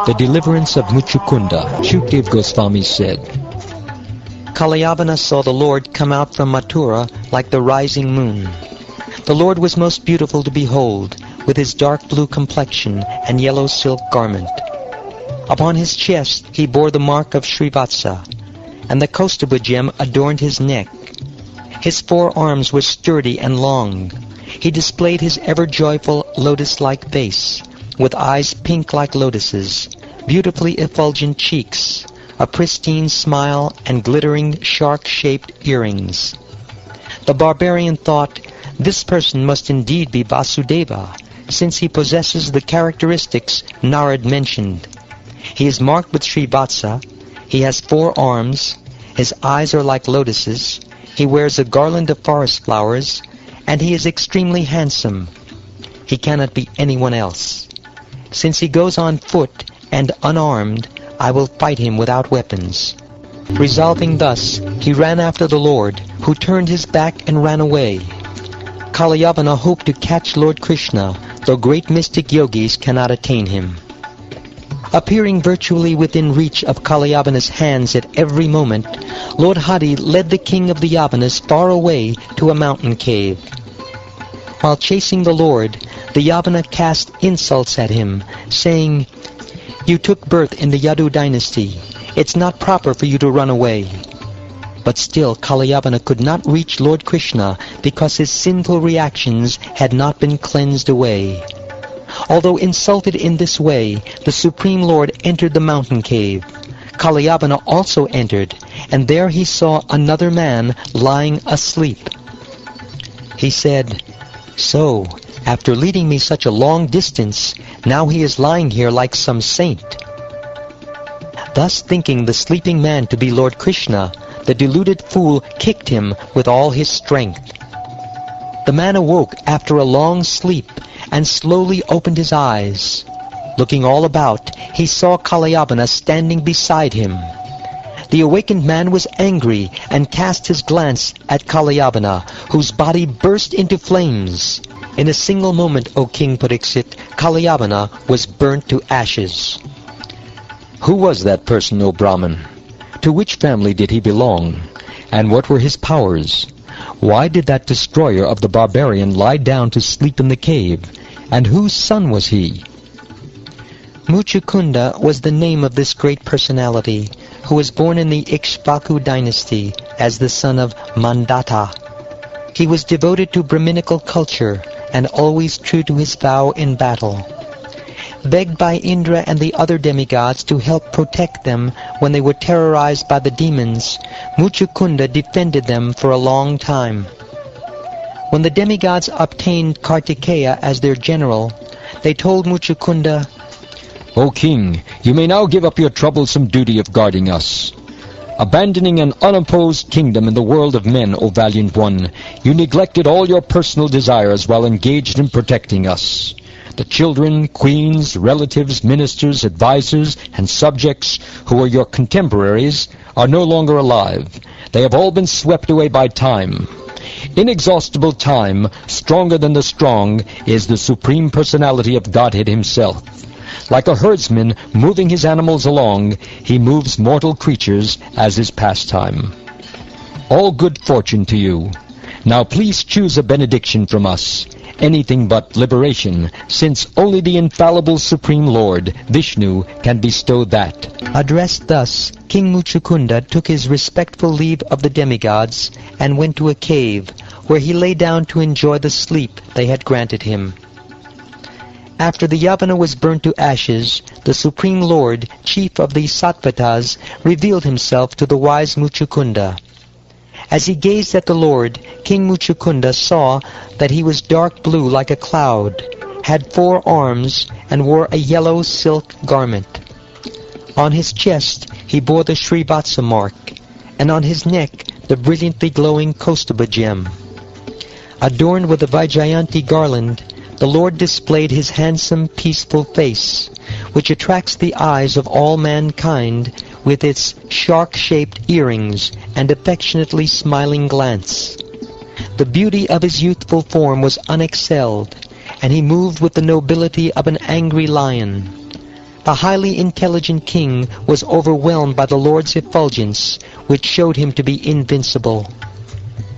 The deliverance of Muchukunda. Shukdev Goswami said, Kalyavana saw the Lord come out from Mathura like the rising moon. The Lord was most beautiful to behold, with his dark blue complexion and yellow silk garment. Upon his chest he bore the mark of Srivatsa, and the Kaustubha gem adorned his neck. His forearms were sturdy and long. He displayed his ever-joyful lotus-like face, with eyes pink like lotuses, beautifully effulgent cheeks, a pristine smile, and glittering shark-shaped earrings. The barbarian thought, this person must indeed be Vasudeva, since he possesses the characteristics Narad mentioned. He is marked with Srivatsa, he has 4 arms, his eyes are like lotuses, he wears a garland of forest flowers, and he is extremely handsome. He cannot be anyone else. Since he goes on foot and unarmed, I will fight him without weapons. Resolving thus, he ran after the Lord, who turned his back and ran away. Kalyavana hoped to catch Lord Krishna, though great mystic yogis cannot attain him. Appearing virtually within reach of Kalyavana's hands at every moment, Lord Hari led the king of the Yavanas far away to a mountain cave. While chasing the Lord, the Yavana cast insults at him, saying, "You took birth in the Yadu dynasty. It's not proper for you to run away." But still Kalyavana could not reach Lord Krishna because his sinful reactions had not been cleansed away. Although insulted in this way, the Supreme Lord entered the mountain cave. Kalyavana also entered, and there he saw another man lying asleep. He said, "So, after leading me such a long distance, now he is lying here like some saint." Thus thinking the sleeping man to be Lord Krishna, the deluded fool kicked him with all his strength. The man awoke after a long sleep and slowly opened his eyes. Looking all about, he saw Kalyavana standing beside him. The awakened man was angry and cast his glance at Kalyavana, whose body burst into flames. In a single moment, O King Pariksit, Kalyavana was burnt to ashes. Who was that person, O Brahman? To which family did he belong? And what were his powers? Why did that destroyer of the barbarian lie down to sleep in the cave? And whose son was he? Muchukunda was the name of this great personality, who was born in the Ikshvaku dynasty as the son of Mandata. He was devoted to Brahminical culture and always true to his vow in battle. Begged by Indra and the other demigods to help protect them when they were terrorized by the demons, Muchukunda defended them for a long time. When the demigods obtained Kartikeya as their general, they told Muchukunda, O king, you may now give up your troublesome duty of guarding us. Abandoning an unopposed kingdom in the world of men, O valiant one, you neglected all your personal desires while engaged in protecting us. The children, queens, relatives, ministers, advisors, and subjects who were your contemporaries are no longer alive. They have all been swept away by time. Inexhaustible time, stronger than the strong, is the Supreme Personality of Godhead himself. Like a herdsman moving his animals along, he moves mortal creatures as his pastime. All good fortune to you. Now please choose a benediction from us. Anything but liberation, since only the infallible Supreme Lord, Vishnu, can bestow that. Addressed thus, King Muchukunda took his respectful leave of the demigods and went to a cave, where he lay down to enjoy the sleep they had granted him. After the Yavana was burnt to ashes, the Supreme Lord, chief of the Sattvatas, revealed himself to the wise Muchukunda. As he gazed at the Lord, King Muchukunda saw that he was dark blue like a cloud, had 4 arms, and wore a yellow silk garment. On his chest he bore the Srivatsa mark, and on his neck the brilliantly glowing Kaustubha gem. Adorned with a Vaijayanti garland, the Lord displayed his handsome, peaceful face, which attracts the eyes of all mankind with its shark-shaped earrings and affectionately smiling glance. The beauty of his youthful form was unexcelled, and he moved with the nobility of an angry lion. The highly intelligent king was overwhelmed by the Lord's effulgence, which showed him to be invincible.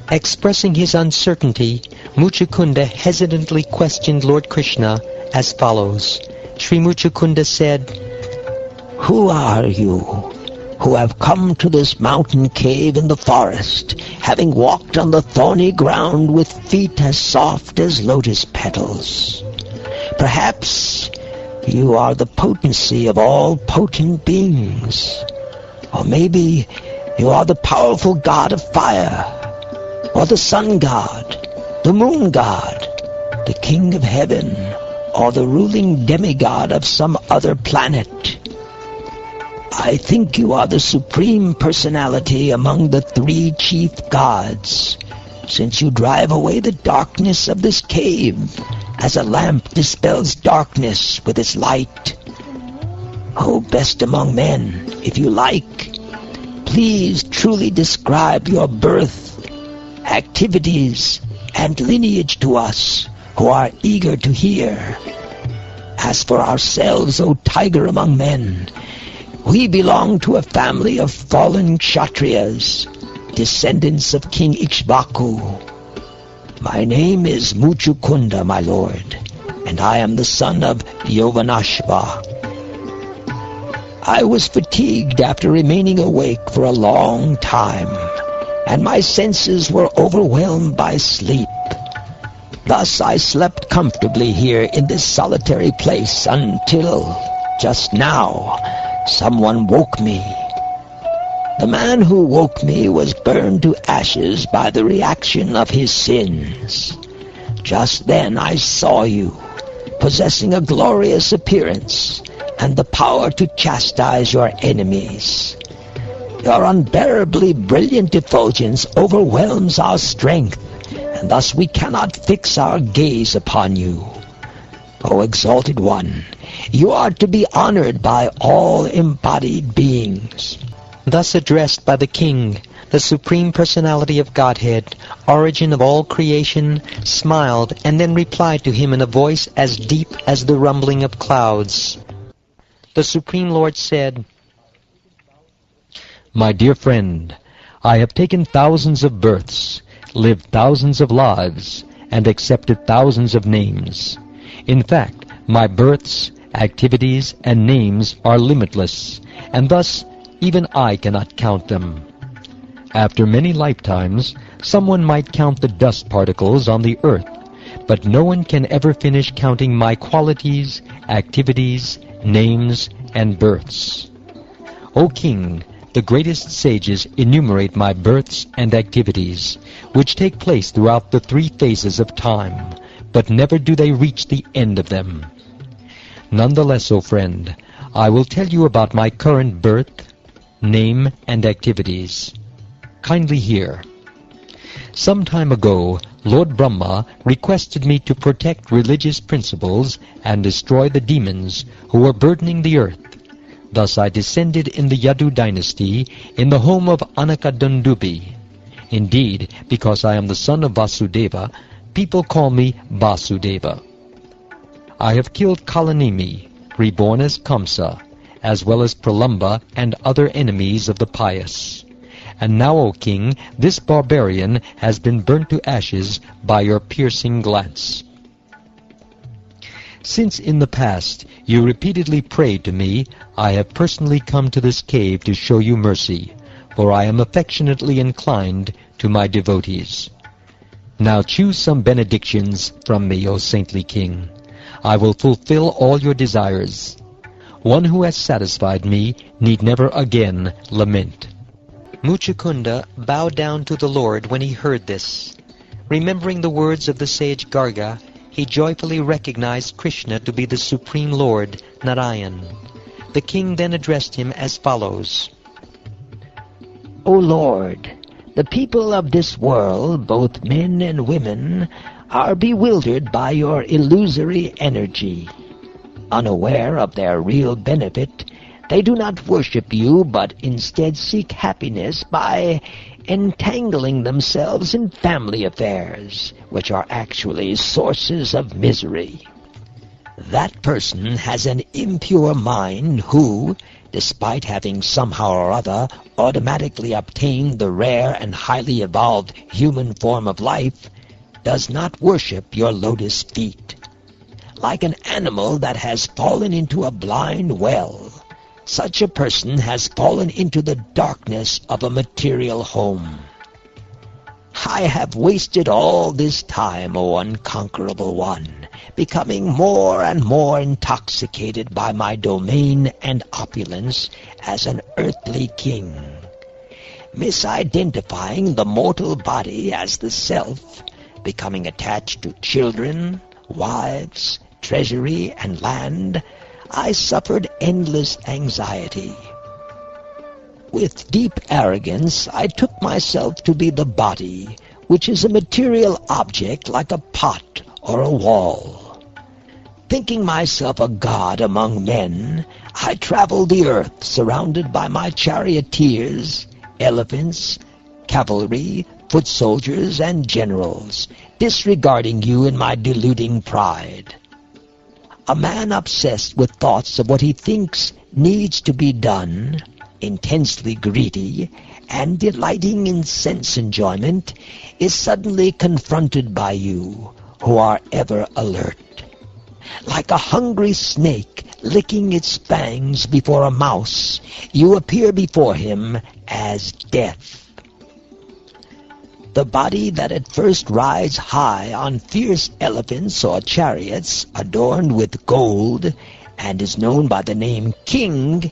Expressing his uncertainty, Muchukunda hesitantly questioned Lord Krishna as follows. Sri Muchukunda said, "Who are you, who have come to this mountain cave in the forest, having walked on the thorny ground with feet as soft as lotus petals? Perhaps you are the potency of all potent beings. Or maybe you are the powerful god of fire, or the sun god, the moon god, the king of heaven, or the ruling demigod of some other planet. I think you are the supreme personality among the three chief gods, since you drive away the darkness of this cave, as a lamp dispels darkness with its light. O best among men, if you like, please truly describe your birth, activities, and lineage to us, who are eager to hear. As for ourselves, O tiger among men, we belong to a family of fallen Kshatriyas, descendants of King Ikshvaku. My name is Muchukunda, my lord, and I am the son of Yovanashva. I was fatigued after remaining awake for a long time, and my senses were overwhelmed by sleep. Thus I slept comfortably here in this solitary place until, just now, someone woke me. The man who woke me was burned to ashes by the reaction of his sins. Just then I saw you, possessing a glorious appearance and the power to chastise your enemies. Your unbearably brilliant effulgence overwhelms our strength, and thus we cannot fix our gaze upon you. O exalted one, you are to be honored by all embodied beings." Thus addressed by the king, the Supreme Personality of Godhead, origin of all creation, smiled and then replied to him in a voice as deep as the rumbling of clouds. The Supreme Lord said, My dear friend, I have taken thousands of births, lived thousands of lives, and accepted thousands of names. In fact, my births, activities, and names are limitless, and thus even I cannot count them. After many lifetimes, someone might count the dust particles on the earth, but no one can ever finish counting my qualities, activities, names, and births. O King, the greatest sages enumerate my births and activities, which take place throughout the three phases of time, but never do they reach the end of them. Nonetheless, O friend, I will tell you about my current birth, name, and activities. Kindly hear. Some time ago, Lord Brahma requested me to protect religious principles and destroy the demons who were burdening the earth. Thus I descended in the Yadu dynasty in the home of Anakadundubi. Indeed, because I am the son of Vasudeva, people call me Vasudeva. I have killed Kalanimi, reborn as Kamsa, as well as Pralamba and other enemies of the pious. And now, O king, this barbarian has been burnt to ashes by your piercing glance. Since in the past you repeatedly prayed to me, I have personally come to this cave to show you mercy, for I am affectionately inclined to my devotees. Now choose some benedictions from me, O saintly king. I will fulfill all your desires. One who has satisfied me need never again lament." Muchukunda bowed down to the Lord when he heard this. Remembering the words of the sage Garga, he joyfully recognized Krishna to be the Supreme Lord, Narayan. The king then addressed him as follows. O Lord, the people of this world, both men and women, are bewildered by your illusory energy. Unaware of their real benefit, they do not worship you, but instead seek happiness by entangling themselves in family affairs, which are actually sources of misery. That person has an impure mind who, despite having somehow or other automatically obtained the rare and highly evolved human form of life, does not worship your lotus feet. Like an animal that has fallen into a blind well, such a person has fallen into the darkness of a material home. I have wasted all this time, O unconquerable one, becoming more and more intoxicated by my domain and opulence as an earthly king, misidentifying the mortal body as the self, becoming attached to children, wives, treasury, and land. I suffered endless anxiety. With deep arrogance, I took myself to be the body, which is a material object like a pot or a wall. Thinking myself a god among men, I traveled the earth surrounded by my charioteers, elephants, cavalry, foot soldiers, and generals, disregarding you in my deluding pride. A man obsessed with thoughts of what he thinks needs to be done, intensely greedy, and delighting in sense enjoyment, is suddenly confronted by you, who are ever alert. Like a hungry snake licking its fangs before a mouse, you appear before him as death. The body that at first rides high on fierce elephants or chariots adorned with gold and is known by the name King,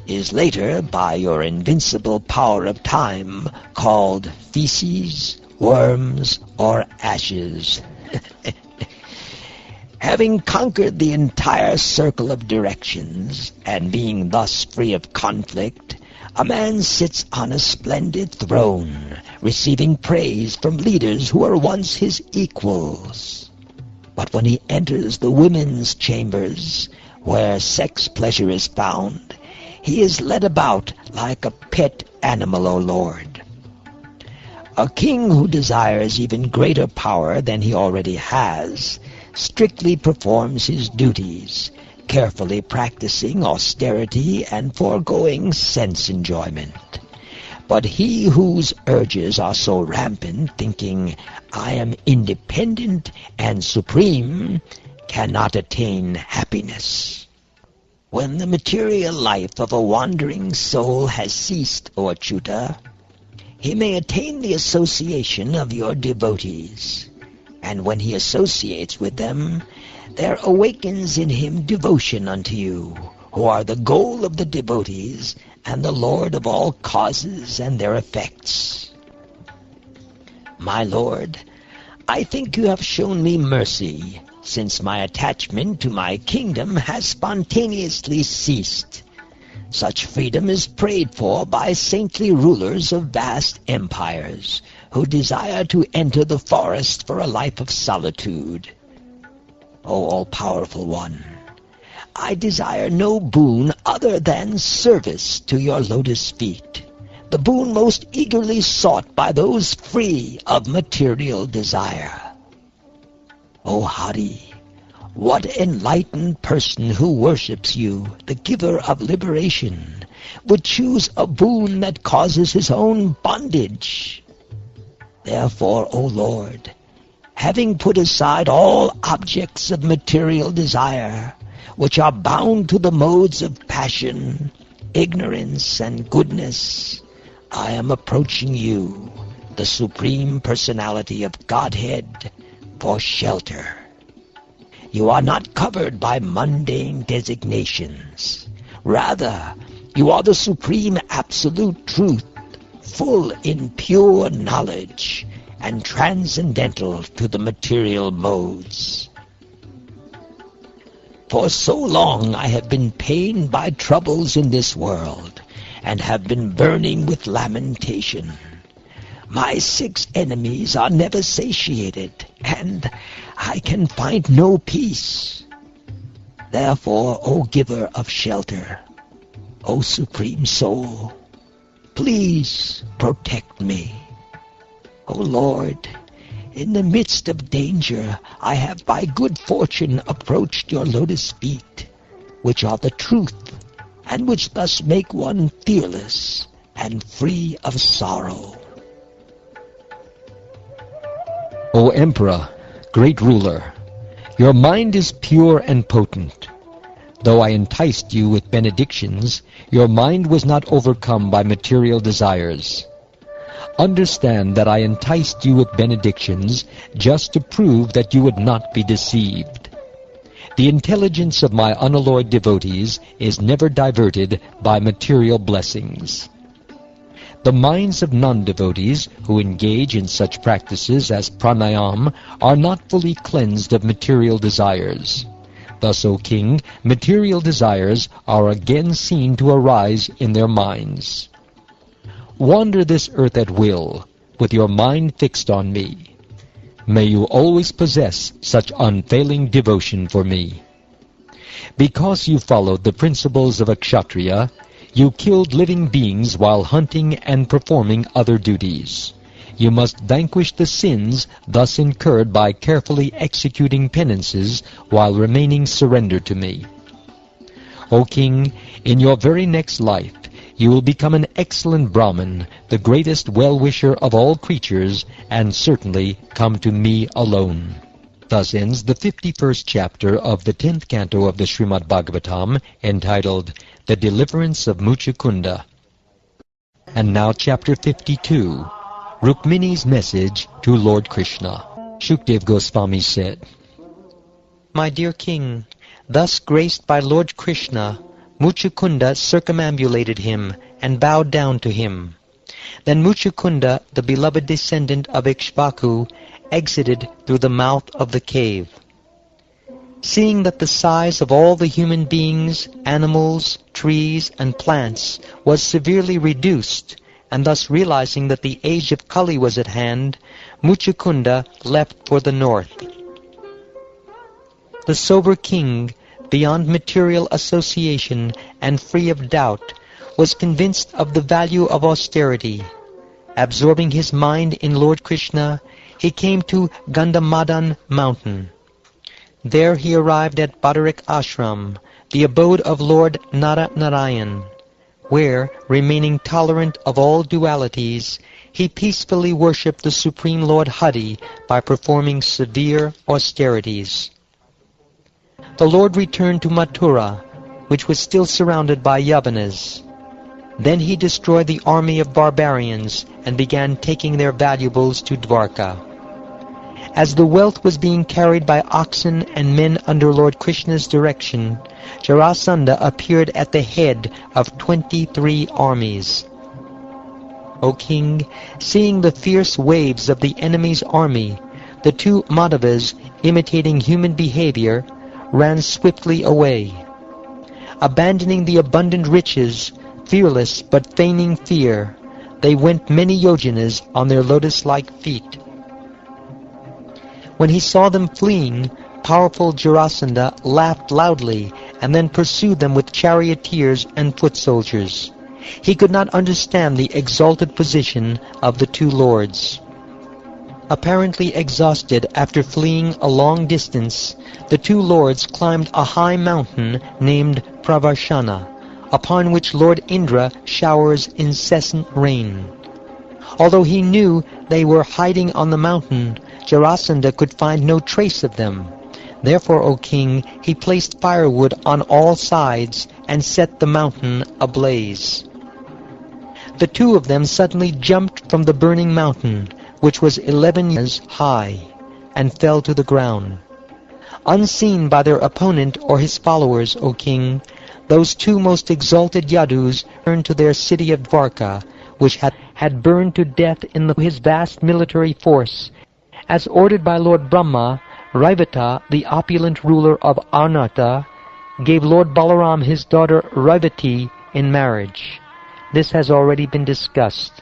is later, by your invincible power of time, called feces, worms, or ashes. Having conquered the entire circle of directions, and being thus free of conflict, a man sits on a splendid throne, receiving praise from leaders who were once his equals. But when he enters the women's chambers, where sex pleasure is found, he is led about like a pet animal, O Lord. A king who desires even greater power than he already has strictly performs his duties, carefully practicing austerity and foregoing sense enjoyment. But he whose urges are so rampant, thinking, I am independent and supreme, cannot attain happiness. When the material life of a wandering soul has ceased, O Achyuta, he may attain the association of your devotees, and when he associates with them, there awakens in him devotion unto you, who are the goal of the devotees and the Lord of all causes and their effects. My Lord, I think you have shown me mercy, since my attachment to my kingdom has spontaneously ceased. Such freedom is prayed for by saintly rulers of vast empires, who desire to enter the forest for a life of solitude. O all-powerful one, I desire no boon other than service to your lotus feet, the boon most eagerly sought by those free of material desire. O Hari, what enlightened person who worships you, the giver of liberation, would choose a boon that causes his own bondage? Therefore, O Lord, having put aside all objects of material desire, which are bound to the modes of passion, ignorance, and goodness, I am approaching you, the Supreme Personality of Godhead, for shelter. You are not covered by mundane designations. Rather, you are the Supreme Absolute Truth, full in pure knowledge, and transcendental to the material modes. For so long I have been pained by troubles in this world, and have been burning with lamentation. My 6 enemies are never satiated, and I can find no peace. Therefore, O giver of shelter, O Supreme Soul, please protect me. O Lord, In the midst of danger, I have by good fortune approached your lotus feet, which are the truth, and which thus make one fearless and free of sorrow. O Emperor, great ruler, your mind is pure and potent. Though I enticed you with benedictions, your mind was not overcome by material desires. Understand that I enticed you with benedictions just to prove that you would not be deceived. The intelligence of my unalloyed devotees is never diverted by material blessings. The minds of non-devotees who engage in such practices as pranayam are not fully cleansed of material desires. Thus, O king, material desires are again seen to arise in their minds. Wander this earth at will, with your mind fixed on me. May you always possess such unfailing devotion for me. Because you followed the principles of a kshatriya, you killed living beings while hunting and performing other duties. You must vanquish the sins thus incurred by carefully executing penances while remaining surrendered to me. O king, in your very next life, you will become an excellent Brahmin, the greatest well-wisher of all creatures, and certainly come to me alone. Thus ends the 51st chapter of the 10th canto of the Shrimad Bhagavatam, entitled The Deliverance of Muchukunda. And now chapter 52, Rukmini's Message to Lord Krishna. Shukdev Goswami said, My dear king, thus graced by Lord Krishna, Muchukunda circumambulated him and bowed down to him. Then Muchukunda, the beloved descendant of Ikshvaku, exited through the mouth of the cave. Seeing that the size of all the human beings, animals, trees, and plants was severely reduced, and thus realizing that the age of Kali was at hand, Muchukunda left for the north. The sober king, beyond material association and free of doubt, was convinced of the value of austerity. Absorbing his mind in Lord Krishna, he came to Gandhamadan mountain. There he arrived at Badarik Ashram, the abode of Lord Narayan, where, remaining tolerant of all dualities, he peacefully worshipped the Supreme Lord Hari by performing severe austerities. The Lord returned to Mathura, which was still surrounded by Yavanas. Then he destroyed the army of barbarians and began taking their valuables to Dwarka. As the wealth was being carried by oxen and men under Lord Krishna's direction, Jarasandha appeared at the head of 23 armies. O king, seeing the fierce waves of the enemy's army, the two Madhavas, imitating human behavior, ran swiftly away. Abandoning the abundant riches, fearless but feigning fear, they went many yojanas on their lotus-like feet. When he saw them fleeing, powerful Jarasandha laughed loudly and then pursued them with charioteers and foot soldiers. He could not understand the exalted position of the two lords. Apparently exhausted after fleeing a long distance, the two lords climbed a high mountain named Pravarshana, upon which Lord Indra showers incessant rain. Although he knew they were hiding on the mountain, Jarasandha could find no trace of them. Therefore, O king, he placed firewood on all sides and set the mountain ablaze. The two of them suddenly jumped from the burning mountain, which was 11 years high, and fell to the ground. Unseen by their opponent or his followers, O king, those two most exalted Yadus returned to their city of Dwarka, which had burned to death in his vast military force. As ordered by Lord Brahma, Raivata, the opulent ruler of Arnata, gave Lord Balaram his daughter Raivati in marriage. This has already been discussed.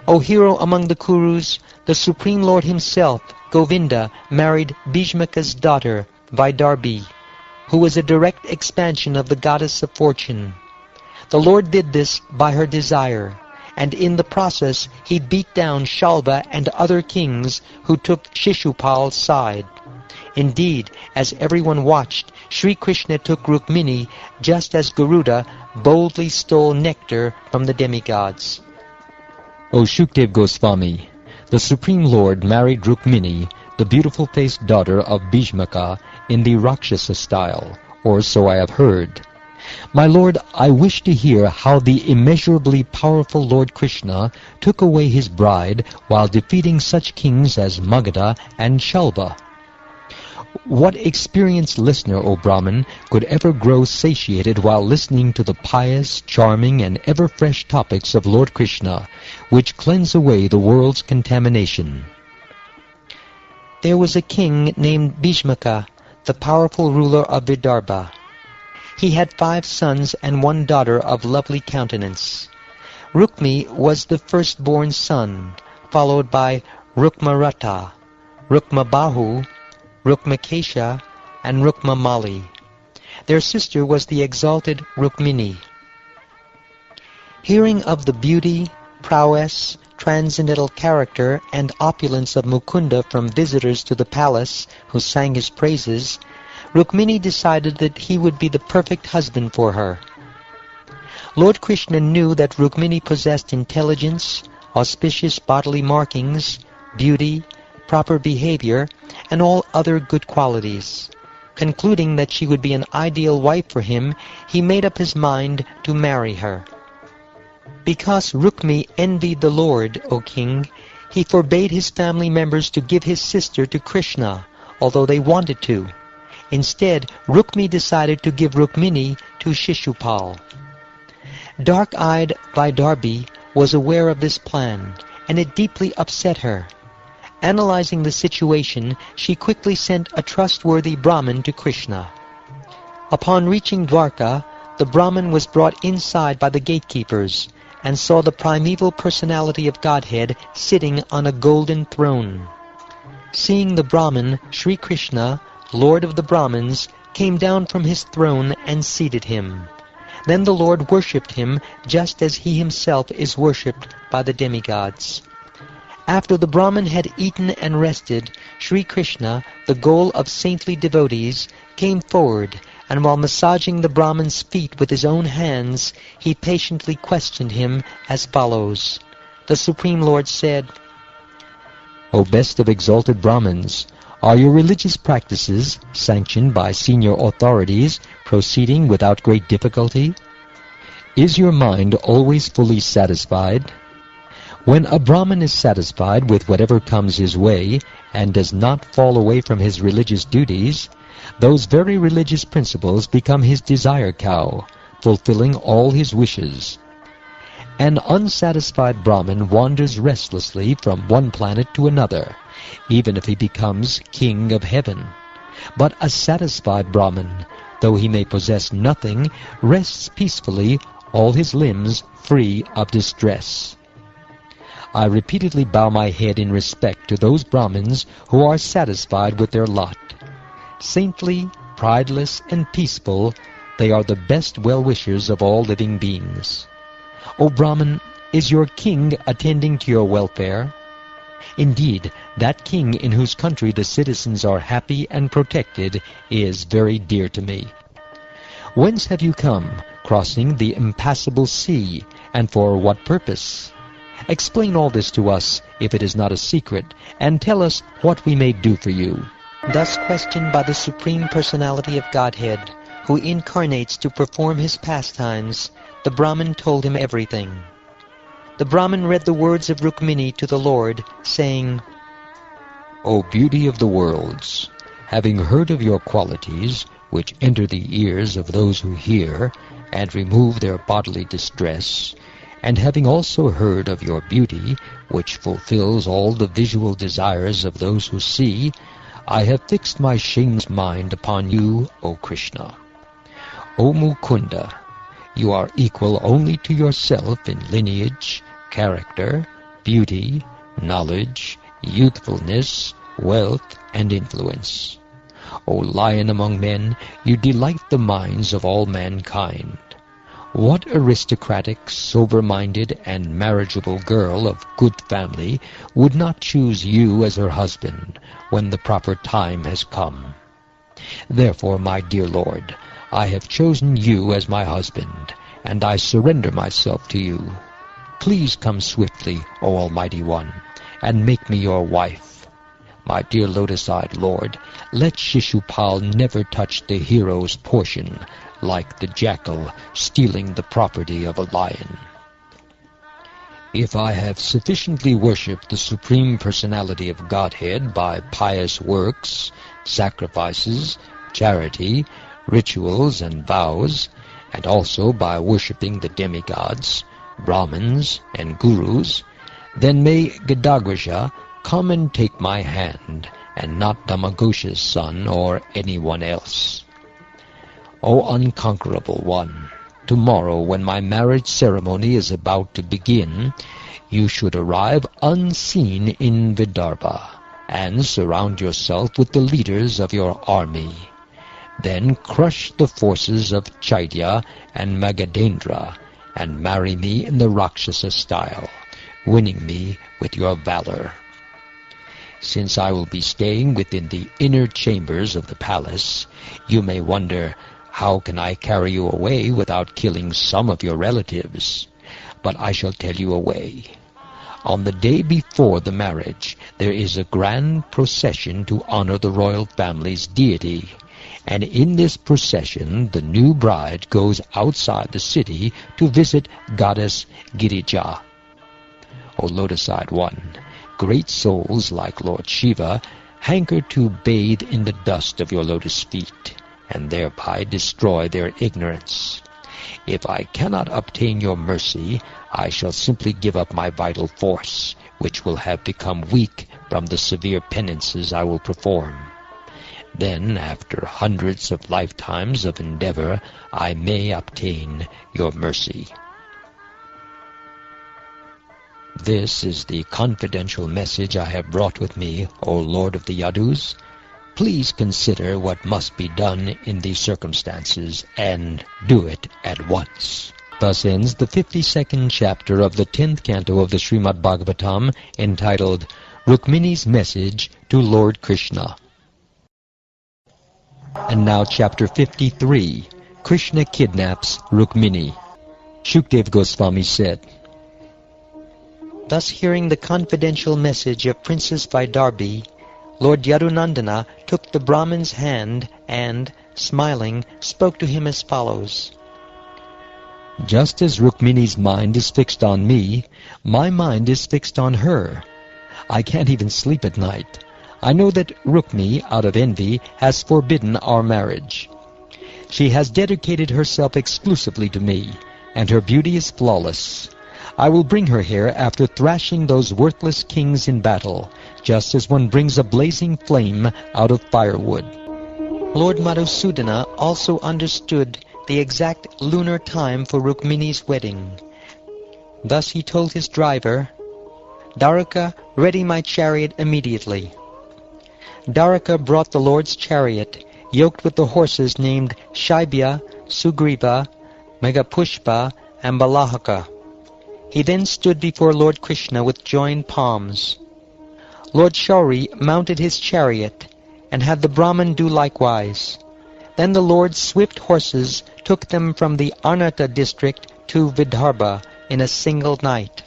O hero among the Kurus, the Supreme Lord himself, Govinda, married Bhishmaka's daughter, Vaidarbi, who was a direct expansion of the goddess of fortune. The Lord did this by her desire, and in the process he beat down Shalva and other kings who took Shishupal's side. Indeed, as everyone watched, Sri Krishna took Rukmini just as Garuda boldly stole nectar from the demigods. O Shukdev Goswami, the Supreme Lord married Rukmini, the beautiful-faced daughter of Bhishmaka, in the Rakshasa style, or so I have heard. My lord, I wish to hear how the immeasurably powerful Lord Krishna took away his bride while defeating such kings as Magadha and Shalva. What experienced listener, O Brahmin, could ever grow satiated while listening to the pious, charming, and ever-fresh topics of Lord Krishna, which cleanse away the world's contamination? There was a king named Bhishmaka, the powerful ruler of Vidarbha. He had 5 sons and 1 daughter of lovely countenance. Rukmi was the firstborn son, followed by Rukmarata, Rukmabahu, Rukmakesha, and Rukmamali. Their sister was the exalted Rukmini. Hearing of the beauty, prowess, transcendental character, and opulence of Mukunda from visitors to the palace who sang his praises, Rukmini decided that he would be the perfect husband for her. Lord Krishna knew that Rukmini possessed intelligence, auspicious bodily markings, beauty, proper behavior, and all other good qualities. Concluding that she would be an ideal wife for him, he made up his mind to marry her. Because Rukmi envied the Lord, O king, he forbade his family members to give his sister to Krishna, although they wanted to. Instead, Rukmi decided to give Rukmini to Shishupal. Dark-eyed Vaidarbhi was aware of this plan, and it deeply upset her. Analyzing the situation, she quickly sent a trustworthy Brahmin to Krishna. Upon reaching Dwarka, the Brahmin was brought inside by the gatekeepers, and saw the primeval personality of Godhead sitting on a golden throne. Seeing the Brahmin, Sri Krishna, Lord of the Brahmins, came down from his throne and seated him. Then the Lord worshipped him just as he himself is worshipped by the demigods. After the Brahmin had eaten and rested, Sri Krishna, the goal of saintly devotees, came forward, and while massaging the Brahmin's feet with his own hands, he patiently questioned him as follows. The Supreme Lord said, O best of exalted Brahmins, are your religious practices, sanctioned by senior authorities, proceeding without great difficulty? Is your mind always fully satisfied? When a Brahmin is satisfied with whatever comes his way and does not fall away from his religious duties, those very religious principles become his desire cow, fulfilling all his wishes. An unsatisfied Brahmin wanders restlessly from one planet to another, even if he becomes king of heaven. But a satisfied Brahmin, though he may possess nothing, rests peacefully, all his limbs free of distress. I repeatedly bow my head in respect to those Brahmins who are satisfied with their lot. Saintly, prideless, and peaceful, they are the best well-wishers of all living beings. O Brahmin, is your king attending to your welfare? Indeed, that king in whose country the citizens are happy and protected is very dear to me. Whence have you come, crossing the impassable sea, and for what purpose? Explain all this to us, if it is not a secret, and tell us what we may do for you. Thus questioned by the Supreme Personality of Godhead, who incarnates to perform his pastimes, the Brahmin told him everything. The Brahmin read the words of Rukmini to the Lord, saying, O beauty of the worlds, having heard of your qualities, which enter the ears of those who hear, and remove their bodily distress, and having also heard of your beauty, which fulfills all the visual desires of those who see, I have fixed my shameless mind upon you, O Krishna. O Mukunda, you are equal only to yourself in lineage, character, beauty, knowledge, youthfulness, wealth, and influence. O lion among men, you delight the minds of all mankind. What aristocratic, sober-minded, and marriageable girl of good family would not choose you as her husband when the proper time has come? Therefore, my dear Lord, I have chosen you as my husband, and I surrender myself to you. Please come swiftly, O Almighty One, and make me your wife. My dear lotus-eyed Lord, let Shishupal never touch the hero's portion, like the jackal stealing the property of a lion. If I have sufficiently worshipped the Supreme Personality of Godhead by pious works, sacrifices, charity, rituals, and vows, and also by worshipping the demigods, Brahmins, and Gurus, then may Gadagrisha come and take my hand, and not Dhammaghosha's son or anyone else. O unconquerable one, tomorrow when my marriage ceremony is about to begin, you should arrive unseen in Vidarbha, and surround yourself with the leaders of your army. Then crush the forces of Chaitya and Magadendra, and marry me in the Rakshasa style, winning me with your valor. Since I will be staying within the inner chambers of the palace, you may wonder, how can I carry you away without killing some of your relatives? But I shall tell you a way. On the day before the marriage, there is a grand procession to honor the royal family's deity, and in this procession the new bride goes outside the city to visit goddess Girija. O lotus-eyed one, great souls like Lord Shiva hanker to bathe in the dust of your lotus feet, and thereby destroy their ignorance. If I cannot obtain your mercy, I shall simply give up my vital force, which will have become weak from the severe penances I will perform. Then, after hundreds of lifetimes of endeavor, I may obtain your mercy. This is the confidential message I have brought with me, O Lord of the Yadus. Please consider what must be done in these circumstances, and do it at once. Thus ends the 52nd chapter of the 10th canto of the Shrimad Bhagavatam, entitled Rukmini's Message to Lord Krishna. And now chapter 53, Krishna Kidnaps Rukmini. Shukdev Goswami said, Thus hearing the confidential message of Princess Vaidarbhi, Lord Yadunandana took the Brahmin's hand and, smiling, spoke to him as follows. Just as Rukmini's mind is fixed on me, my mind is fixed on her. I can't even sleep at night. I know that Rukmini, out of envy, has forbidden our marriage. She has dedicated herself exclusively to me, and her beauty is flawless. I will bring her here after thrashing those worthless kings in battle, just as one brings a blazing flame out of firewood. Lord Madhusudana also understood the exact lunar time for Rukmini's wedding. Thus he told his driver, Dwaraka, ready my chariot immediately. Dwaraka brought the Lord's chariot, yoked with the horses named Shaibya, Sugriva, Megapushpa, and Balahaka. He then stood before Lord Krishna with joined palms. Lord Shauri mounted his chariot, and had the Brahman do likewise. Then the Lord's swift horses took them from the Arnata district to Vidarbha in a single night.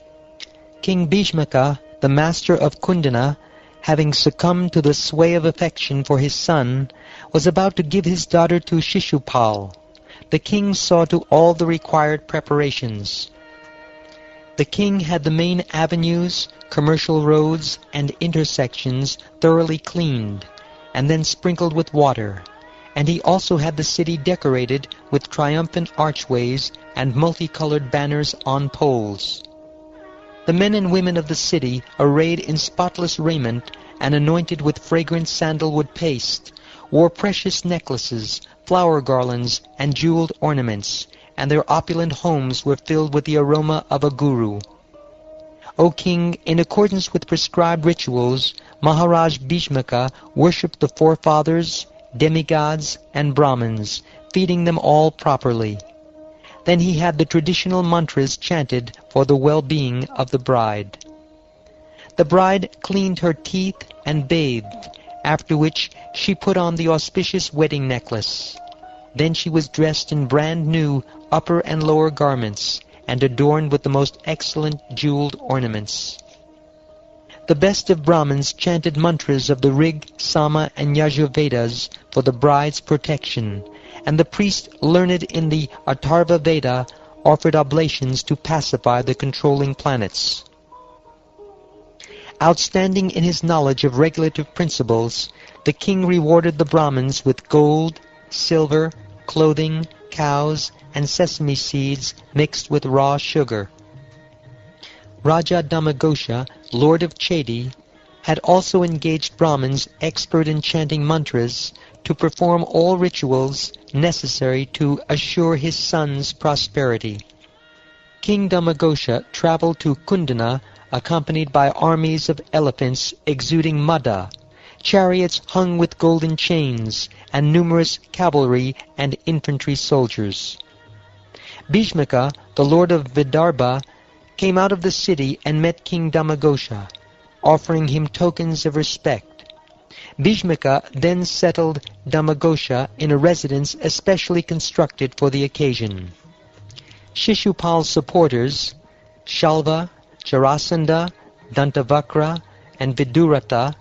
King Bhishmaka, the master of Kundana, having succumbed to the sway of affection for his son, was about to give his daughter to Shishupal. The king saw to all the required preparations. The king had the main avenues, commercial roads, and intersections thoroughly cleaned, and then sprinkled with water, and he also had the city decorated with triumphant archways and multicolored banners on poles. The men and women of the city, arrayed in spotless raiment and anointed with fragrant sandalwood paste, wore precious necklaces, flower garlands, and jeweled ornaments, and their opulent homes were filled with the aroma of a guru. O king, in accordance with prescribed rituals, Maharaj Bhishmaka worshipped the forefathers, demigods, and Brahmins, feeding them all properly. Then he had the traditional mantras chanted for the well-being of the bride. The bride cleaned her teeth and bathed, after which she put on the auspicious wedding necklace. Then she was dressed in brand new upper and lower garments, and adorned with the most excellent jeweled ornaments. The best of Brahmins chanted mantras of the Rig, Sama, and Yajurvedas for the bride's protection, and the priest learned in the Atharva Veda offered oblations to pacify the controlling planets. Outstanding in his knowledge of regulative principles, the king rewarded the Brahmins with gold, silver, clothing, cows, and sesame seeds mixed with raw sugar. Raja Damagosha, lord of Chedi, had also engaged Brahmins expert in chanting mantras to perform all rituals necessary to assure his son's prosperity. King Damagosha traveled to Kundana accompanied by armies of elephants exuding madda, chariots hung with golden chains, and numerous cavalry and infantry soldiers. Bhishmaka, the lord of Vidarbha, came out of the city and met King Damagosha, offering him tokens of respect. Bhishmaka then settled Damagosha in a residence especially constructed for the occasion. Shishupal's supporters, Shalva, Jarasandha, Dantavakra, and Vidurata,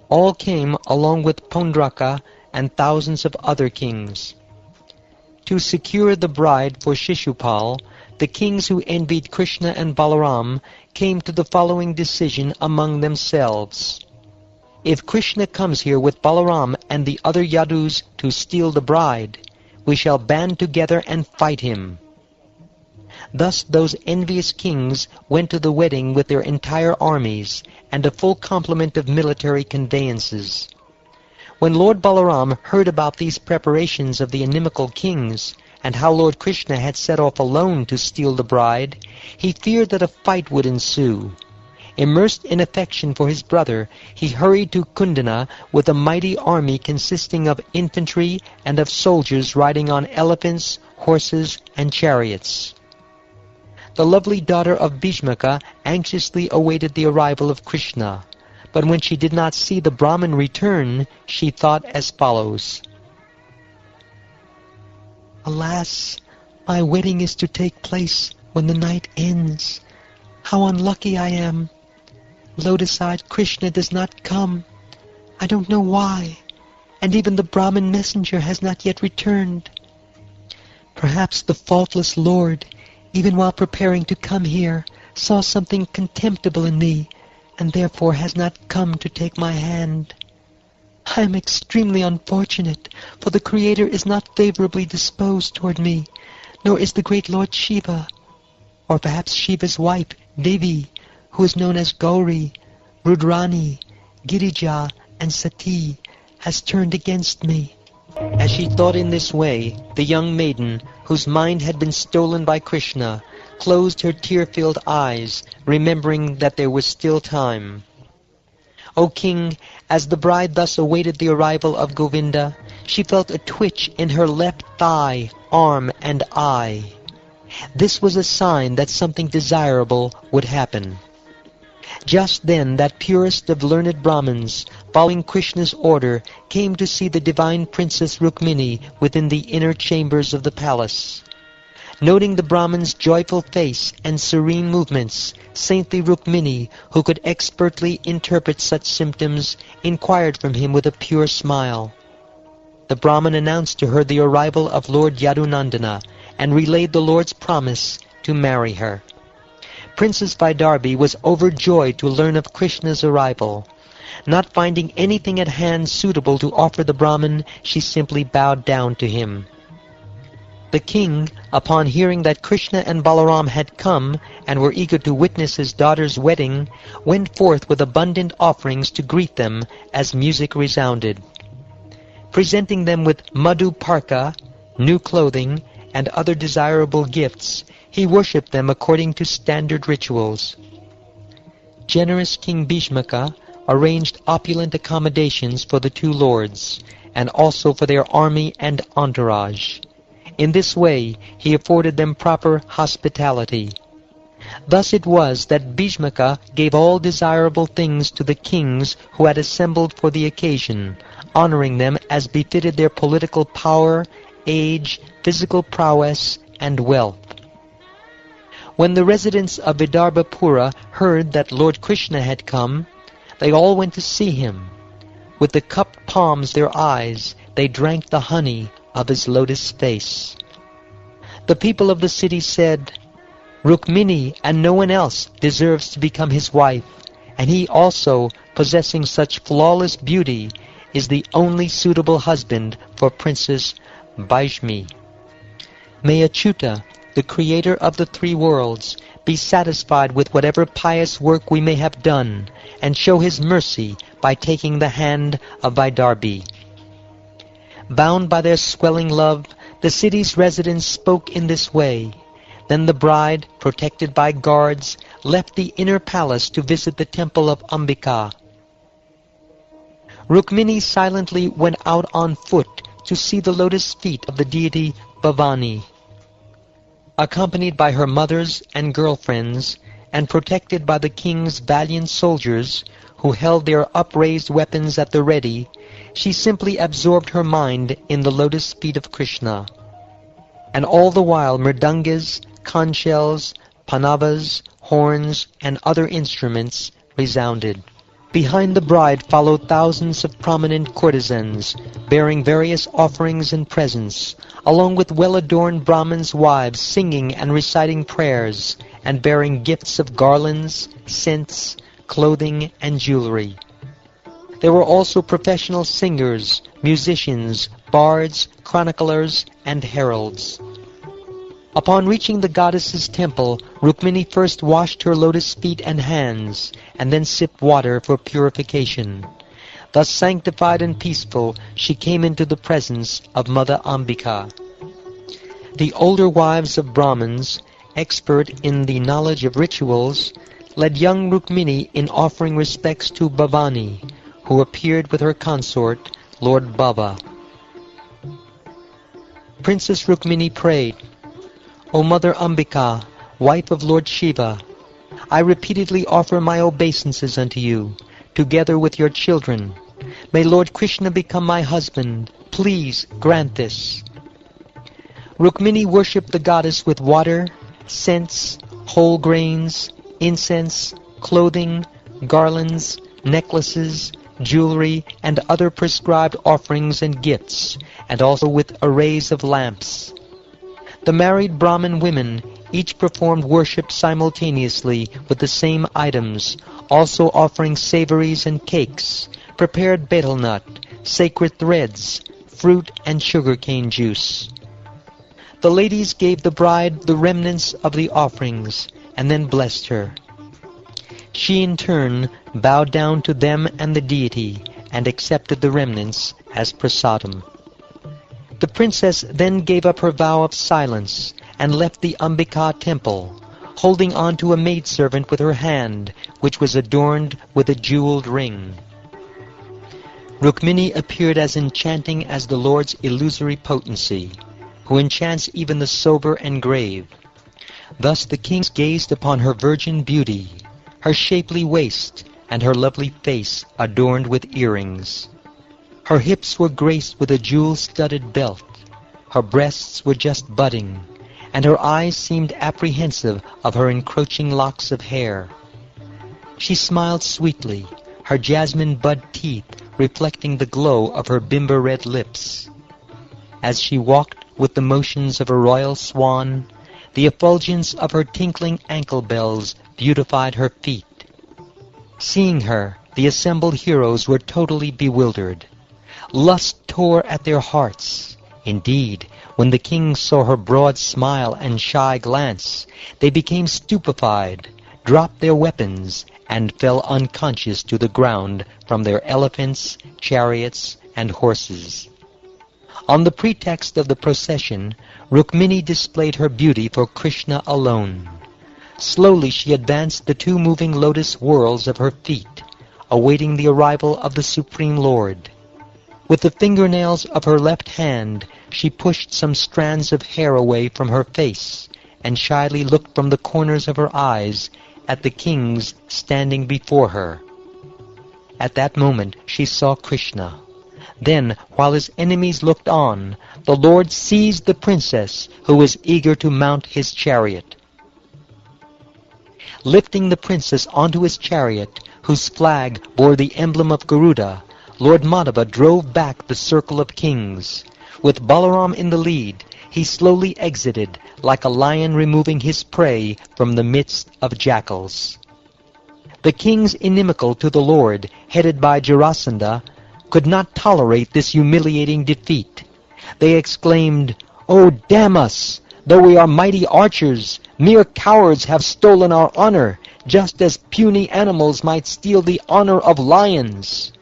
all came along with Pondraka and thousands of other kings. To secure the bride for Shishupal, the kings who envied Krishna and Balaram came to the following decision among themselves. If Krishna comes here with Balaram and the other Yadus to steal the bride, we shall band together and fight him. Thus those envious kings went to the wedding with their entire armies and a full complement of military conveyances. When Lord Balaram heard about these preparations of the inimical kings, and how Lord Krishna had set off alone to steal the bride, he feared that a fight would ensue. Immersed in affection for his brother, he hurried to Kundana with a mighty army consisting of infantry and of soldiers riding on elephants, horses, and chariots. The lovely daughter of Bhishmaka anxiously awaited the arrival of Krishna, but when she did not see the Brahmin return, she thought as follows. Alas, my wedding is to take place when the night ends. How unlucky I am. Lotus-eyed Krishna does not come. I don't know why, and even the Brahmin messenger has not yet returned. Perhaps the faultless Lord, even while preparing to come here, saw something contemptible in me, and therefore has not come to take my hand. I am extremely unfortunate, for the Creator is not favorably disposed toward me, nor is the great Lord Shiva, or perhaps Shiva's wife, Devi, who is known as Gauri, Rudrani, Girija, and Sati, has turned against me. As she thought in this way, the young maiden, whose mind had been stolen by Krishna, closed her tear-filled eyes, remembering that there was still time. O king, as the bride thus awaited the arrival of Govinda, she felt a twitch in her left thigh, arm, and eye. This was a sign that something desirable would happen. Just then that purest of learned Brahmins, following Krishna's order, came to see the divine princess Rukmini within the inner chambers of the palace. Noting the Brahmin's joyful face and serene movements, saintly Rukmini, who could expertly interpret such symptoms, inquired from him with a pure smile. The Brahmin announced to her the arrival of Lord Yadunandana, and relayed the Lord's promise to marry her. Princess Vaidarbhi was overjoyed to learn of Krishna's arrival. Not finding anything at hand suitable to offer the Brahmin, she simply bowed down to him. The king, upon hearing that Krishna and Balaram had come and were eager to witness his daughter's wedding, went forth with abundant offerings to greet them as music resounded. Presenting them with madhu parka, new clothing, and other desirable gifts, he worshipped them according to standard rituals. Generous King Bhishmaka arranged opulent accommodations for the two lords, and also for their army and entourage. In this way he afforded them proper hospitality. Thus it was that Bhishmaka gave all desirable things to the kings who had assembled for the occasion, honoring them as befitted their political power, age, physical prowess, and wealth. When the residents of Vidarbhapura heard that Lord Krishna had come, they all went to see him. With the cupped palms their eyes, they drank the honey of his lotus face. The people of the city said, "Rukmini and no one else deserves to become his wife, and he also, possessing such flawless beauty, is the only suitable husband for Princess Vaishmi." May Achyuta, the creator of the three worlds, be satisfied with whatever pious work we may have done, and show his mercy by taking the hand of Vaidarbhi. Bound by their swelling love, the city's residents spoke in this way. Then the bride, protected by guards, left the inner palace to visit the temple of Ambika. Rukmini silently went out on foot to see the lotus feet of the deity Bhavani. Accompanied by her mothers and girlfriends, and protected by the king's valiant soldiers, who held their upraised weapons at the ready, she simply absorbed her mind in the lotus feet of Krishna. And all the while mridangas, conch shells, panavas, horns, and other instruments resounded. Behind the bride followed thousands of prominent courtesans, bearing various offerings and presents, along with well-adorned Brahmins' wives singing and reciting prayers, and bearing gifts of garlands, scents, clothing, and jewelry. There were also professional singers, musicians, bards, chroniclers, and heralds. Upon reaching the goddess's temple, Rukmini first washed her lotus feet and hands, and then sipped water for purification. Thus sanctified and peaceful, she came into the presence of Mother Ambika. The older wives of Brahmins, expert in the knowledge of rituals, led young Rukmini in offering respects to Bhavani, who appeared with her consort, Lord Bhava. Princess Rukmini prayed, "O Mother Ambika, wife of Lord Shiva, I repeatedly offer my obeisances unto you, together with your children. May Lord Krishna become my husband. Please grant this." Rukmini worshipped the goddess with water, scents, whole grains, incense, clothing, garlands, necklaces, jewelry, and other prescribed offerings and gifts, and also with arrays of lamps. The married Brahmin women each performed worship simultaneously with the same items, also offering savories and cakes, prepared betel nut, sacred threads, fruit, and sugarcane juice. The ladies gave the bride the remnants of the offerings, and then blessed her. She in turn bowed down to them and the deity, and accepted the remnants as prasadam. The princess then gave up her vow of silence, and left the Ambika temple, holding on to a maidservant with her hand, which was adorned with a jeweled ring. Rukmini appeared as enchanting as the Lord's illusory potency, who enchants even the sober and grave. Thus the kings gazed upon her virgin beauty, her shapely waist, and her lovely face adorned with earrings. Her hips were graced with a jewel-studded belt, her breasts were just budding, and her eyes seemed apprehensive of her encroaching locks of hair. She smiled sweetly, her jasmine bud teeth reflecting the glow of her bimber-red lips. As she walked with the motions of a royal swan, the effulgence of her tinkling ankle bells beautified her feet. Seeing her, the assembled heroes were totally bewildered. Lust tore at their hearts. Indeed, when the kings saw her broad smile and shy glance, they became stupefied, dropped their weapons, and fell unconscious to the ground from their elephants, chariots, and horses. On the pretext of the procession, Rukmini displayed her beauty for Krishna alone. Slowly she advanced the two moving lotus whorls of her feet, awaiting the arrival of the Supreme Lord. With the fingernails of her left hand, she pushed some strands of hair away from her face, and shyly looked from the corners of her eyes at the kings standing before her. At that moment she saw Krishna. Then, while his enemies looked on, the Lord seized the princess, who was eager to mount his chariot. Lifting the princess onto his chariot, whose flag bore the emblem of Garuda, Lord Madhava drove back the circle of kings. With Balaram in the lead, he slowly exited, like a lion removing his prey from the midst of jackals. The kings inimical to the Lord, headed by Jarasandha, could not tolerate this humiliating defeat. They exclaimed, "Oh, damn us! Though we are mighty archers, mere cowards have stolen our honor, just as puny animals might steal the honor of lions."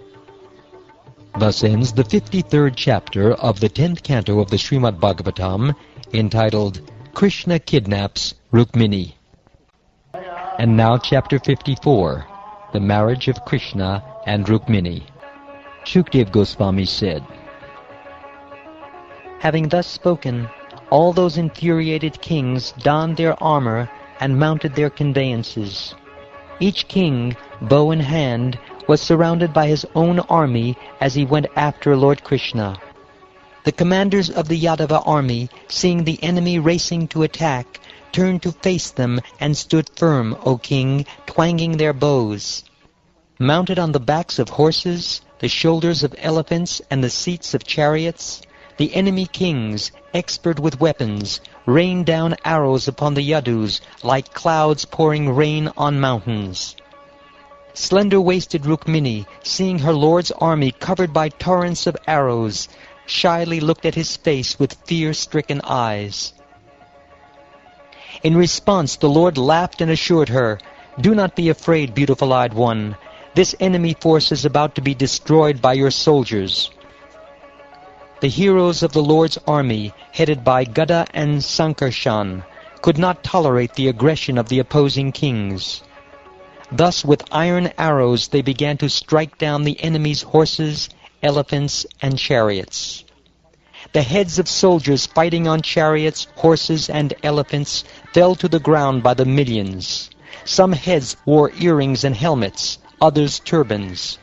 Thus ends the 53rd chapter of the 10th canto of the Shrimad Bhagavatam, entitled Krishna Kidnaps Rukmini. And now chapter 54, the marriage of Krishna and Rukmini. Shukdev Goswami said, Having thus spoken, all those infuriated kings donned their armor and mounted their conveyances. Each king, bow in hand, was surrounded by his own army as he went after Lord Krishna. The commanders of the Yadava army, seeing the enemy racing to attack, turned to face them and stood firm, O king, twanging their bows. Mounted on the backs of horses, the shoulders of elephants, and the seats of chariots, the enemy kings, expert with weapons, rained down arrows upon the Yadus like clouds pouring rain on mountains. Slender-waisted Rukmini, seeing her lord's army covered by torrents of arrows, shyly looked at his face with fear-stricken eyes. In response, the Lord laughed and assured her, "Do not be afraid, beautiful-eyed one. This enemy force is about to be destroyed by your soldiers." The heroes of the Lord's army, headed by Gada and Sankarshan, could not tolerate the aggression of the opposing kings. Thus, with iron arrows, they began to strike down the enemy's horses, elephants, and chariots. The heads of soldiers fighting on chariots, horses, and elephants fell to the ground by the millions. Some heads wore earrings and helmets, others turbans.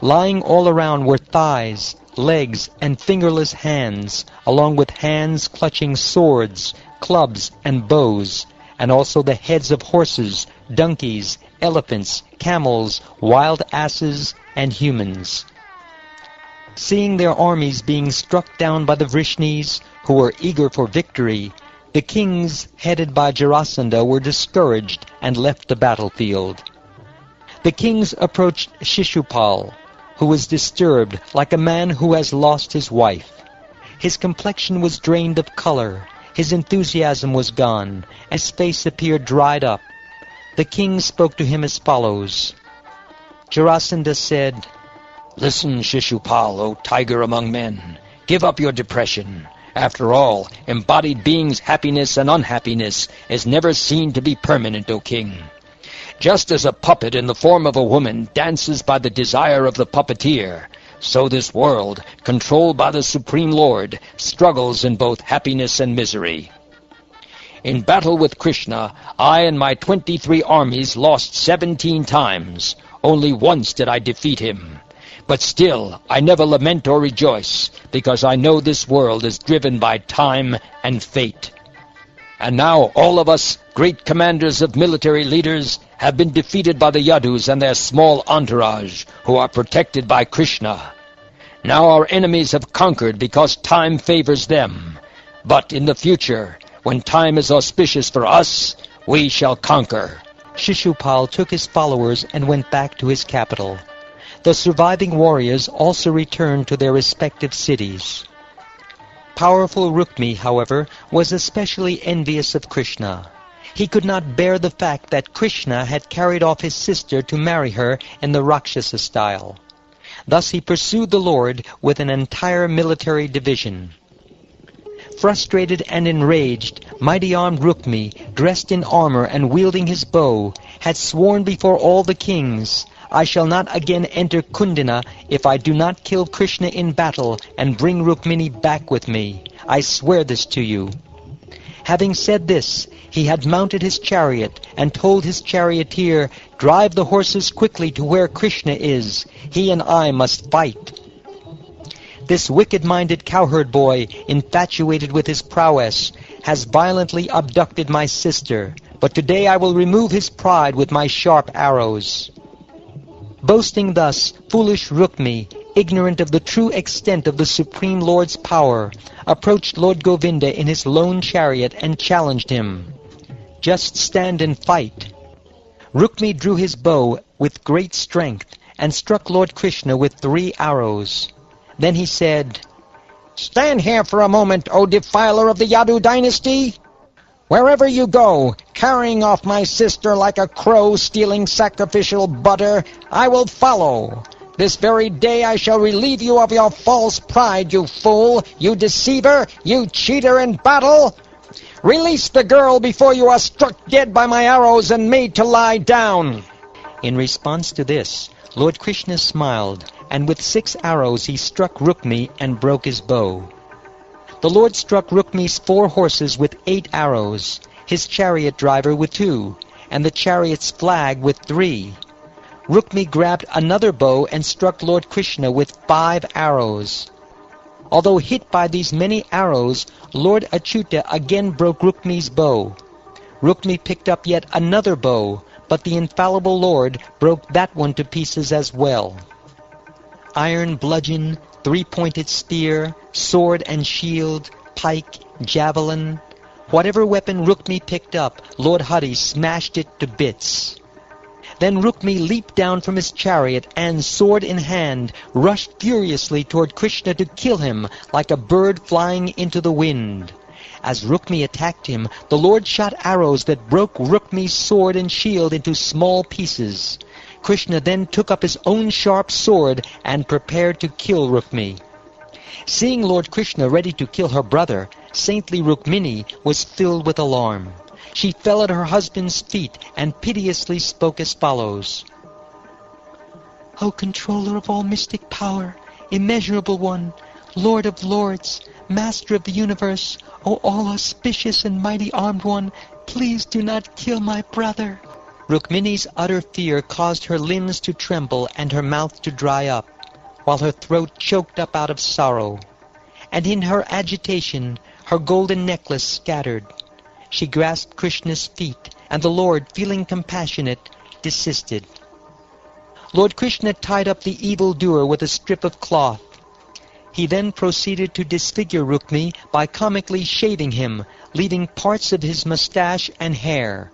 Lying all around were thighs, legs, and fingerless hands, along with hands clutching swords, clubs, and bows, and also the heads of horses, donkeys, elephants, camels, wild asses, and humans. Seeing their armies being struck down by the Vrishnis, who were eager for victory, the kings, headed by Jarasandha, were discouraged and left the battlefield. The kings approached Shishupal, who was disturbed like a man who has lost his wife. His complexion was drained of color, his enthusiasm was gone, his face appeared dried up. The king spoke to him as follows. Jarasandha said, "Listen, Shishupal, O tiger among men. Give up your depression. After all, embodied beings' happiness and unhappiness is never seen to be permanent, O king. Just as a puppet in the form of a woman dances by the desire of the puppeteer, so this world, controlled by the Supreme Lord, struggles in both happiness and misery. In battle with Krishna, I and my 23 armies lost 17 times. Only once did I defeat him. But still, I never lament or rejoice, because I know this world is driven by time and fate. And now all of us, great commanders of military leaders, have been defeated by the Yadus and their small entourage, who are protected by Krishna. Now our enemies have conquered because time favors them. But in the future, when time is auspicious for us, we shall conquer." Shishupal took his followers and went back to his capital. The surviving warriors also returned to their respective cities. Powerful Rukmi, however, was especially envious of Krishna. He could not bear the fact that Krishna had carried off his sister to marry her in the Rakshasa style. Thus he pursued the Lord with an entire military division. Frustrated and enraged, mighty-armed Rukmi, dressed in armor and wielding his bow, had sworn before all the kings, I shall not again enter Kundina if I do not kill Krishna in battle and bring Rukmini back with me. I swear this to you." Having said this, he had mounted his chariot and told his charioteer, "Drive the horses quickly to where Krishna is. He and I must fight." This wicked-minded cowherd boy, infatuated with his prowess, has violently abducted my sister, but today I will remove his pride with my sharp arrows. Boasting thus, foolish Rukmi, ignorant of the true extent of the Supreme Lord's power, approached Lord Govinda in his lone chariot and challenged him. "Just stand and fight." Rukmi drew his bow with great strength and struck Lord Krishna with 3 arrows. Then he said, "Stand here for a moment, O defiler of the Yadu dynasty! Wherever you go, carrying off my sister like a crow stealing sacrificial butter, I will follow. This very day I shall relieve you of your false pride, you fool, you deceiver, you cheater in battle. Release the girl before you are struck dead by my arrows and made to lie down." In response to this, Lord Krishna smiled, and with 6 arrows he struck Rukmi and broke his bow. The Lord struck Rukmi's 4 horses with 8 arrows, his chariot driver with 2, and the chariot's flag with 3. Rukmi grabbed another bow and struck Lord Krishna with 5 arrows. Although hit by these many arrows, Lord Achyuta again broke Rukmi's bow. Rukmi picked up yet another bow, but the infallible Lord broke that one to pieces as well. Iron bludgeon, 3-pointed spear, sword and shield, pike, javelin, whatever weapon Rukmi picked up, Lord Hari smashed it to bits. Then Rukmi leaped down from his chariot and, sword in hand, rushed furiously toward Krishna to kill him like a bird flying into the wind. As Rukmi attacked him, the Lord shot arrows that broke Rukmi's sword and shield into small pieces. Krishna then took up his own sharp sword and prepared to kill Rukmi. Seeing Lord Krishna ready to kill her brother, saintly Rukmini was filled with alarm. She fell at her husband's feet and piteously spoke as follows. "O controller of all mystic power, immeasurable one, Lord of lords, master of the universe, O all-auspicious and mighty-armed one, please do not kill my brother." Rukmini's utter fear caused her limbs to tremble and her mouth to dry up, while her throat choked up out of sorrow. And in her agitation, her golden necklace scattered. She grasped Krishna's feet, and the Lord, feeling compassionate, desisted. Lord Krishna tied up the evildoer with a strip of cloth. He then proceeded to disfigure Rukmi by comically shaving him, leaving parts of his mustache and hair.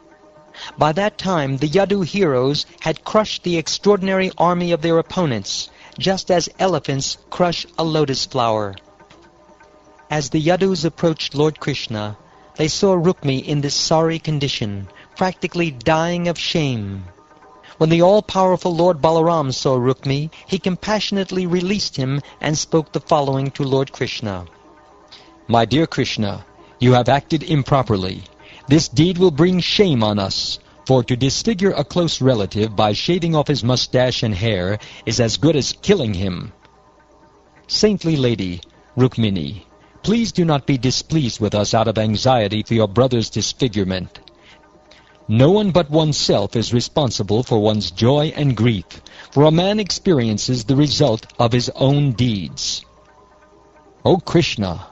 By that time, the Yadu heroes had crushed the extraordinary army of their opponents, just as elephants crush a lotus flower. As the Yadus approached Lord Krishna, they saw Rukmi in this sorry condition, practically dying of shame. When the all-powerful Lord Balaram saw Rukmi, he compassionately released him and spoke the following to Lord Krishna. "My dear Krishna, you have acted improperly. This deed will bring shame on us, for to disfigure a close relative by shaving off his mustache and hair is as good as killing him. Saintly lady, Rukmini, please do not be displeased with us out of anxiety for your brother's disfigurement. No one but oneself is responsible for one's joy and grief, for a man experiences the result of his own deeds. O Krishna,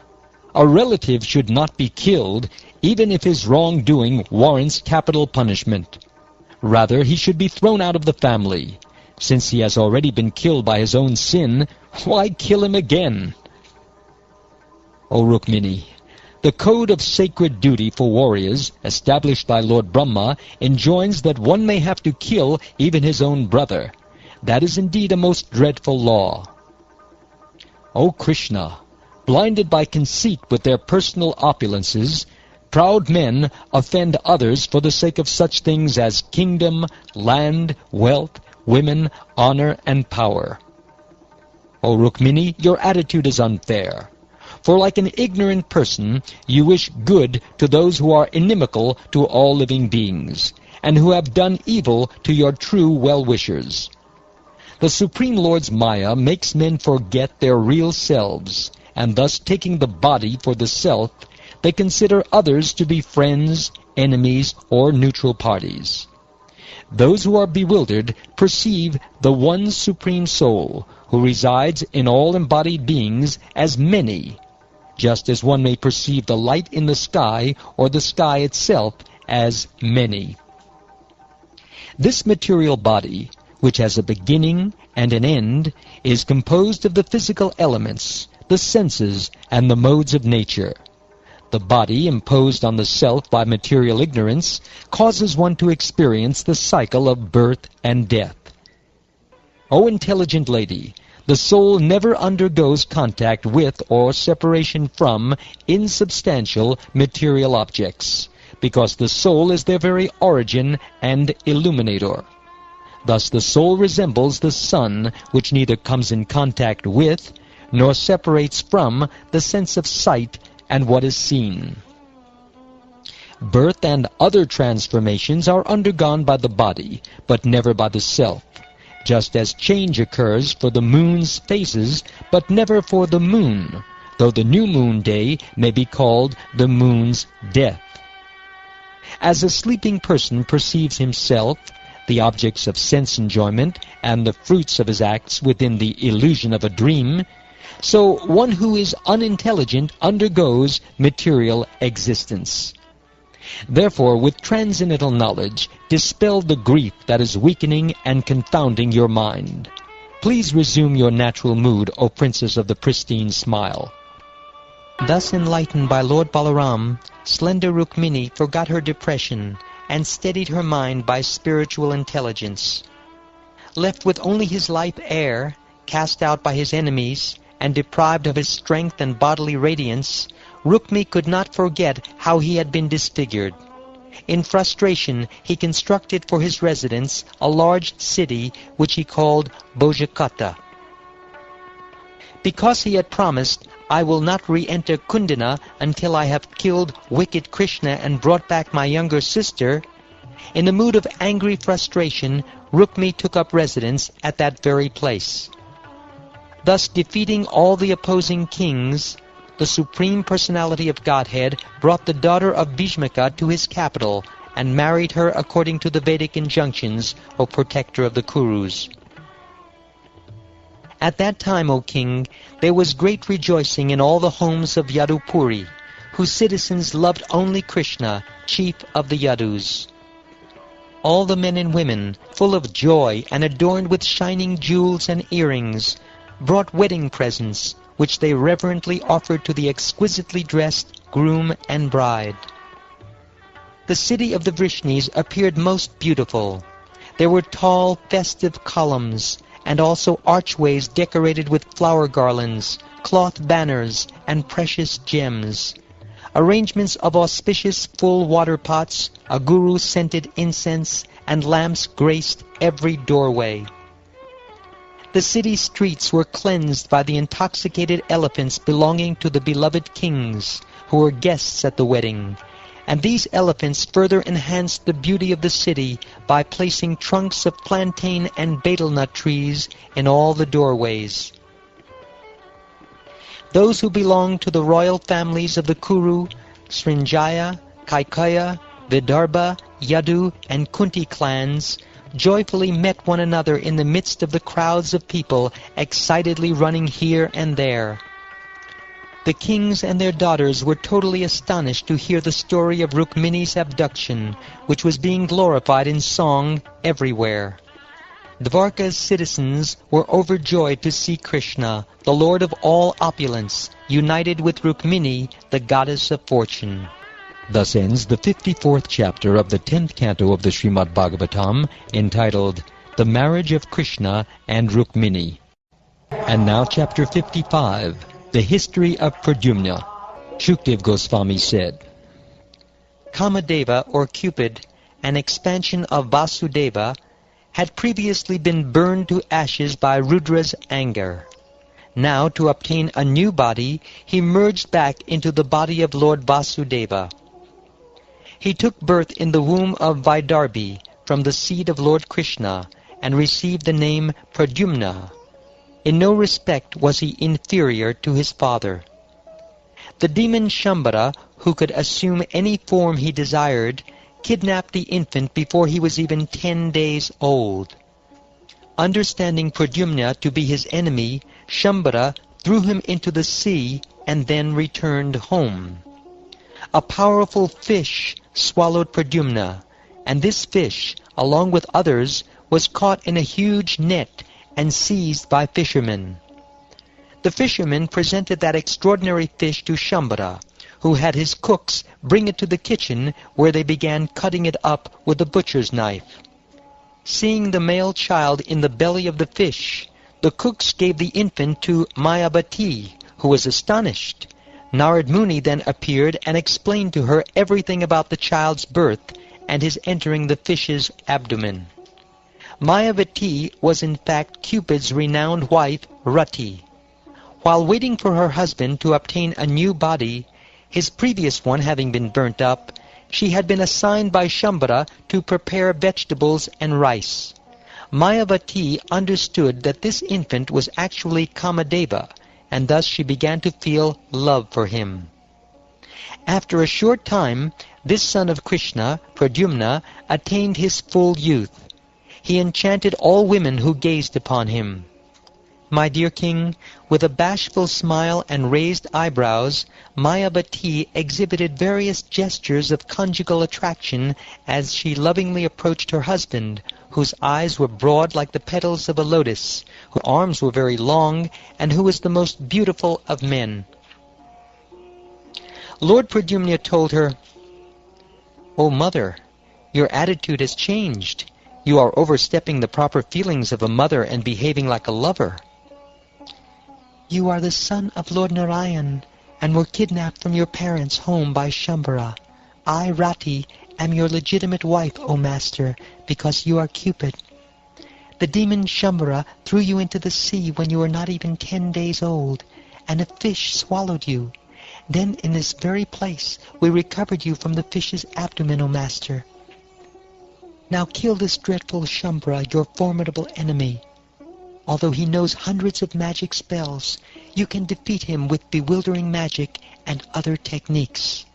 a relative should not be killed even if his wrongdoing warrants capital punishment. Rather, he should be thrown out of the family. Since he has already been killed by his own sin, why kill him again? O Rukmini, the code of sacred duty for warriors, established by Lord Brahma, enjoins that one may have to kill even his own brother. That is indeed a most dreadful law. O Krishna, blinded by conceit with their personal opulences, proud men offend others for the sake of such things as kingdom, land, wealth, women, honor, and power. O Rukmini, your attitude is unfair. For like an ignorant person, you wish good to those who are inimical to all living beings, and who have done evil to your true well-wishers. The Supreme Lord's Maya makes men forget their real selves, and thus taking the body for the self, they consider others to be friends, enemies, or neutral parties. Those who are bewildered perceive the one Supreme Soul, who resides in all embodied beings, as many, just as one may perceive the light in the sky or the sky itself as many. This material body, which has a beginning and an end, is composed of the physical elements, the senses, and the modes of nature. The body, imposed on the self by material ignorance, causes one to experience the cycle of birth and death. O intelligent lady, the soul never undergoes contact with or separation from insubstantial material objects, because the soul is their very origin and illuminator. Thus the soul resembles the sun, which neither comes in contact with nor separates from the sense of sight and what is seen. Birth and other transformations are undergone by the body, but never by the self, just as change occurs for the moon's phases, but never for the moon, though the new moon day may be called the moon's death. As a sleeping person perceives himself, the objects of sense enjoyment, and the fruits of his acts within the illusion of a dream, so one who is unintelligent undergoes material existence. Therefore, with transcendental knowledge, dispel the grief that is weakening and confounding your mind. Please resume your natural mood, O Princess of the Pristine Smile. Thus enlightened by Lord Balaram, slender Rukmini forgot her depression and steadied her mind by spiritual intelligence. Left with only his life air, cast out by his enemies, and deprived of his strength and bodily radiance, Rukmi could not forget how he had been disfigured. In frustration, he constructed for his residence a large city which he called Bhojakata. Because he had promised, "I will not re-enter Kundina until I have killed wicked Krishna and brought back my younger sister," in a mood of angry frustration, Rukmi took up residence at that very place. Thus defeating all the opposing kings, the Supreme Personality of Godhead brought the daughter of Bhishmaka to his capital and married her according to the Vedic injunctions, O protector of the Kurus. At that time, O king, there was great rejoicing in all the homes of Yadupuri, whose citizens loved only Krishna, chief of the Yadus. All the men and women, full of joy and adorned with shining jewels and earrings, brought wedding presents, which they reverently offered to the exquisitely dressed groom and bride. The city of the Vrishnis appeared most beautiful. There were tall, festive columns, and also archways decorated with flower garlands, cloth banners, and precious gems. Arrangements of auspicious full water pots, a guru-scented incense, and lamps graced every doorway. The city streets were cleansed by the intoxicated elephants belonging to the beloved kings, who were guests at the wedding, and these elephants further enhanced the beauty of the city by placing trunks of plantain and betel nut trees in all the doorways. Those who belonged to the royal families of the Kuru, Srinjaya, Kaikeya, Vidarbha, Yadu, and Kunti clans joyfully met one another in the midst of the crowds of people excitedly running here and there. The kings and their daughters were totally astonished to hear the story of Rukmini's abduction, which was being glorified in song everywhere. Dwarka's citizens were overjoyed to see Krishna, the Lord of all opulence, united with Rukmini, the goddess of fortune. Thus ends the 54th chapter of the 10th canto of the Shrimad Bhagavatam, entitled The Marriage of Krishna and Rukmini. And now chapter 55, The History of Pradyumna. Shukdev Goswami said, Kamadeva, or Cupid, an expansion of Vasudeva, had previously been burned to ashes by Rudra's anger. Now, to obtain a new body, he merged back into the body of Lord Vasudeva. He took birth in the womb of Vaidarbhi from the seed of Lord Krishna, and received the name Pradyumna. In no respect was he inferior to his father. The demon Shambhara, who could assume any form he desired, kidnapped the infant before he was even 10 days old. Understanding Pradyumna to be his enemy, Shambhara threw him into the sea and then returned home. A powerful fish swallowed Pradyumna, and this fish, along with others, was caught in a huge net and seized by fishermen. The fishermen presented that extraordinary fish to Shambhara, who had his cooks bring it to the kitchen, where they began cutting it up with a butcher's knife. Seeing the male child in the belly of the fish, the cooks gave the infant to Mayavati, who was astonished. Narad Muni then appeared and explained to her everything about the child's birth and his entering the fish's abdomen. Mayavati was in fact Cupid's renowned wife, Rati. While waiting for her husband to obtain a new body, his previous one having been burnt up, she had been assigned by Shambhara to prepare vegetables and rice. Mayavati understood that this infant was actually Kamadeva, and thus she began to feel love for him. After a short time, this son of Krishna, Pradyumna, attained his full youth. He enchanted all women who gazed upon him. My dear king, with a bashful smile and raised eyebrows, Mayavati exhibited various gestures of conjugal attraction as she lovingly approached her husband, whose eyes were broad like the petals of a lotus, whose arms were very long, and who was the most beautiful of men. Lord Pradyumna told her, "O mother, your attitude has changed. You are overstepping the proper feelings of a mother and behaving like a lover. You are the son of Lord Narayan, and were kidnapped from your parents' home by Shambhara. I, Rati, am your legitimate wife, O master, because you are Cupid. The demon Shambhara threw you into the sea when you were not even 10 days old, and a fish swallowed you. Then in this very place we recovered you from the fish's abdomen, O master. Now kill this dreadful Shambhara, your formidable enemy. Although he knows hundreds of magic spells, you can defeat him with bewildering magic and other techniques.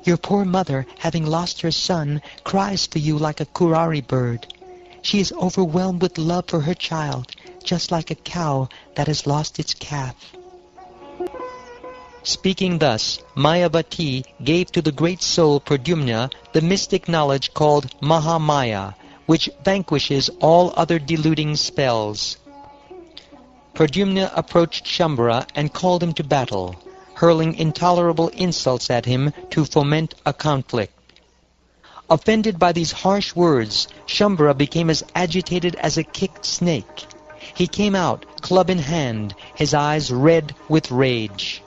Your poor mother, having lost her son, cries for you like a kurari bird. She is overwhelmed with love for her child, just like a cow that has lost its calf." Speaking thus, Mayavati gave to the great soul Pradyumna the mystic knowledge called Mahamaya, which vanquishes all other deluding spells. Pradyumna approached Shambhara and called him to battle, hurling intolerable insults at him to foment a conflict. Offended by these harsh words, Shambhara became as agitated as a kicked snake. He came out, club in hand, his eyes red with rage.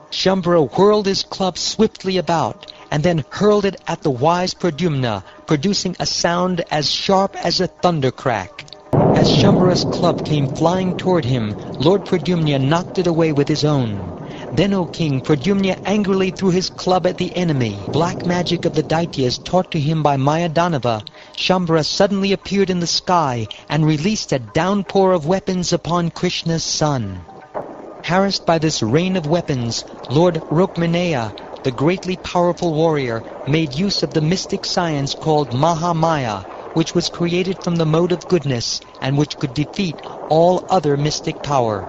Shambhara whirled his club swiftly about, and then hurled it at the wise Pradyumna, producing a sound as sharp as a thundercrack. As Shambhara's club came flying toward him, Lord Pradyumna knocked it away with his own. Then, O king, Pradyumna angrily threw his club at the enemy. Black magic of the Daityas taught to him by Mayadanava, Shambhara suddenly appeared in the sky and released a downpour of weapons upon Krishna's son. Harassed by this rain of weapons, Lord Rukmini, the greatly powerful warrior, made use of the mystic science called Mahamaya, which was created from the mode of goodness and which could defeat all other mystic power.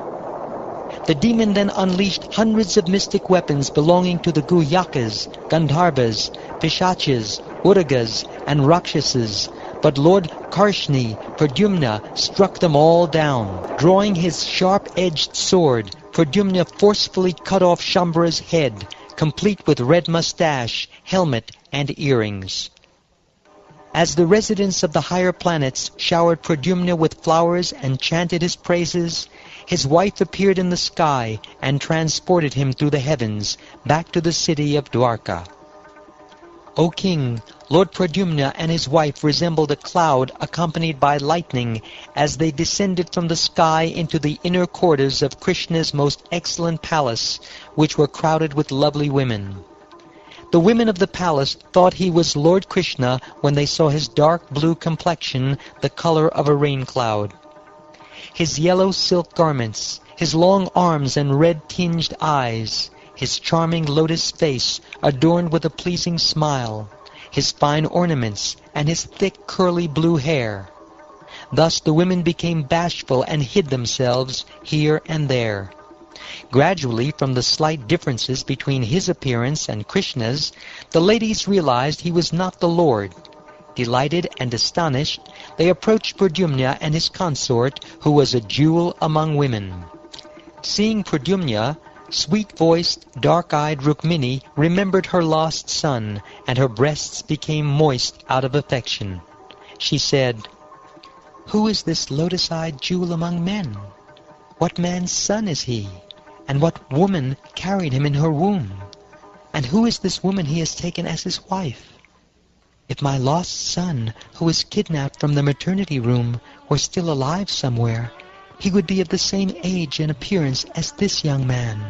The demon then unleashed hundreds of mystic weapons belonging to the Guhyakas, Gandharvas, Pishachas, Uragas, and Rakshasas, but Lord Karshni, Pradyumna, struck them all down. Drawing his sharp-edged sword, Pradyumna forcefully cut off Shambhara's head, complete with red mustache, helmet, and earrings. As the residents of the higher planets showered Pradyumna with flowers and chanted his praises, his wife appeared in the sky and transported him through the heavens back to the city of Dwarka. O king, Lord Pradyumna and his wife resembled a cloud accompanied by lightning as they descended from the sky into the inner quarters of Krishna's most excellent palace, which were crowded with lovely women. The women of the palace thought he was Lord Krishna when they saw his dark blue complexion, the color of a rain cloud. His yellow silk garments, his long arms and red-tinged eyes, his charming lotus face adorned with a pleasing smile, his fine ornaments, and his thick curly blue hair. Thus the women became bashful and hid themselves here and there. Gradually, from the slight differences between his appearance and Krishna's, the ladies realized he was not the Lord. Delighted and astonished, they approached Pradyumna and his consort, who was a jewel among women. Seeing Pradyumna, sweet-voiced, dark-eyed Rukmini remembered her lost son, and her breasts became moist out of affection. She said, "Who is this lotus-eyed jewel among men? What man's son is he? And what woman carried him in her womb? And who is this woman he has taken as his wife? If my lost son, who was kidnapped from the maternity room, were still alive somewhere, he would be of the same age and appearance as this young man.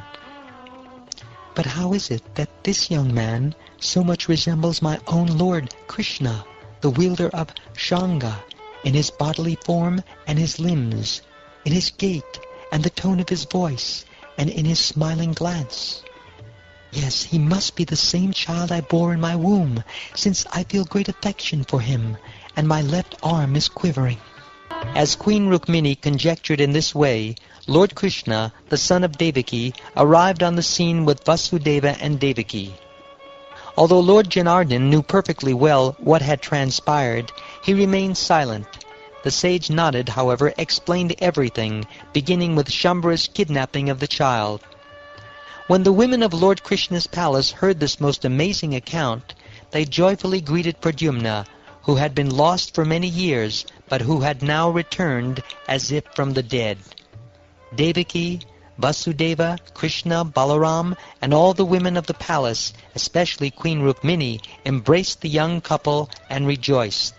But how is it that this young man so much resembles my own Lord Krishna, the wielder of Shanga, in his bodily form and his limbs, in his gait and the tone of his voice, and in his smiling glance? Yes, he must be the same child I bore in my womb, since I feel great affection for him, and my left arm is quivering." As Queen Rukmini conjectured in this way, Lord Krishna, the son of Devaki, arrived on the scene with Vasudeva and Devaki. Although Lord Janardhan knew perfectly well what had transpired, he remained silent. The sage nodded, however, explained everything, beginning with Shambhara's kidnapping of the child. When the women of Lord Krishna's palace heard this most amazing account, they joyfully greeted Pradyumna, who had been lost for many years, but who had now returned as if from the dead. Devaki, Vasudeva, Krishna, Balaram, and all the women of the palace, especially Queen Rukmini, embraced the young couple and rejoiced.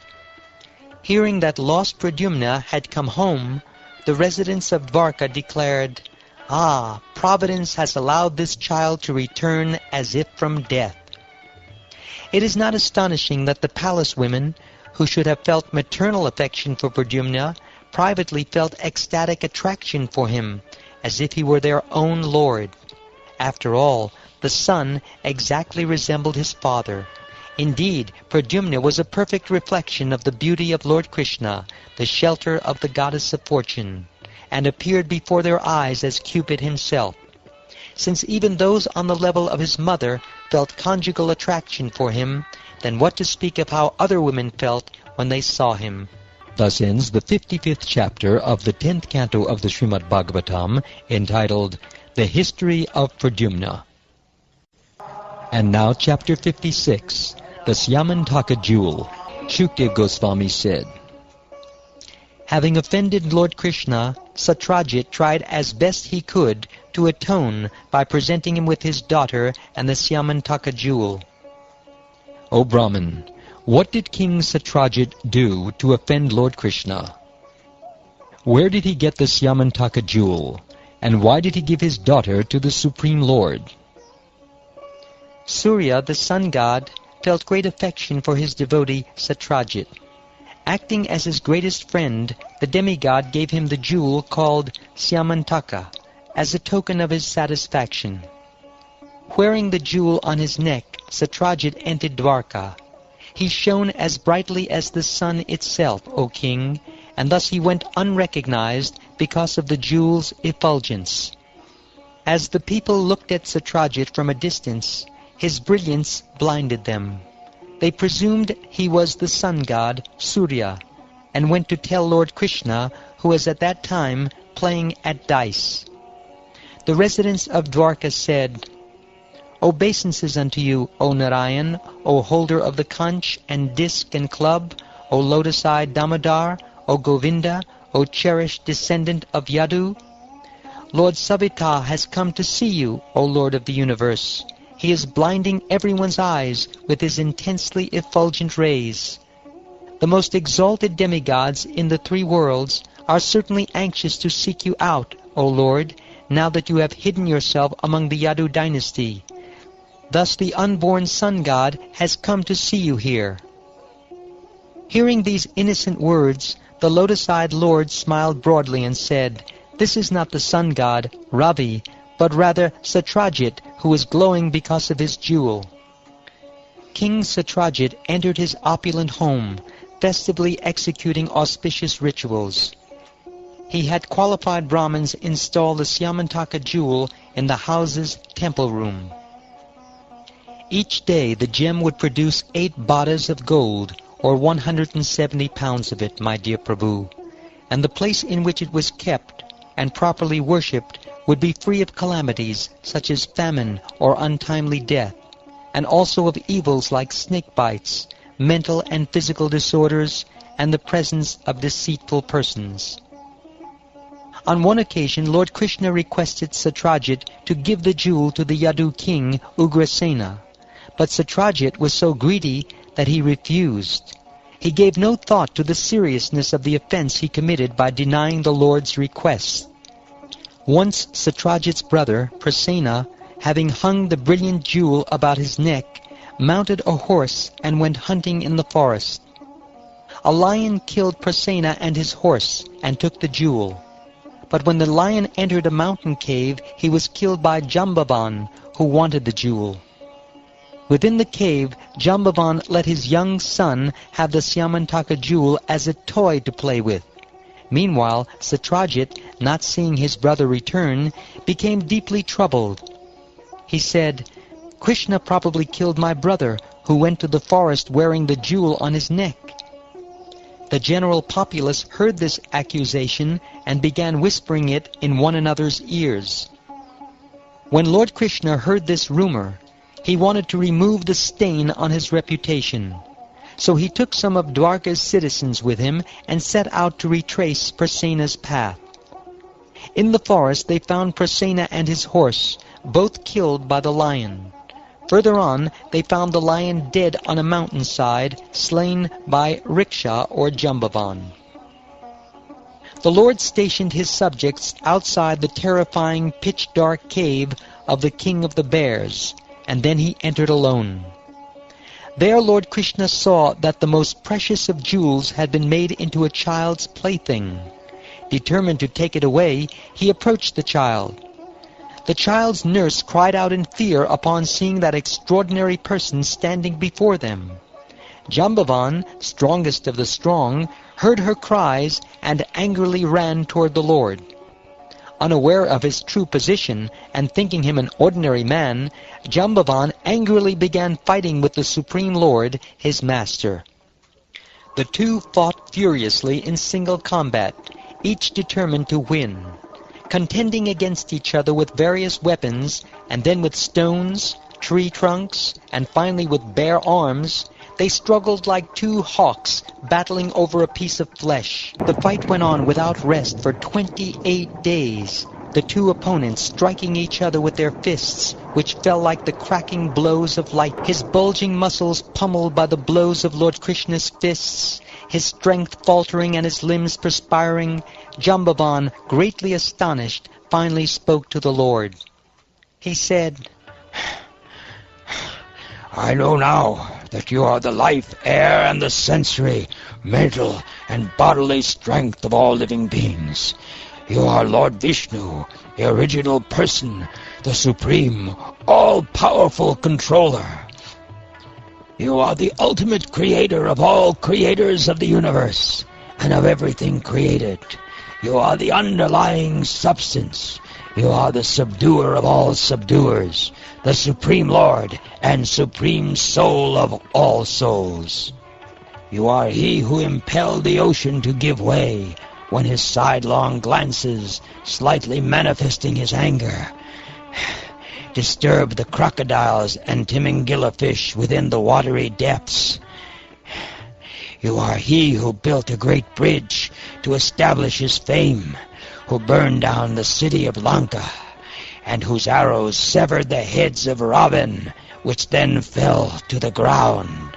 Hearing that lost Pradyumna had come home, the residents of Dwarka declared, "Ah, Providence has allowed this child to return as if from death." It is not astonishing that the palace women, who should have felt maternal affection for Pradyumna, privately felt ecstatic attraction for him, as if he were their own lord. After all, the son exactly resembled his father. Indeed, Pradyumna was a perfect reflection of the beauty of Lord Krishna, the shelter of the goddess of fortune, and appeared before their eyes as Cupid himself. Since even those on the level of his mother felt conjugal attraction for him, then what to speak of how other women felt when they saw him. Thus ends the 55th chapter of the 10th canto of the Shrimad Bhagavatam, entitled The History of Pradyumna. And now chapter 56, the Syamantaka Jewel. Shukdev Goswami said, "Having offended Lord Krishna, Satyajit tried as best he could to atone by presenting him with his daughter and the Syamantaka jewel." O Brahman, what did King Satyajit do to offend Lord Krishna? Where did he get the Syamantaka jewel, and why did he give his daughter to the Supreme Lord? Surya, the sun god, felt great affection for his devotee Satyajit. Acting as his greatest friend, the demigod gave him the jewel called Syamantaka, as a token of his satisfaction. Wearing the jewel on his neck, Satyajit entered Dwarka. He shone as brightly as the sun itself, O king, and thus he went unrecognized because of the jewel's effulgence. As the people looked at Satyajit from a distance, his brilliance blinded them. They presumed he was the sun god, Surya, and went to tell Lord Krishna, who was at that time playing at dice. The residents of Dwarka said, "Obeisances unto you, O Narayan, O holder of the conch and disc and club, O lotus-eyed Damodar, O Govinda, O cherished descendant of Yadu. Lord Savita has come to see you, O Lord of the universe. He is blinding everyone's eyes with his intensely effulgent rays. The most exalted demigods in the three worlds are certainly anxious to seek you out, O Lord, now that you have hidden yourself among the Yadu dynasty. Thus the unborn sun god has come to see you here." Hearing these innocent words, the lotus-eyed Lord smiled broadly and said, "This is not the sun god, Ravi, but rather Satyajit, who is glowing because of his jewel." King Satyajit entered his opulent home, festively executing auspicious rituals. He had qualified Brahmins install the Syamantaka jewel in the house's temple room. Each day the gem would produce 8 badas of gold, or 170 pounds of it, my dear Prabhu, and the place in which it was kept and properly worshipped would be free of calamities such as famine or untimely death, and also of evils like snake bites, mental and physical disorders, and the presence of deceitful persons. On one occasion, Lord Krishna requested Satyajit to give the jewel to the Yadu king Ugrasena, but Satyajit was so greedy that he refused. He gave no thought to the seriousness of the offense he committed by denying the Lord's request. Once Satyajit's brother, Prasena, having hung the brilliant jewel about his neck, mounted a horse and went hunting in the forest. A lion killed Prasena and his horse and took the jewel. But when the lion entered a mountain cave, he was killed by Jambavan, who wanted the jewel. Within the cave, Jambavan let his young son have the Syamantaka jewel as a toy to play with. Meanwhile, Satyajit, not seeing his brother return, became deeply troubled. He said, "Krishna probably killed my brother, who went to the forest wearing the jewel on his neck." The general populace heard this accusation and began whispering it in one another's ears. When Lord Krishna heard this rumor, he wanted to remove the stain on his reputation. So he took some of Dwarka's citizens with him and set out to retrace Prasena's path. In the forest they found Prasena and his horse, both killed by the lion. Further on, they found the lion dead on a mountainside, slain by Riksha or Jambavan. The Lord stationed his subjects outside the terrifying pitch-dark cave of the king of the bears, and then he entered alone. There Lord Krishna saw that the most precious of jewels had been made into a child's plaything. Determined to take it away, he approached the child. The child's nurse cried out in fear upon seeing that extraordinary person standing before them. Jambavan, strongest of the strong, heard her cries and angrily ran toward the Lord. Unaware of his true position and thinking him an ordinary man, Jambavan angrily began fighting with the Supreme Lord, his master. The two fought furiously in single combat, each determined to win. Contending against each other with various weapons, and then with stones, tree trunks, and finally with bare arms, they struggled like two hawks battling over a piece of flesh. The fight went on without rest for 28 days, the two opponents striking each other with their fists, which fell like the cracking blows of light. His bulging muscles pummeled by the blows of Lord Krishna's fists, his strength faltering and his limbs perspiring, Jambavan, greatly astonished, finally spoke to the Lord. He said, I know now that you are the life, air, and the sensory, mental, and bodily strength of all living beings. You are Lord Vishnu, the original person, the supreme, all-powerful controller. You are the ultimate creator of all creators of the universe, and of everything created. You are the underlying substance. You are the subduer of all subduers, the Supreme Lord and Supreme Soul of all souls. You are he who impelled the ocean to give way when his sidelong glances, slightly manifesting his anger, disturbed the crocodiles and Timingilla fish within the watery depths. You are he who built a great bridge to establish his fame, who burned down the city of Lanka, and whose arrows severed the heads of Ravan, which then fell to the ground.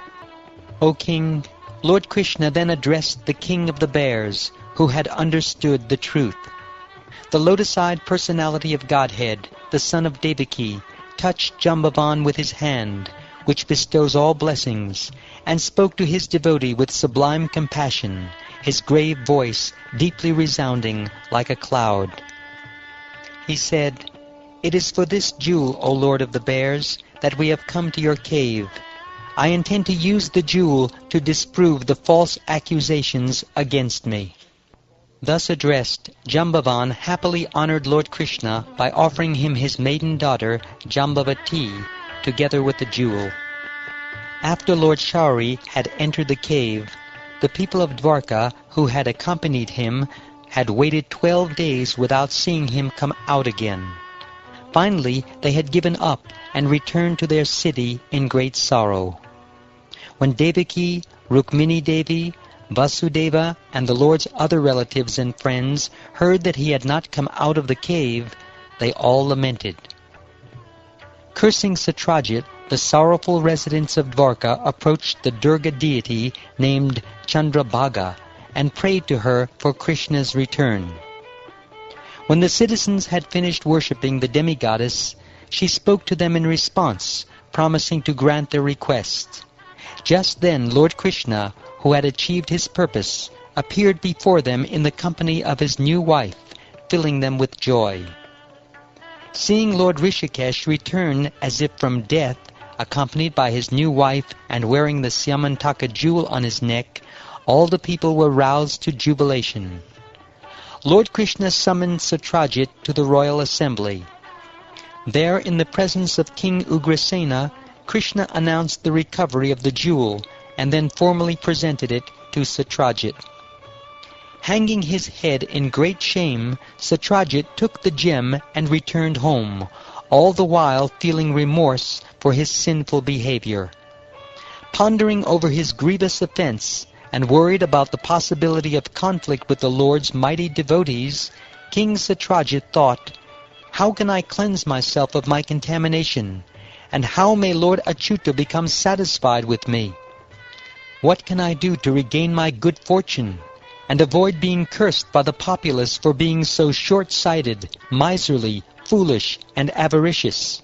O King, Lord Krishna then addressed the king of the bears, who had understood the truth. The lotus-eyed personality of Godhead, the son of Devaki, touched Jambavan with his hand, which bestows all blessings, and spoke to his devotee with sublime compassion, his grave voice deeply resounding like a cloud. He said, "It is for this jewel, O Lord of the Bears, that we have come to your cave. I intend to use the jewel to disprove the false accusations against me." Thus addressed, Jambavan happily honored Lord Krishna by offering him his maiden daughter, Jambavati, together with the jewel. After Lord Shauri had entered the cave, the people of Dwarka who had accompanied him had waited 12 days without seeing him come out again. Finally, they had given up and returned to their city in great sorrow. When Devaki, Rukmini Devi, Vasudeva, and the Lord's other relatives and friends heard that he had not come out of the cave, they all lamented. Cursing Satyajit, the sorrowful residents of Dwarka approached the Durga deity named Chandrabhaga and prayed to her for Krishna's return. When the citizens had finished worshipping the demigoddess, she spoke to them in response, promising to grant their request. Just then Lord Krishna, who had achieved his purpose, appeared before them in the company of his new wife, filling them with joy. Seeing Lord Rishikesh return as if from death, accompanied by his new wife and wearing the Syamantaka jewel on his neck, all the people were roused to jubilation. Lord Krishna summoned Satyajit to the royal assembly. There, in the presence of King Ugrasena, Krishna announced the recovery of the jewel and then formally presented it to Satyajit. Hanging his head in great shame, Satyajit took the gem and returned home, all the while feeling remorse for his sinful behavior. Pondering over his grievous offense and worried about the possibility of conflict with the Lord's mighty devotees, King Satyajit thought, "How can I cleanse myself of my contamination? And how may Lord Achyuta become satisfied with me? What can I do to regain my good fortune and avoid being cursed by the populace for being so short-sighted, miserly, foolish, and avaricious?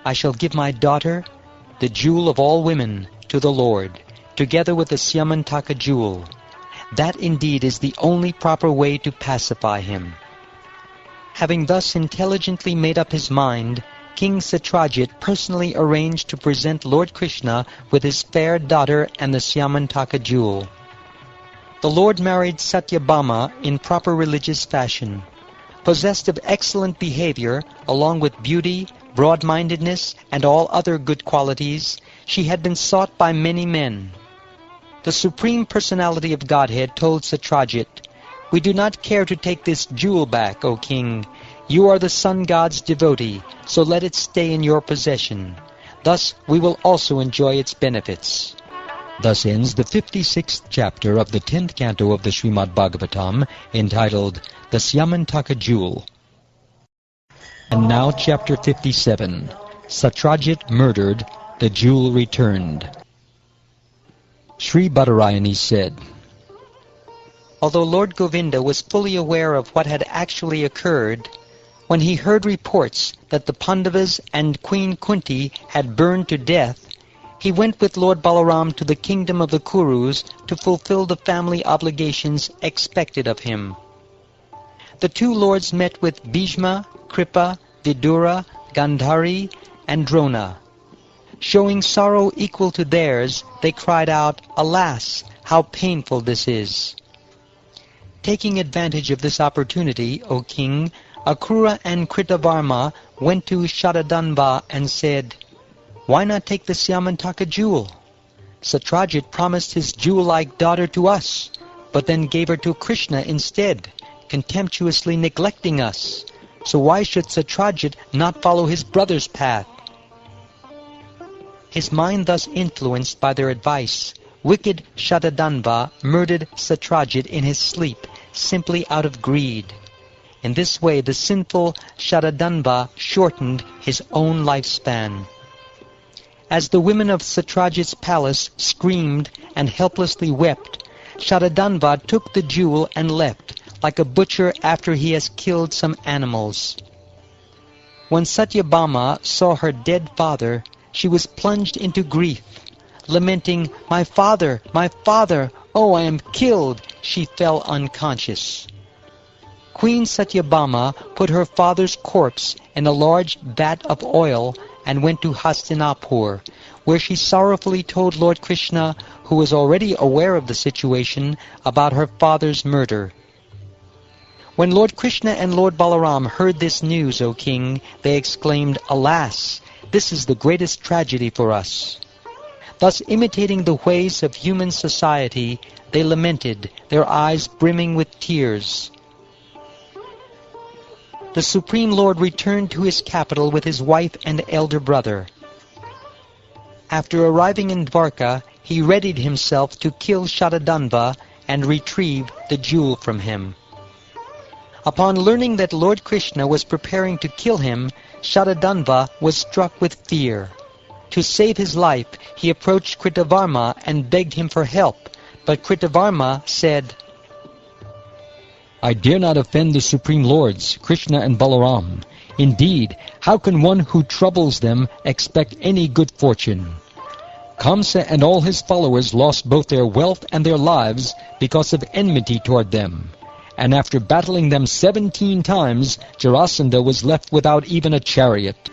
I shall give my daughter, the jewel of all women, to the Lord, together with the Syamantaka jewel. That indeed is the only proper way to pacify him." Having thus intelligently made up his mind, King Satyajit personally arranged to present Lord Krishna with his fair daughter and the Syamantaka jewel. The Lord married Satyabhama in proper religious fashion. Possessed of excellent behavior, along with beauty, broad-mindedness, and all other good qualities, she had been sought by many men. The Supreme Personality of Godhead told Satyajit, "We do not care to take this jewel back, O king. You are the sun god's devotee, so let it stay in your possession. Thus we will also enjoy its benefits." Thus ends the 56th chapter of the 10th canto of the Shrimad Bhagavatam, entitled The Syamantaka Jewel. And now chapter 57, Satyajit murdered, the jewel returned. Sri Badarayani said, Although Lord Govinda was fully aware of what had actually occurred, when he heard reports that the Pandavas and Queen Kunti had burned to death, he went with Lord Balaram to the kingdom of the Kurus to fulfill the family obligations expected of him. The two lords met with Bhishma, Kripa, Vidura, Gandhari, and Drona. Showing sorrow equal to theirs, they cried out, "Alas, how painful this is!" Taking advantage of this opportunity, O king, Akrura and Kritavarma went to Shadadanva and said, "Why not take the Syamantaka jewel? Satyajit promised his jewel-like daughter to us, but then gave her to Krishna instead, contemptuously neglecting us. So why should Satyajit not follow his brother's path?" His mind thus influenced by their advice, wicked Shadadanva murdered Satyajit in his sleep, simply out of greed. In this way the sinful Shadadanva shortened his own lifespan. As the women of Satyajit's palace screamed and helplessly wept, Shadadanva took the jewel and left, like a butcher after he has killed some animals. When Satyabhama saw her dead father, she was plunged into grief. Lamenting, my father, oh, I am killed," she fell unconscious. Queen Satyabhama put her father's corpse in a large vat of oil and went to Hastinapur, where she sorrowfully told Lord Krishna, who was already aware of the situation, about her father's murder. When Lord Krishna and Lord Balaram heard this news, O king, they exclaimed, "Alas, this is the greatest tragedy for us." Thus, imitating the ways of human society, they lamented, their eyes brimming with tears. The Supreme Lord returned to his capital with his wife and elder brother. After arriving in Dwarka, he readied himself to kill Shatadanva and retrieve the jewel from him. Upon learning that Lord Krishna was preparing to kill him, Shatadanva was struck with fear. To save his life, he approached Kritavarma and begged him for help, but Kritavarma said, "I dare not offend the Supreme Lords, Krishna and Balaram. Indeed, how can one who troubles them expect any good fortune? Kamsa and all his followers lost both their wealth and their lives because of enmity toward them. And after battling them 17 times, Jarasandha was left without even a chariot."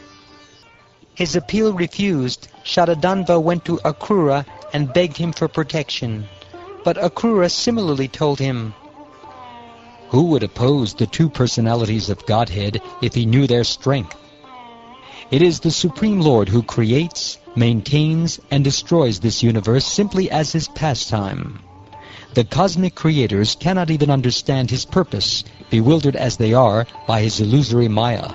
His appeal refused, Shatadanva went to Akrura and begged him for protection. But Akrura similarly told him, Who would oppose the two personalities of Godhead if he knew their strength? It is the Supreme Lord who creates, maintains, and destroys this universe simply as his pastime. The cosmic creators cannot even understand his purpose, bewildered as they are by his illusory Maya.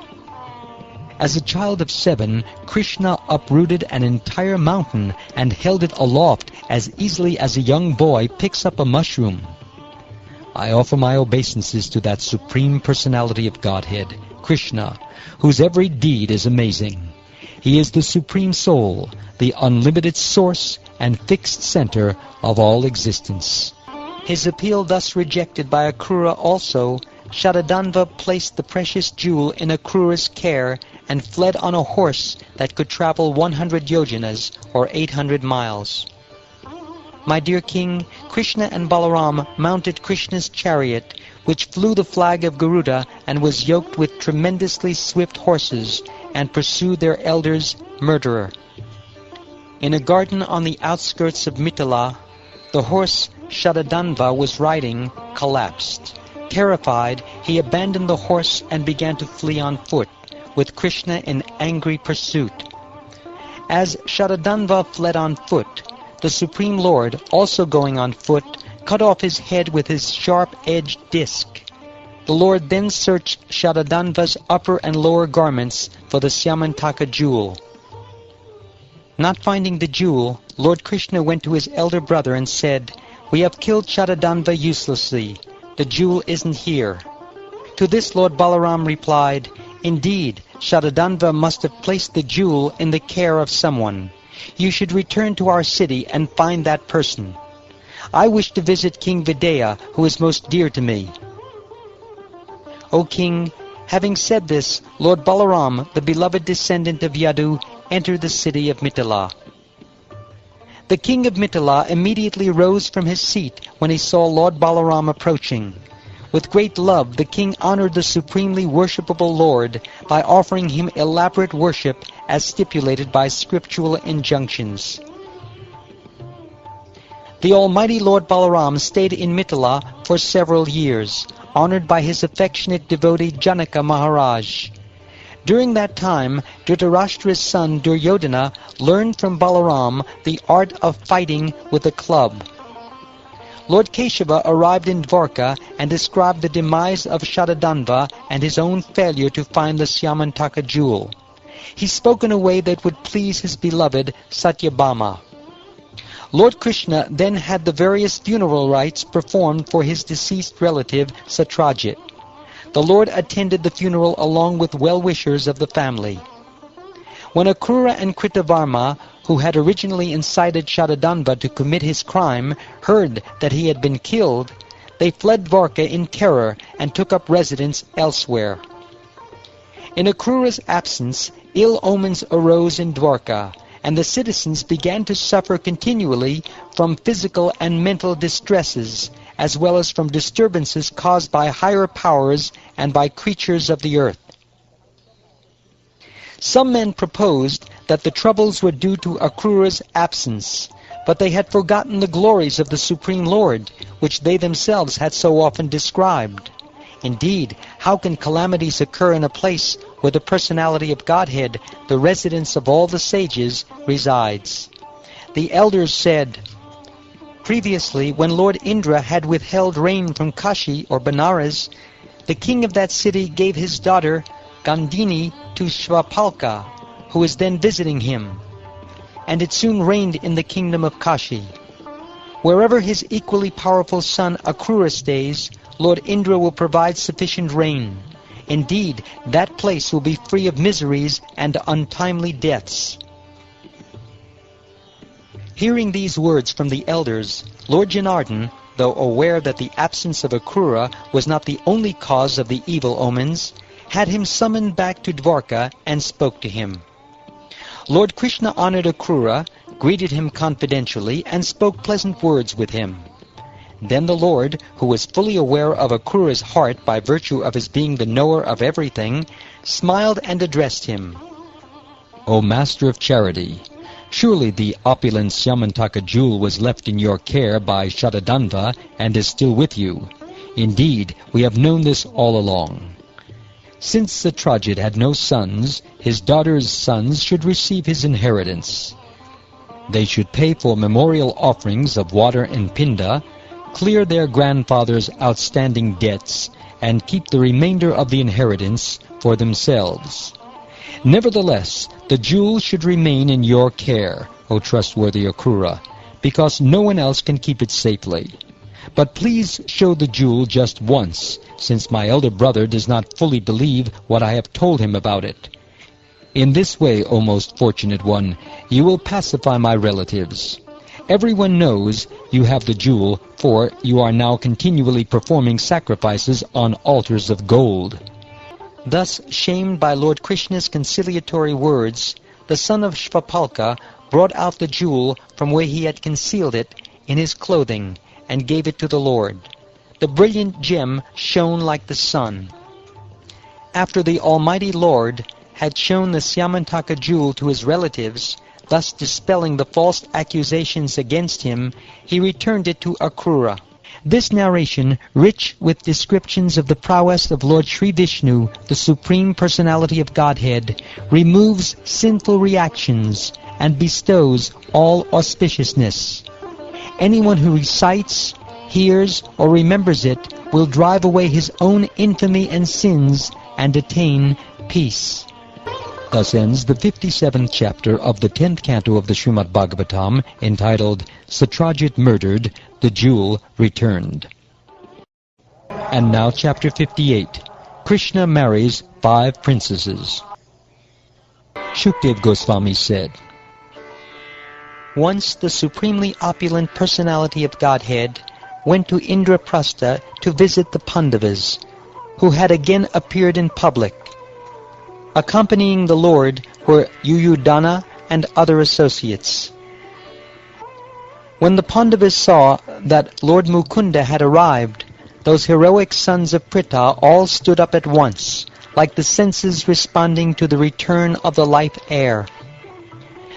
As a child of 7, Krishna uprooted an entire mountain and held it aloft as easily as a young boy picks up a mushroom. I offer my obeisances to that Supreme Personality of Godhead, Krishna, whose every deed is amazing. He is the Supreme Soul, the unlimited source and fixed center of all existence. His appeal thus rejected by Akrura also, Shatadanva placed the precious jewel in Akrura's care and fled on a horse that could travel 100 yojanas, or 800 miles. My dear king, Krishna and Balaram mounted Krishna's chariot, which flew the flag of Garuda and was yoked with tremendously swift horses, and pursued their elder's murderer. In a garden on the outskirts of Mithila, the horse Shatadanva was riding collapsed. Terrified, he abandoned the horse and began to flee on foot, with Krishna in angry pursuit. As Shatadanva fled on foot, the Supreme Lord, also going on foot, cut off his head with his sharp-edged disc. The Lord then searched Shatadanva's upper and lower garments for the Syamantaka jewel. Not finding the jewel, Lord Krishna went to his elder brother and said, "We have killed Shatadanva uselessly. The jewel isn't here." To this Lord Balaram replied, "Indeed, Shatadanva must have placed the jewel in the care of someone. You should return to our city and find that person. I wish to visit King Videha, who is most dear to me." O king, having said this, Lord Balaram, the beloved descendant of Yadu, entered the city of Mithila. The king of Mithila immediately rose from his seat when he saw Lord Balaram approaching. With great love, the king honored the supremely worshipable Lord by offering him elaborate worship as stipulated by scriptural injunctions. The Almighty Lord Balaram stayed in Mithila for several years, honored by his affectionate devotee Janaka Maharaj. During that time, Dhritarashtra's son Duryodhana learned from Balaram the art of fighting with a club. Lord Keshava arrived in Dwarka and described the demise of Shatadanva and his own failure to find the Syamantaka jewel. He spoke in a way that would please his beloved Satyabhama. Lord Krishna then had the various funeral rites performed for his deceased relative Satyajit. The Lord attended the funeral along with well-wishers of the family. When Akrura and Kritavarma, who had originally incited Shatadanva to commit his crime, heard that he had been killed, they fled Dwarka in terror and took up residence elsewhere. In Akrura's absence, ill omens arose in Dwarka, and the citizens began to suffer continually from physical and mental distresses, as well as from disturbances caused by higher powers and by creatures of the earth. Some men proposed that the troubles were due to Akrura's absence, but they had forgotten the glories of the Supreme Lord, which they themselves had so often described. Indeed, how can calamities occur in a place where the personality of Godhead, the residence of all the sages, resides? The elders said, "Previously, when Lord Indra had withheld rain from Kashi or Benares, the king of that city gave his daughter Gandhini to Shvapalka, who was then visiting him, and it soon rained in the kingdom of Kashi. Wherever his equally powerful son Akrura stays, Lord Indra will provide sufficient rain. Indeed, that place will be free of miseries and untimely deaths." Hearing these words from the elders, Lord Janardhan, though aware that the absence of Akrura was not the only cause of the evil omens, had him summoned back to Dwarka and spoke to him. Lord Krishna honored Akrura, greeted him confidentially, and spoke pleasant words with him. Then the Lord, who was fully aware of Akrura's heart by virtue of his being the knower of everything, smiled and addressed him. O Master of Charity, surely the opulent Syamantaka jewel was left in your care by Shadadanda and is still with you. Indeed, we have known this all along. Since Satyajit had no sons, his daughter's sons should receive his inheritance. They should pay for memorial offerings of water and pinda, clear their grandfather's outstanding debts, and keep the remainder of the inheritance for themselves. Nevertheless, the jewel should remain in your care, O trustworthy Akrura, because no one else can keep it safely. But please show the jewel just once, since my elder brother does not fully believe what I have told him about it. In this way, O most fortunate one, you will pacify my relatives. Everyone knows you have the jewel, for you are now continually performing sacrifices on altars of gold." Thus, shamed by Lord Krishna's conciliatory words, the son of Shvapalka brought out the jewel from where he had concealed it in his clothing and gave it to the Lord. The brilliant gem shone like the sun. After the Almighty Lord had shown the Syamantaka jewel to his relatives, thus dispelling the false accusations against him, he returned it to Akrura. This narration, rich with descriptions of the prowess of Lord Sri Vishnu, the Supreme Personality of Godhead, removes sinful reactions and bestows all auspiciousness. Anyone who recites, hears, or remembers it will drive away his own infamy and sins and attain peace. Thus ends the 57th chapter of the 10th canto of the Shrimad Bhagavatam, entitled Satyajit Murdered, the Jewel Returned. And now chapter 58. Krishna marries 5 princesses. Shukdev Goswami said, Once the supremely opulent personality of Godhead went to Indraprastha to visit the Pandavas, who had again appeared in public. Accompanying the Lord were Yuyudhana and other associates. When the Pandavas saw that Lord Mukunda had arrived, those heroic sons of Pritha all stood up at once, like the senses responding to the return of the life air.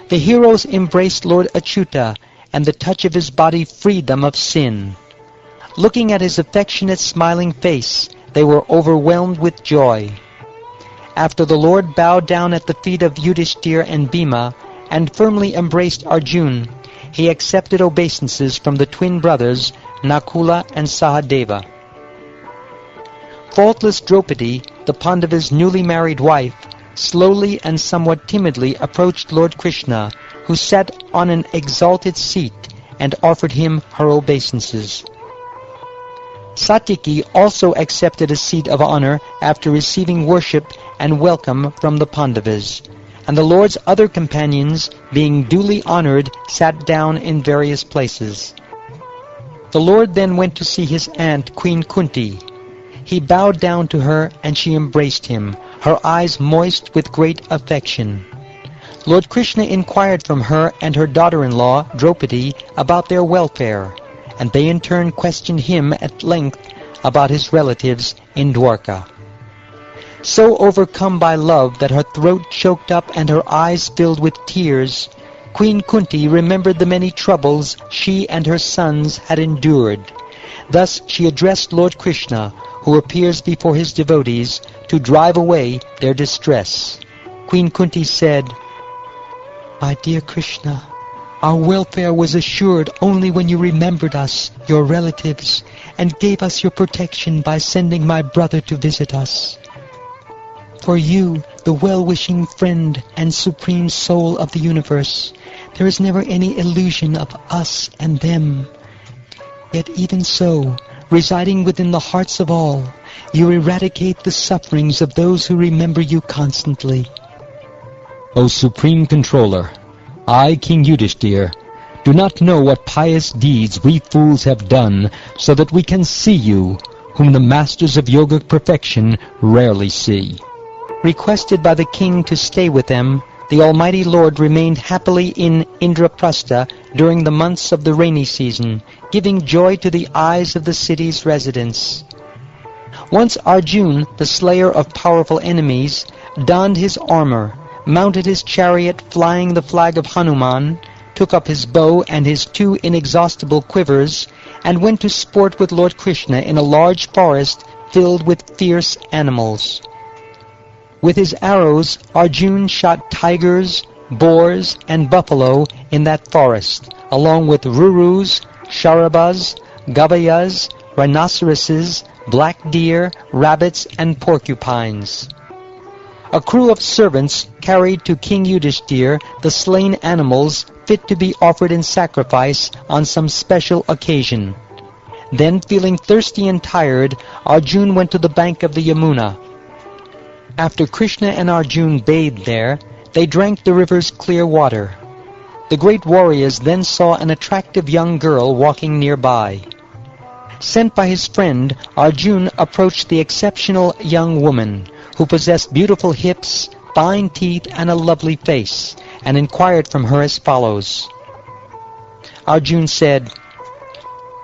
The heroes embraced Lord Achyuta, and the touch of his body freed them of sin. Looking at his affectionate smiling face, they were overwhelmed with joy. After the Lord bowed down at the feet of Yudhishthira and Bhima, and firmly embraced Arjun, he accepted obeisances from the twin brothers, Nakula and Sahadeva. Faultless Draupadi, the Pandava's newly married wife, slowly and somewhat timidly approached Lord Krishna, who sat on an exalted seat, and offered him her obeisances. Satyaki also accepted a seat of honor after receiving worship and welcome from the Pandavas, and the Lord's other companions, being duly honored, sat down in various places. The Lord then went to see his aunt, Queen Kunti. He bowed down to her, and she embraced him, her eyes moist with great affection. Lord Krishna inquired from her and her daughter-in-law, Draupadi, about their welfare, and they in turn questioned him at length about his relatives in Dwarka. So overcome by love that her throat choked up and her eyes filled with tears, Queen Kunti remembered the many troubles she and her sons had endured. Thus she addressed Lord Krishna, who appears before his devotees, to drive away their distress. Queen Kunti said, "My dear Krishna, our welfare was assured only when you remembered us, your relatives, and gave us your protection by sending my brother to visit us. For you, the well-wishing friend and supreme soul of the universe, there is never any illusion of us and them. Yet even so, residing within the hearts of all, you eradicate the sufferings of those who remember you constantly." O Supreme Controller, I, King Yudhishthir, do not know what pious deeds we fools have done, so that we can see you, whom the masters of yogic perfection rarely see. Requested by the king to stay with them, the Almighty Lord remained happily in Indraprastha during the months of the rainy season, giving joy to the eyes of the city's residents. Once Arjun, the slayer of powerful enemies, donned his armor, mounted his chariot flying the flag of Hanuman, took up his bow and his 2 inexhaustible quivers, and went to sport with Lord Krishna in a large forest filled with fierce animals. With his arrows, Arjun shot tigers, boars, and buffalo in that forest, along with rurus, sharabas, gabayas, rhinoceroses, black deer, rabbits, and porcupines. A crew of servants carried to King Yudhishthir the slain animals fit to be offered in sacrifice on some special occasion. Then, feeling thirsty and tired, Arjun went to the bank of the Yamuna. After Krishna and Arjun bathed there, they drank the river's clear water. The great warriors then saw an attractive young girl walking nearby. Sent by his friend, Arjun approached the exceptional young woman, who possessed beautiful hips, fine teeth, and a lovely face, and inquired from her as follows. Arjun said,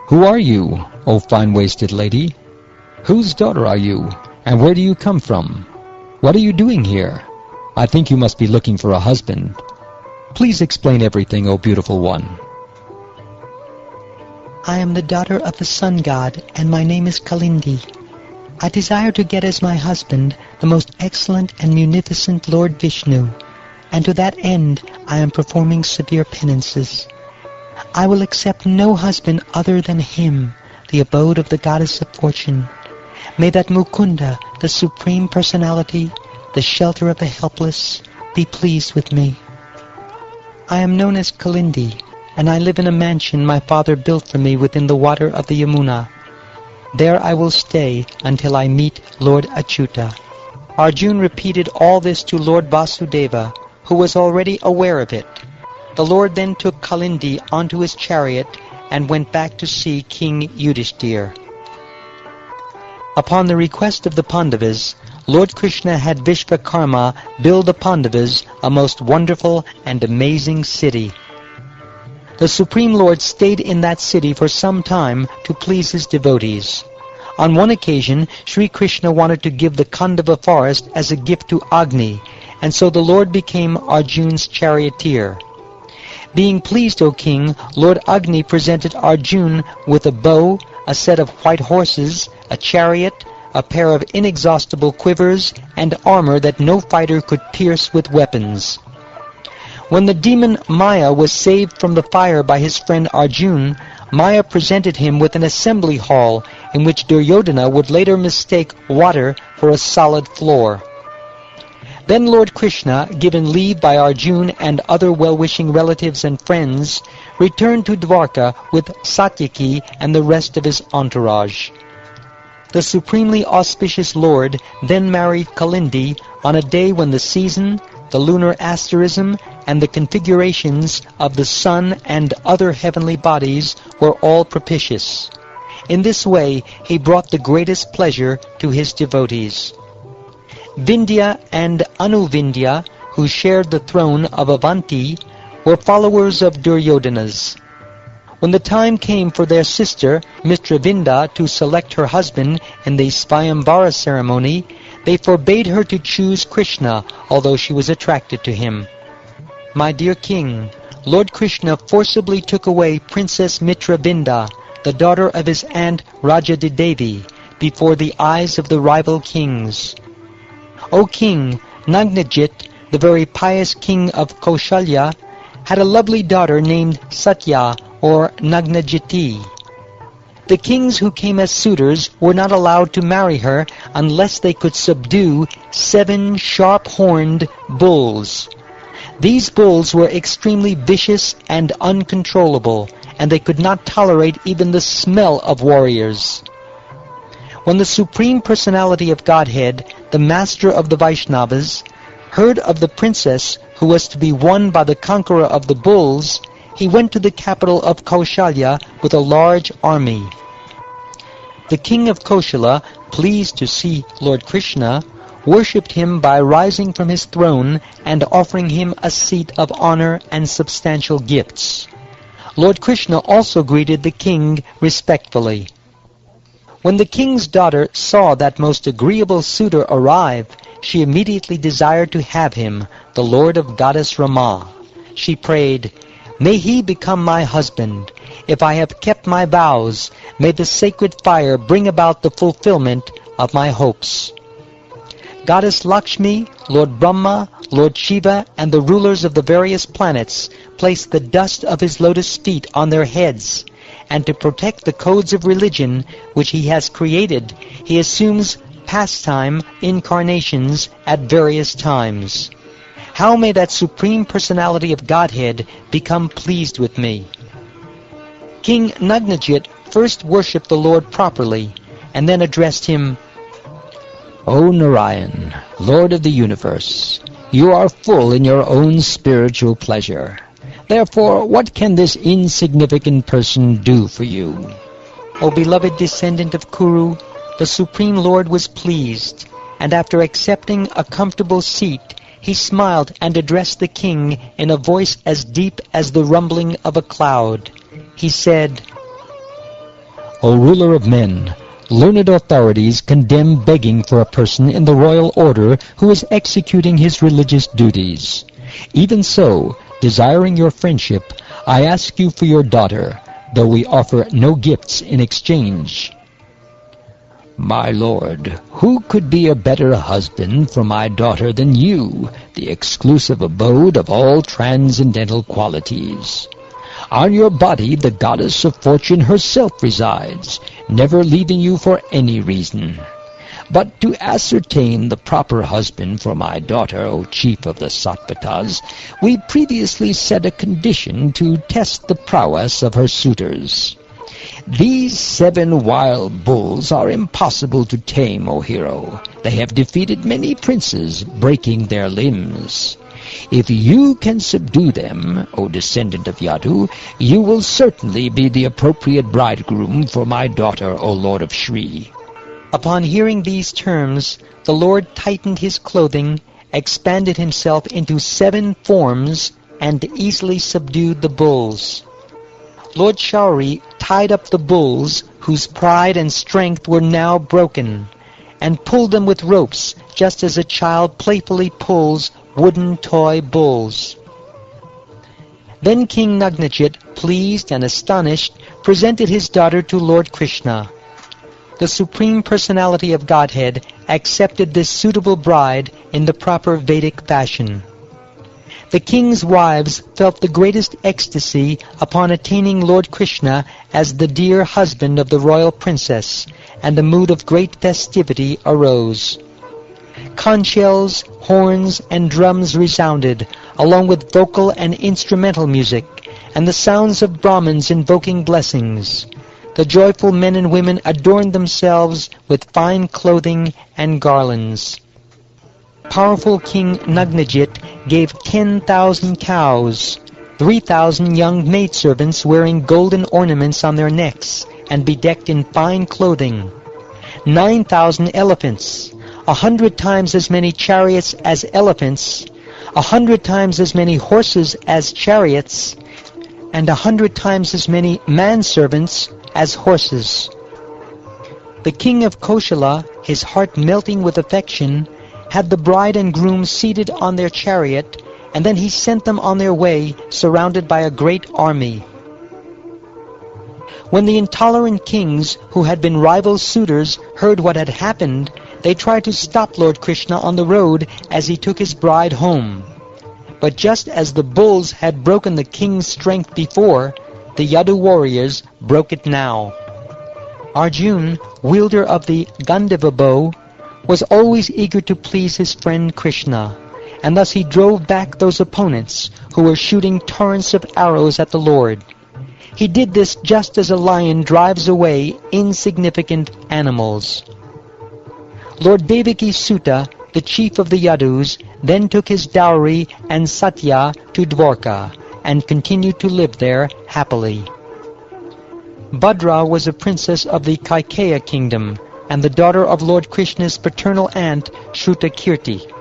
Who are you, O fine-waisted lady? Whose daughter are you, and where do you come from? What are you doing here? I think you must be looking for a husband. Please explain everything, O beautiful one. I am the daughter of the sun god, and my name is Kalindi. I desire to get as my husband the most excellent and munificent Lord Vishnu, and to that end I am performing severe penances. I will accept no husband other than him, the abode of the goddess of fortune. May that Mukunda, the Supreme Personality, the shelter of the helpless, be pleased with me. I am known as Kalindi, and I live in a mansion my father built for me within the water of the Yamuna. There I will stay until I meet Lord Achyuta. Arjun repeated all this to Lord Vasudeva, who was already aware of it. The Lord then took Kalindi onto his chariot and went back to see King Yudhishthir. Upon the request of the Pandavas, Lord Krishna had Vishvakarma build the Pandavas a most wonderful and amazing city. The Supreme Lord stayed in that city for some time to please his devotees. On one occasion, Sri Krishna wanted to give the Khandava forest as a gift to Agni, and so the Lord became Arjun's charioteer. Being pleased, O king, Lord Agni presented Arjun with a bow, a set of white horses, a chariot, a pair of inexhaustible quivers, and armor that no fighter could pierce with weapons. When the demon Maya was saved from the fire by his friend Arjun, Maya presented him with an assembly hall in which Duryodhana would later mistake water for a solid floor. Then Lord Krishna, given leave by Arjun and other well-wishing relatives and friends, returned to Dwarka with Satyaki and the rest of his entourage. The supremely auspicious Lord then married Kalindi on a day when the season, the lunar asterism, and the configurations of the sun and other heavenly bodies were all propitious. In this way he brought the greatest pleasure to his devotees. Vindhya and Anuvindhya, who shared the throne of Avanti, were followers of Duryodhana's. When the time came for their sister, Mitravinda, to select her husband in the Swayamvara ceremony, they forbade her to choose Krishna, although she was attracted to him. My dear king, Lord Krishna forcibly took away Princess Mitravinda, the daughter of his aunt Rajadidevi, before the eyes of the rival kings. O king, Nagnajit, the very pious king of Kaushalya, had a lovely daughter named Satya, or Nagnajiti. The kings who came as suitors were not allowed to marry her unless they could subdue 7 sharp-horned bulls. These bulls were extremely vicious and uncontrollable, and they could not tolerate even the smell of warriors. When the Supreme Personality of Godhead, the Master of the Vaishnavas, heard of the princess who was to be won by the conqueror of the bulls, he went to the capital of Kaushalya with a large army. The king of Kaushala, pleased to see Lord Krishna, worshipped him by rising from his throne and offering him a seat of honor and substantial gifts. Lord Krishna also greeted the king respectfully. When the king's daughter saw that most agreeable suitor arrive, she immediately desired to have him, the lord of goddess Rama. She prayed, "May he become my husband. If I have kept my vows, may the sacred fire bring about the fulfillment of my hopes." Goddess Lakshmi, Lord Brahma, Lord Shiva, and the rulers of the various planets place the dust of his lotus feet on their heads, and to protect the codes of religion which he has created, he assumes pastime incarnations at various times. How may that Supreme Personality of Godhead become pleased with me? King Nagnajit first worshipped the Lord properly, and then addressed him, O Narayan, Lord of the universe, you are full in your own spiritual pleasure. Therefore, what can this insignificant person do for you? O beloved descendant of Kuru, the Supreme Lord was pleased, and after accepting a comfortable seat, he smiled and addressed the king in a voice as deep as the rumbling of a cloud. He said, O ruler of men, learned authorities condemn begging for a person in the royal order who is executing his religious duties. Even so, desiring your friendship, I ask you for your daughter, though we offer no gifts in exchange. My lord, who could be a better husband for my daughter than you, the exclusive abode of all transcendental qualities? On your body the goddess of fortune herself resides, never leaving you for any reason. But to ascertain the proper husband for my daughter, O chief of the Sattvatas, we previously set a condition to test the prowess of her suitors. These 7 wild bulls are impossible to tame, O hero. They have defeated many princes, breaking their limbs. If you can subdue them, O descendant of Yadu, you will certainly be the appropriate bridegroom for my daughter, O Lord of Shri. Upon hearing these terms, the Lord tightened his clothing, expanded himself into 7 forms, and easily subdued the bulls. Lord Shauri tied up the bulls, whose pride and strength were now broken, and pulled them with ropes, just as a child playfully pulls wooden toy bulls. Then King Nagnajit, pleased and astonished, presented his daughter to Lord Krishna. The Supreme Personality of Godhead accepted this suitable bride in the proper Vedic fashion. The king's wives felt the greatest ecstasy upon attaining Lord Krishna as the dear husband of the royal princess, and a mood of great festivity arose. Conch shells, horns, and drums resounded, along with vocal and instrumental music, and the sounds of Brahmins invoking blessings. The joyful men and women adorned themselves with fine clothing and garlands. Powerful King Nagnajit gave 10,000 cows, 3,000 young maidservants wearing golden ornaments on their necks and bedecked in fine clothing, 9,000 elephants, 100 times as many chariots as elephants, 100 times as many horses as chariots, and 100 times as many manservants as horses. The king of Koshala, his heart melting with affection, had the bride and groom seated on their chariot, and then he sent them on their way, surrounded by a great army. When the intolerant kings, who had been rival suitors, heard what had happened, they tried to stop Lord Krishna on the road as he took his bride home. But just as the bulls had broken the king's strength before, the Yadu warriors broke it now. Arjun, wielder of the Gandhava bow, was always eager to please his friend Krishna, and thus he drove back those opponents who were shooting torrents of arrows at the Lord. He did this just as a lion drives away insignificant animals. Lord Devaki Sutta, the chief of the Yadus, then took his dowry and Satya to Dwarka, and continued to live there happily. Bhadra was a princess of the Kaikeya kingdom, and the daughter of Lord Krishna's paternal aunt, Shrutakirti.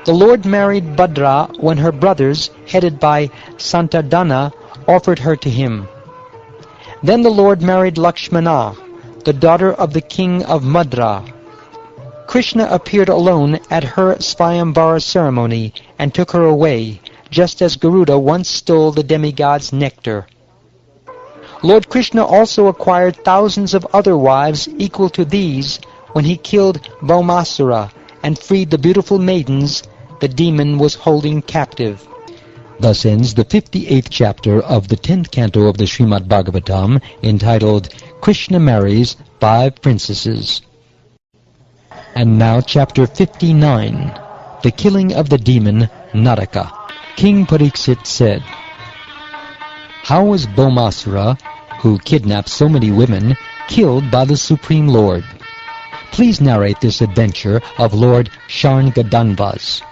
The Lord married Bhadra when her brothers, headed by Santadana, offered her to him. Then the Lord married Lakshmana, the daughter of the king of Madra. Krishna appeared alone at her Svayambara ceremony and took her away, just as Garuda once stole the demigod's nectar. Lord Krishna also acquired thousands of other wives equal to these when he killed Bhaumasura and freed the beautiful maidens the demon was holding captive. Thus ends the 58th chapter of the 10th canto of the Shrimad Bhagavatam, entitled Krishna Marries 5 Princesses. And now chapter 59, the killing of the demon Naraka. King Pariksit said, How was Bhaumasura, who kidnapped so many women, killed by the Supreme Lord? Please narrate this adventure of Lord Sharngadanvas.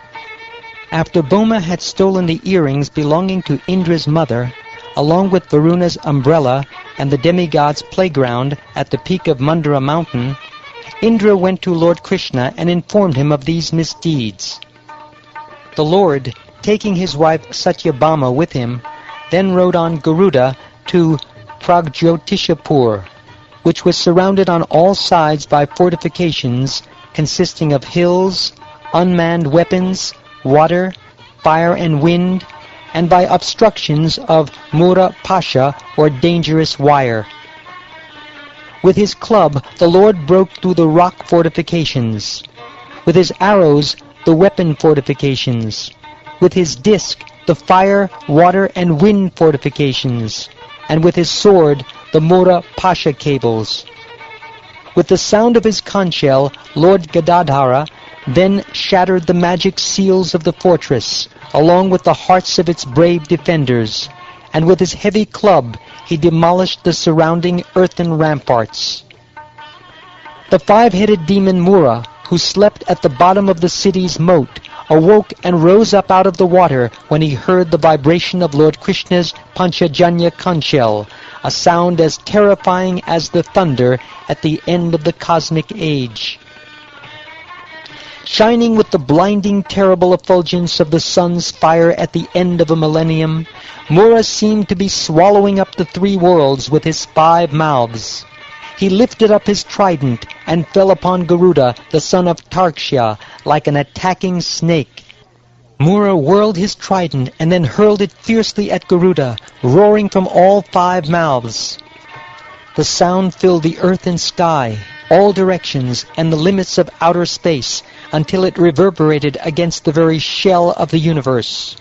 After Bhoma had stolen the earrings belonging to Indra's mother, along with Varuna's umbrella and the demigod's playground at the peak of Mandara mountain, Indra went to Lord Krishna and informed him of these misdeeds. The Lord, taking his wife Satyabhama with him, then rode on Garuda to Pragjotishapur, which was surrounded on all sides by fortifications consisting of hills, unmanned weapons, water, fire and wind, and by obstructions of Mura Pasha, or dangerous wire. With his club the Lord broke through the rock fortifications. With his arrows the weapon fortifications. With his disc the fire, water, and wind fortifications. And with his sword the Mura Pasha cables. With the sound of his conch shell, Lord Gadadhara then shattered the magic seals of the fortress, along with the hearts of its brave defenders, and with his heavy club he demolished the surrounding earthen ramparts. The 5-headed demon Mura, who slept at the bottom of the city's moat, awoke and rose up out of the water when he heard the vibration of Lord Krishna's Panchajanya conch shell, a sound as terrifying as the thunder at the end of the cosmic age. Shining with the blinding, terrible effulgence of the sun's fire at the end of a millennium, Mura seemed to be swallowing up the 3 worlds with his 5 mouths. He lifted up his trident and fell upon Garuda, the son of Tarksha, like an attacking snake. Mura whirled his trident and then hurled it fiercely at Garuda, roaring from all 5 mouths. The sound filled the earth and sky, all directions, and the limits of outer space, until it reverberated against the very shell of the universe.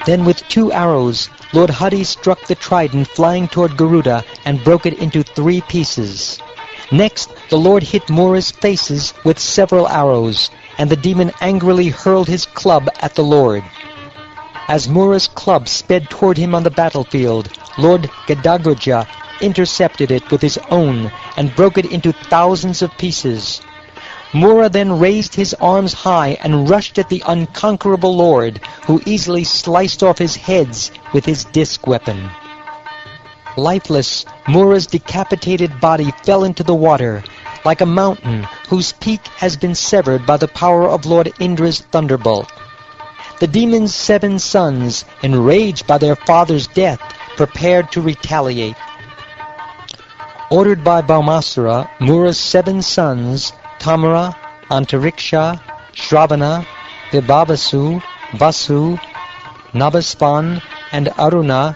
Then with 2 arrows, Lord Hari struck the trident flying toward Garuda and broke it into 3 pieces. Next, the Lord hit Mura's faces with several arrows, and the demon angrily hurled his club at the Lord. As Mura's club sped toward him on the battlefield, Lord Gadagraja intercepted it with his own and broke it into thousands of pieces. Mura then raised his arms high and rushed at the unconquerable Lord, who easily sliced off his heads with his disc weapon. Lifeless, Mura's decapitated body fell into the water, like a mountain whose peak has been severed by the power of Lord Indra's thunderbolt. The demon's 7 sons, enraged by their father's death, prepared to retaliate. Ordered by Bhaumasura, Mura's 7 sons, Tamara, Antariksha, Shravana, Vibhavasu, Vasu, Nabhaspan, and Aruna,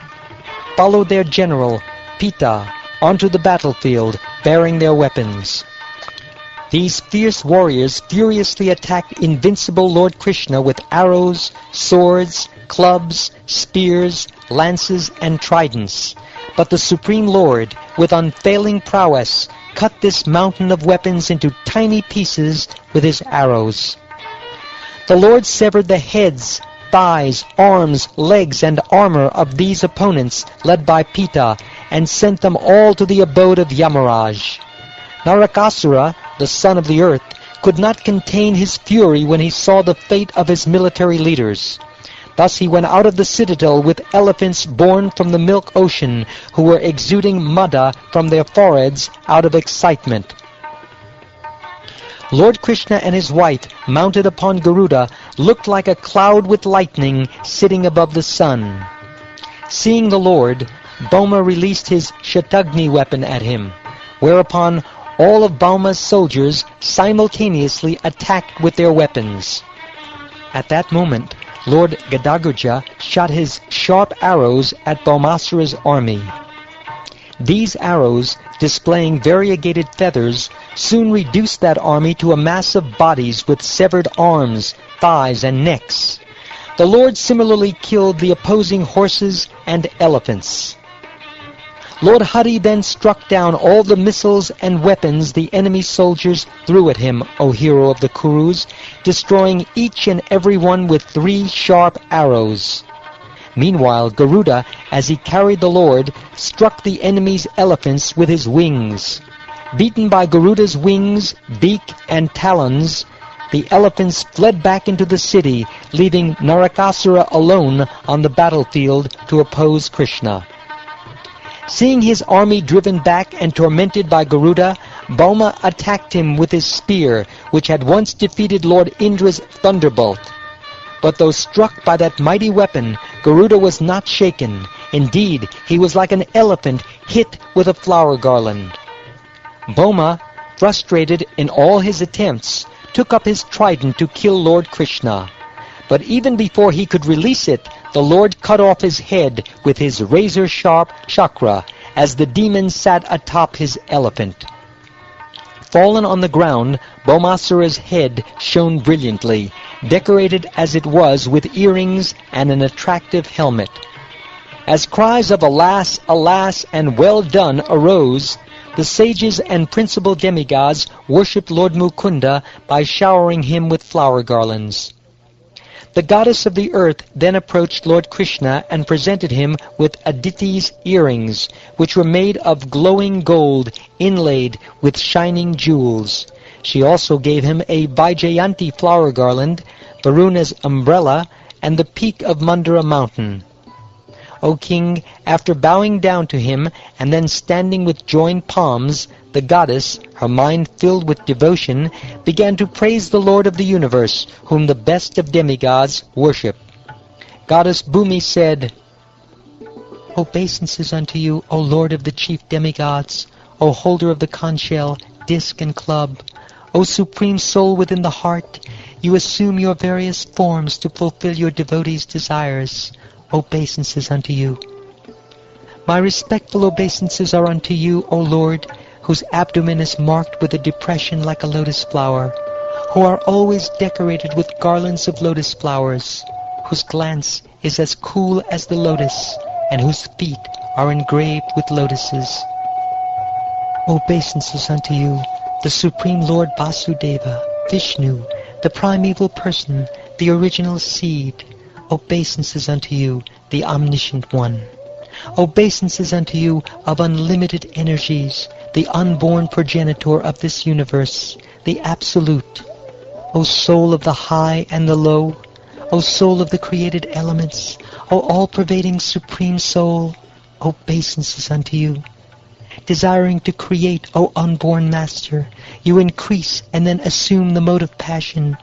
followed their general, Pita, onto the battlefield, bearing their weapons. These fierce warriors furiously attacked invincible Lord Krishna with arrows, swords, clubs, spears, lances, and tridents. But the Supreme Lord, with unfailing prowess, cut this mountain of weapons into tiny pieces with his arrows. The Lord severed the heads, thighs, arms, legs, and armor of these opponents, led by Pita, and sent them all to the abode of Yamaraj. Narakasura, the son of the earth, could not contain his fury when he saw the fate of his military leaders. Thus he went out of the citadel with elephants born from the milk ocean, who were exuding madda from their foreheads out of excitement. Lord Krishna and his wife, mounted upon Garuda, looked like a cloud with lightning sitting above the sun. Seeing the Lord, Bhoma released his Shatagni weapon at him, whereupon all of Bhauma's soldiers simultaneously attacked with their weapons. At that moment, Lord Gadaguja shot his sharp arrows at Bhaumasura's army. These arrows, displaying variegated feathers, soon reduced that army to a mass of bodies with severed arms, thighs, and necks. The Lord similarly killed the opposing horses and elephants. Lord Hari then struck down all the missiles and weapons the enemy soldiers threw at him, O hero of the Kurus, destroying each and every one with 3 sharp arrows. Meanwhile, Garuda, as he carried the Lord, struck the enemy's elephants with his wings. Beaten by Garuda's wings, beak, and talons, the elephants fled back into the city, leaving Narakasura alone on the battlefield to oppose Krishna. Seeing his army driven back and tormented by Garuda, Bhoma attacked him with his spear, which had once defeated Lord Indra's thunderbolt. But though struck by that mighty weapon, Garuda was not shaken. Indeed, he was like an elephant hit with a flower garland. Bhoma, frustrated in all his attempts, took up his trident to kill Lord Krishna. But even before he could release it, the Lord cut off his head with his razor-sharp chakra as the demon sat atop his elephant. Fallen on the ground, Bhaumasura's head shone brilliantly, decorated as it was with earrings and an attractive helmet. As cries of "Alas, alas, and well done" arose, the sages and principal demigods worshipped Lord Mukunda by showering him with flower garlands. The goddess of the earth then approached Lord Krishna and presented him with Aditi's earrings, which were made of glowing gold inlaid with shining jewels. She also gave him a Vaijayanti flower garland, Varuna's umbrella, and the peak of Mandara mountain. O king, after bowing down to him and then standing with joined palms, the goddess, her mind filled with devotion, began to praise the Lord of the universe, whom the best of demigods worship. Goddess Bhumi said, "Obeisances unto you, O Lord of the chief demigods, O holder of the conch shell, disc, and club, O supreme soul within the heart, you assume your various forms to fulfill your devotees' desires. Obeisances unto you. My respectful obeisances are unto you, O Lord, whose abdomen is marked with a depression like a lotus flower, who are always decorated with garlands of lotus flowers, whose glance is as cool as the lotus, and whose feet are engraved with lotuses. Obeisances unto you, the Supreme Lord Vasudeva, Vishnu, the primeval person, the original seed. Obeisances unto you, the Omniscient One. Obeisances unto you of unlimited energies, the unborn progenitor of this universe, the Absolute. O soul of the high and the low, O soul of the created elements, O all-pervading Supreme Soul, obeisances unto you. Desiring to create, O unborn Master, you increase and then assume the mode of passion.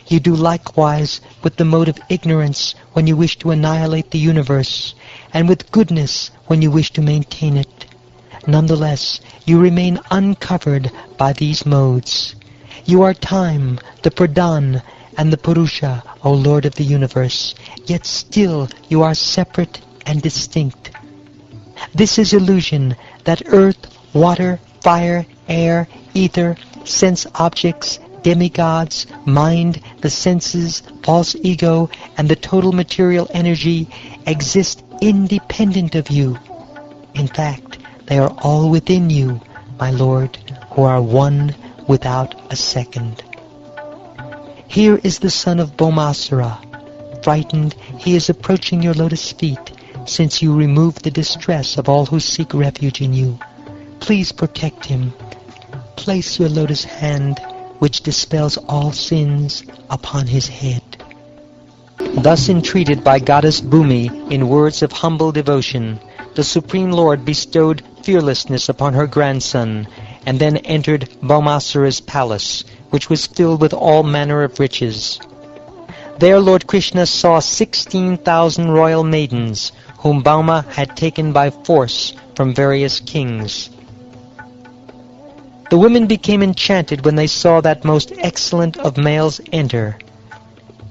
You do likewise with the mode of ignorance when you wish to annihilate the universe, and with goodness when you wish to maintain it. Nonetheless, you remain uncovered by these modes. You are time, the pradhan, and the purusha, O Lord of the universe, yet still you are separate and distinct. This is illusion, that earth, water, fire, air, ether, sense objects, demigods, mind, the senses, false ego, and the total material energy exist independent of you. In fact, they are all within you, my Lord, who are one without a second. Here is the son of Bhaumasura. Frightened, he is approaching your lotus feet, since you remove the distress of all who seek refuge in you. Please protect him. Place your lotus hand, which dispels all sins, upon his head. Thus entreated by Goddess Bhumi in words of humble devotion, the Supreme Lord bestowed fearlessness upon her grandson, and then entered Bhaumasura's palace, which was filled with all manner of riches. There Lord Krishna saw 16,000 royal maidens, whom Bhauma had taken by force from various kings. The women became enchanted when they saw that most excellent of males enter.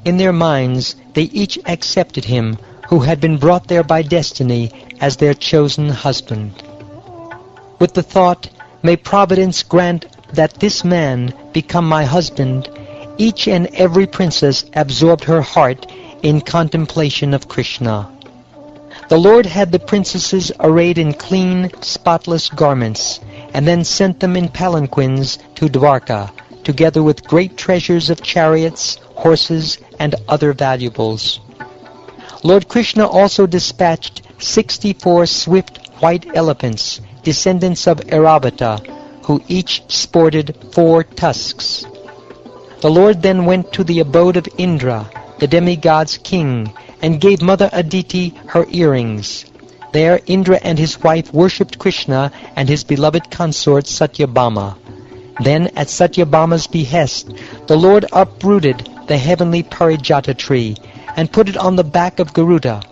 In their minds they each accepted him, who had been brought there by destiny, as their chosen husband. With the thought, may Providence grant that this man become my husband, each and every princess absorbed her heart in contemplation of Krishna. The Lord had the princesses arrayed in clean, spotless garments, and then sent them in palanquins to Dwarka, together with great treasures of chariots, horses, and other valuables. Lord Krishna also dispatched 64 swift white elephants, descendants of Airavata, who each sported 4 tusks. The Lord then went to the abode of Indra, the demigod's king, and gave Mother Aditi her earrings. There Indra and his wife worshipped Krishna and his beloved consort Satyabhama. Then, at Satyabhama's behest, the Lord uprooted the heavenly Parijata tree and put it on the back of Garuda.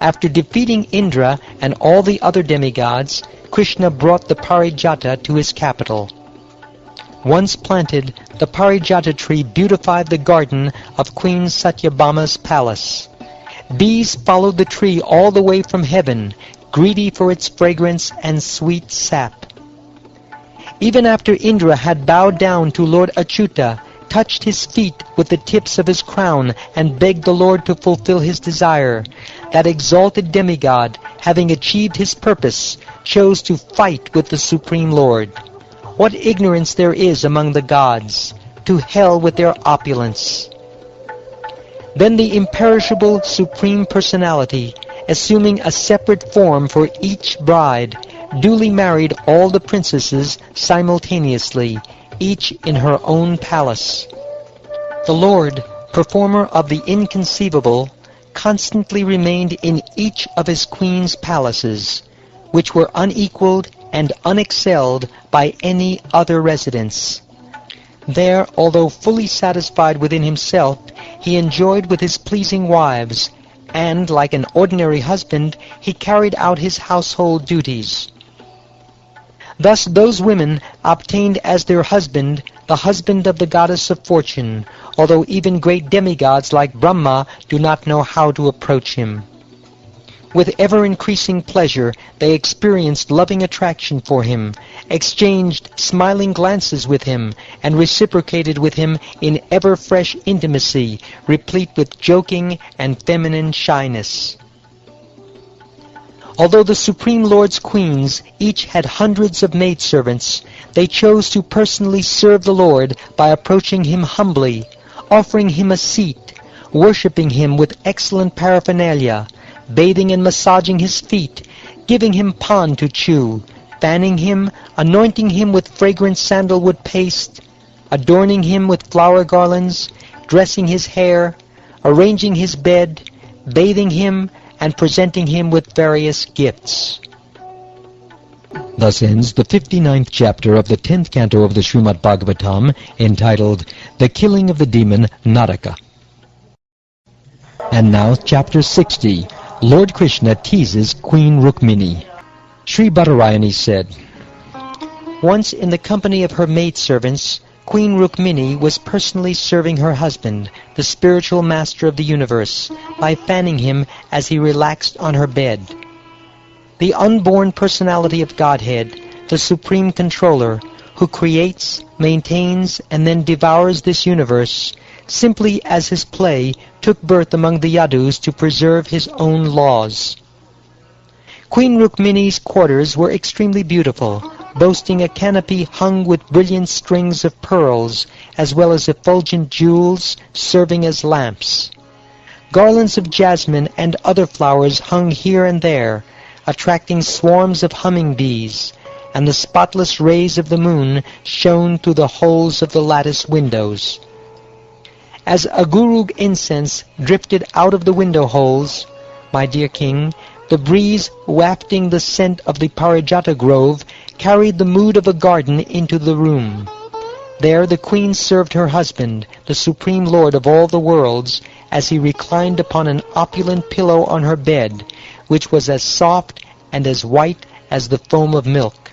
After defeating Indra and all the other demigods, Krishna brought the Parijata to his capital. Once planted, the Parijata tree beautified the garden of Queen Satyabhama's palace. Bees followed the tree all the way from heaven, greedy for its fragrance and sweet sap. Even after Indra had bowed down to Lord Achyuta, touched his feet with the tips of his crown, and begged the Lord to fulfill his desire, that exalted demigod, having achieved his purpose, chose to fight with the Supreme Lord. What ignorance there is among the gods! To hell with their opulence! Then the imperishable Supreme Personality, assuming a separate form for each bride, duly married all the princesses simultaneously, each in her own palace. The Lord, performer of the inconceivable, constantly remained in each of his queen's palaces, which were unequaled and unexcelled by any other residence. There, although fully satisfied within himself, he enjoyed with his pleasing wives, and, like an ordinary husband, he carried out his household duties. Thus those women obtained as their husband the husband of the goddess of fortune, although even great demigods like Brahma do not know how to approach him. With ever-increasing pleasure they experienced loving attraction for him, exchanged smiling glances with him, and reciprocated with him in ever-fresh intimacy, replete with joking and feminine shyness. Although the Supreme Lord's queens each had hundreds of maidservants, they chose to personally serve the Lord by approaching him humbly, offering him a seat, worshipping him with excellent paraphernalia, bathing and massaging his feet, giving him pan to chew, fanning him, anointing him with fragrant sandalwood paste, adorning him with flower garlands, dressing his hair, arranging his bed, bathing him, and presenting him with various gifts. Thus ends the 59th chapter of the 10th canto of the Shrimad Bhagavatam, entitled The Killing of the Demon Naraka. And now chapter 60, Lord Krishna teases Queen Rukmini. Sri Badarayani said, Once in the company of her maidservants, Queen Rukmini was personally serving her husband, the spiritual master of the universe, by fanning him as he relaxed on her bed. The unborn personality of Godhead, the supreme controller, who creates, maintains, and then devours this universe, simply as his play, took birth among the Yadus to preserve his own laws. Queen Rukmini's quarters were extremely beautiful, boasting a canopy hung with brilliant strings of pearls, as well as effulgent jewels serving as lamps. Garlands of jasmine and other flowers hung here and there, attracting swarms of humming bees, and the spotless rays of the moon shone through the holes of the lattice windows. As agurug incense drifted out of the window holes, my dear king, the breeze wafting the scent of the parijata grove carried the mood of a garden into the room. There the queen served her husband, the supreme lord of all the worlds, as he reclined upon an opulent pillow on her bed, which was as soft and as white as the foam of milk.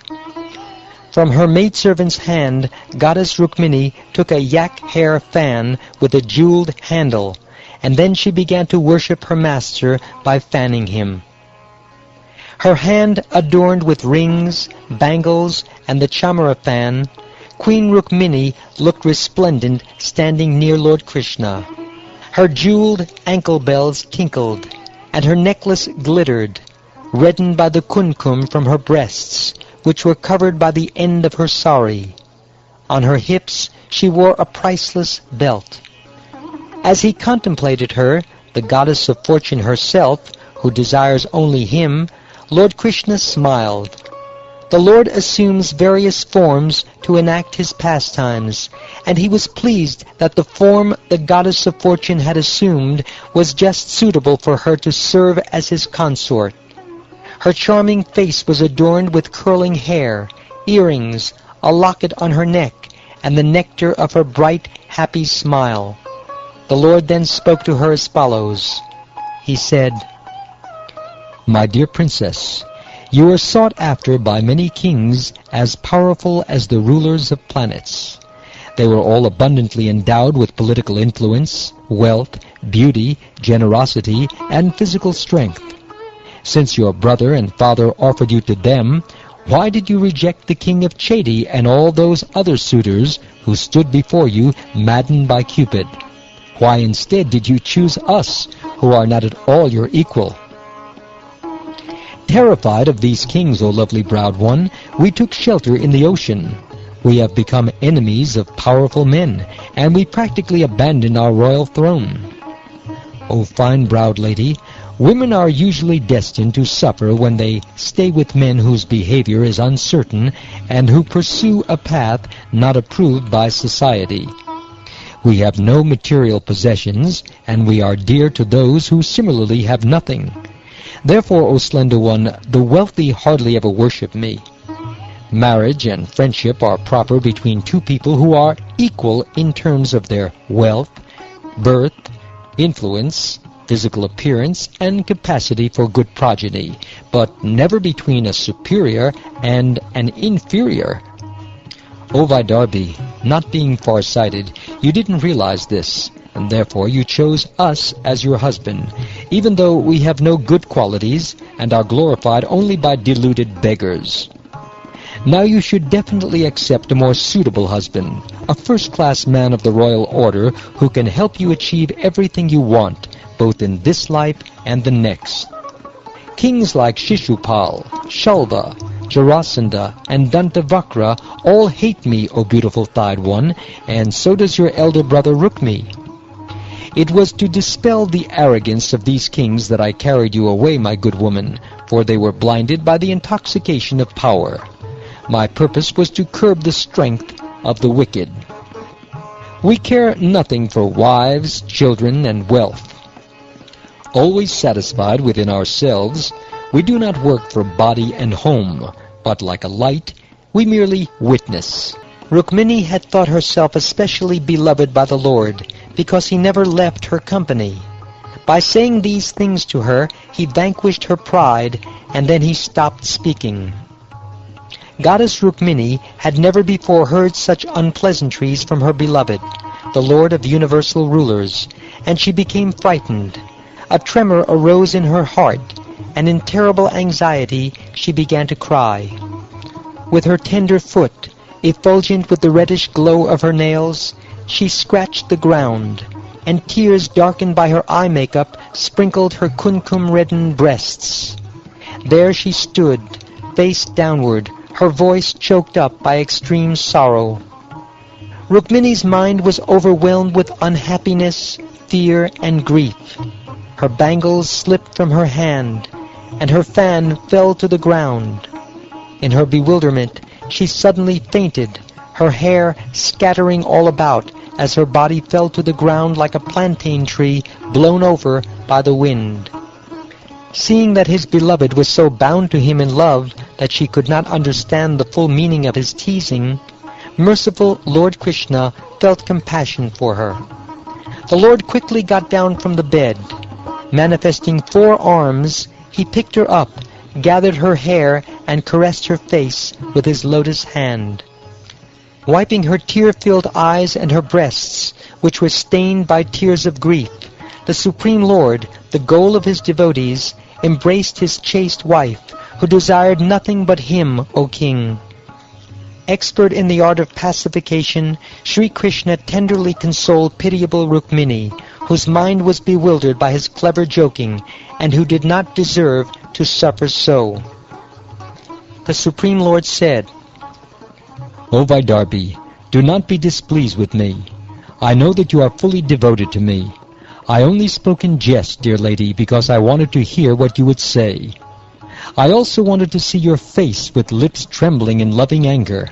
From her maidservant's hand, Goddess Rukmini took a yak hair fan with a jeweled handle, and then she began to worship her master by fanning him. Her hand adorned with rings, bangles, and the chamara fan, Queen Rukmini looked resplendent standing near Lord Krishna. Her jeweled ankle bells tinkled, and her necklace glittered, reddened by the kumkum from her breasts, which were covered by the end of her sari. On her hips she wore a priceless belt. As he contemplated her, the goddess of fortune herself, who desires only him, Lord Krishna smiled. The Lord assumes various forms to enact his pastimes, and he was pleased that the form the goddess of fortune had assumed was just suitable for her to serve as his consort. Her charming face was adorned with curling hair, earrings, a locket on her neck, and the nectar of her bright, happy smile. The Lord then spoke to her as follows. He said, "My dear princess, you are sought after by many kings as powerful as the rulers of planets. They were all abundantly endowed with political influence, wealth, beauty, generosity, and physical strength. Since your brother and father offered you to them, why did you reject the king of Chedi and all those other suitors who stood before you maddened by Cupid? Why instead did you choose us, who are not at all your equal? Terrified of these kings, O lovely-browed one, we took shelter in the ocean. We have become enemies of powerful men, and we practically abandoned our royal throne. O fine-browed lady, women are usually destined to suffer when they stay with men whose behavior is uncertain and who pursue a path not approved by society. We have no material possessions, and we are dear to those who similarly have nothing. Therefore, O slender one, the wealthy hardly ever worship me. Marriage and friendship are proper between two people who are equal in terms of their wealth, birth, influence, physical appearance, and capacity for good progeny, but never between a superior and an inferior. O Vaidarbhi, not being far-sighted, you didn't realize this, and therefore you chose us as your husband, even though we have no good qualities and are glorified only by deluded beggars. Now you should definitely accept a more suitable husband, a first-class man of the royal order who can help you achieve everything you want, both in this life and the next. Kings like Shishupal, Shalva, Jarasandha, and Dantavakra all hate me, O beautiful-thighed one, and so does your elder brother Rukmi. It was to dispel the arrogance of these kings that I carried you away, my good woman, for they were blinded by the intoxication of power. My purpose was to curb the strength of the wicked. We care nothing for wives, children, and wealth. Always satisfied within ourselves, we do not work for body and home, but like a light, we merely witness. Rukmini had thought herself especially beloved by the Lord, because he never left her company. By saying these things to her, he vanquished her pride, and then he stopped speaking. Goddess Rukmini had never before heard such unpleasantries from her beloved, the Lord of universal rulers, and she became frightened. A tremor arose in her heart, and in terrible anxiety she began to cry. With her tender foot, effulgent with the reddish glow of her nails, she scratched the ground, and tears darkened by her eye makeup sprinkled her kumkum-reddened breasts. There she stood, face downward, her voice choked up by extreme sorrow. Rukmini's mind was overwhelmed with unhappiness, fear, and grief. Her bangles slipped from her hand, and her fan fell to the ground. In her bewilderment, she suddenly fainted, her hair scattering all about as her body fell to the ground like a plantain tree blown over by the wind. Seeing that his beloved was so bound to him in love that she could not understand the full meaning of his teasing, merciful Lord Krishna felt compassion for her. The Lord quickly got down from the bed. Manifesting 4 arms, he picked her up, gathered her hair, and caressed her face with his lotus hand. Wiping her tear-filled eyes and her breasts, which were stained by tears of grief, the Supreme Lord, the goal of his devotees, embraced his chaste wife, who desired nothing but him, O king. Expert in the art of pacification, Sri Krishna tenderly consoled pitiable Rukmini, whose mind was bewildered by his clever joking, and who did not deserve to suffer so. The Supreme Lord said, O Vaidarbhi, do not be displeased with me. I know that you are fully devoted to me. I only spoke in jest, dear lady, because I wanted to hear what you would say. I also wanted to see your face with lips trembling in loving anger,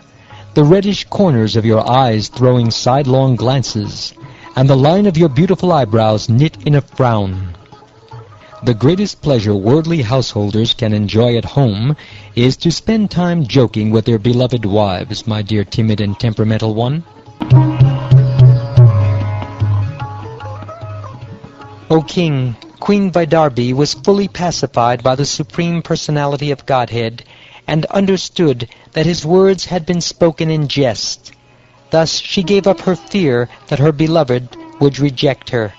the reddish corners of your eyes throwing sidelong glances, and the line of your beautiful eyebrows knit in a frown. The greatest pleasure worldly householders can enjoy at home is to spend time joking with their beloved wives, my dear timid and temperamental one. O king, Queen Vaidarbhi was fully pacified by the Supreme Personality of Godhead, and understood that his words had been spoken in jest. Thus she gave up her fear that her beloved would reject her.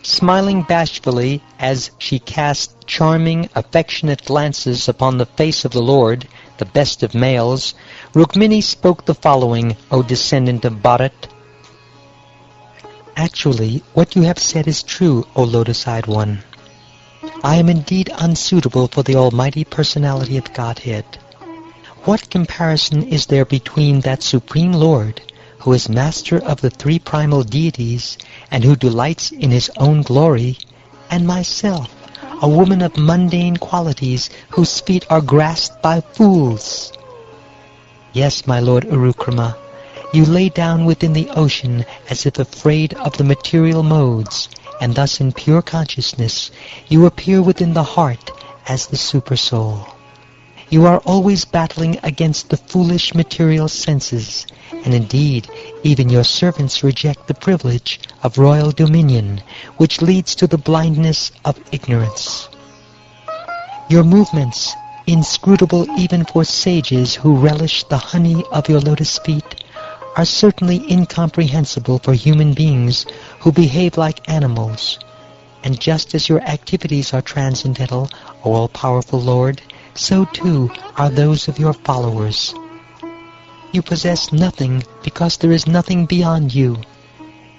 Smiling bashfully as she cast charming, affectionate glances upon the face of the Lord, the best of males, Rukmini spoke the following, O descendant of Bharat. Actually, what you have said is true, O lotus-eyed one. I am indeed unsuitable for the Almighty Personality of Godhead. What comparison is there between that Supreme Lord, who is master of the 3 primal deities, and who delights in his own glory, and myself, a woman of mundane qualities, whose feet are grasped by fools? Yes, my Lord Urukrama, you lay down within the ocean as if afraid of the material modes, and thus in pure consciousness you appear within the heart as the Supersoul. You are always battling against the foolish material senses, and indeed even your servants reject the privilege of royal dominion, which leads to the blindness of ignorance. Your movements, inscrutable even for sages who relish the honey of your lotus feet, are certainly incomprehensible for human beings who behave like animals. And just as your activities are transcendental, O all-powerful Lord, so too are those of your followers. You possess nothing because there is nothing beyond you.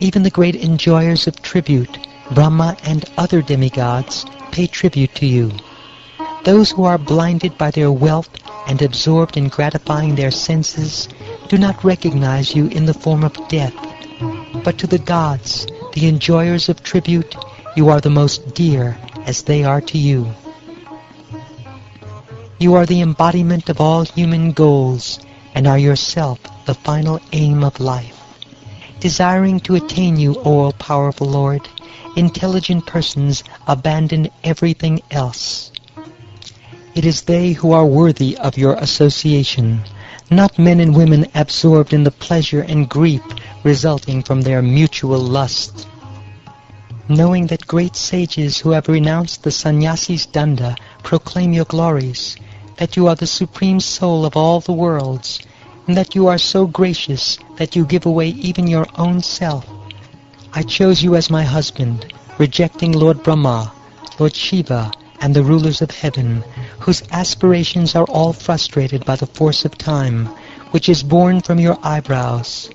Even the great enjoyers of tribute, Brahma and other demigods, pay tribute to you. Those who are blinded by their wealth and absorbed in gratifying their senses do not recognize you in the form of death. But to the gods, the enjoyers of tribute, you are the most dear as they are to you. You are the embodiment of all human goals, and are yourself the final aim of life. Desiring to attain you, O all-powerful Lord, intelligent persons abandon everything else. It is they who are worthy of your association, not men and women absorbed in the pleasure and grief resulting from their mutual lust. Knowing that great sages who have renounced the sannyasi's danda proclaim your glories, that you are the supreme soul of all the worlds, and that you are so gracious that you give away even your own self, I chose you as my husband, rejecting Lord Brahma, Lord Shiva, and the rulers of heaven, whose aspirations are all frustrated by the force of time, which is born from your eyebrows.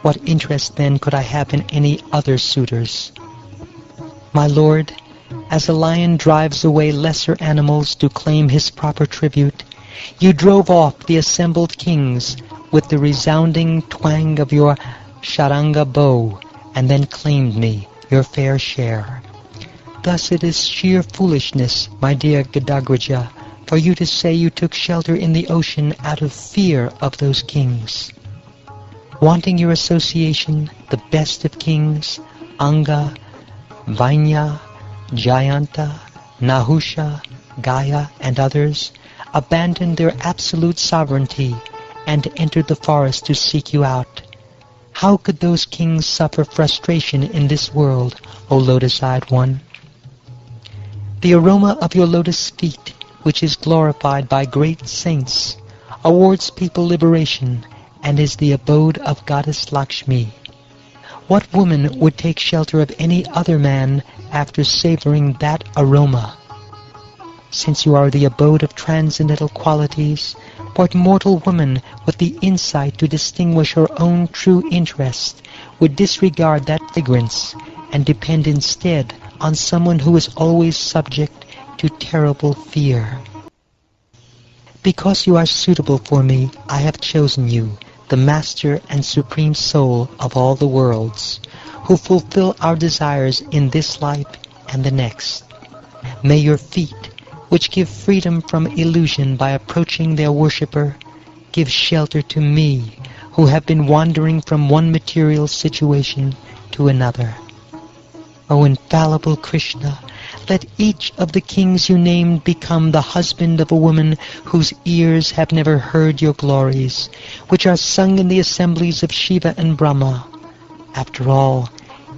What interest then could I have in any other suitors? My lord, as a lion drives away lesser animals to claim his proper tribute, you drove off the assembled kings with the resounding twang of your sharanga bow, and then claimed me, your fair share. Thus it is sheer foolishness, my dear Gadagraja, for you to say you took shelter in the ocean out of fear of those kings. Wanting your association, the best of kings, Anga, Vainya, Jayanta, Nahusha, Gaya, and others, abandoned their absolute sovereignty and entered the forest to seek you out. How could those kings suffer frustration in this world, O lotus-eyed one? The aroma of your lotus feet, which is glorified by great saints, awards people liberation and is the abode of Goddess Lakshmi. What woman would take shelter of any other man after savoring that aroma? Since you are the abode of transcendental qualities, what mortal woman with the insight to distinguish her own true interest would disregard that fragrance and depend instead on someone who is always subject to terrible fear? Because you are suitable for me, I have chosen you, the master and supreme soul of all the worlds, who fulfill our desires in this life and the next. May your feet, which give freedom from illusion by approaching their worshipper, give shelter to me, who have been wandering from one material situation to another. O infallible Krishna, let each of the kings you named become the husband of a woman whose ears have never heard your glories, which are sung in the assemblies of Shiva and Brahma. After all,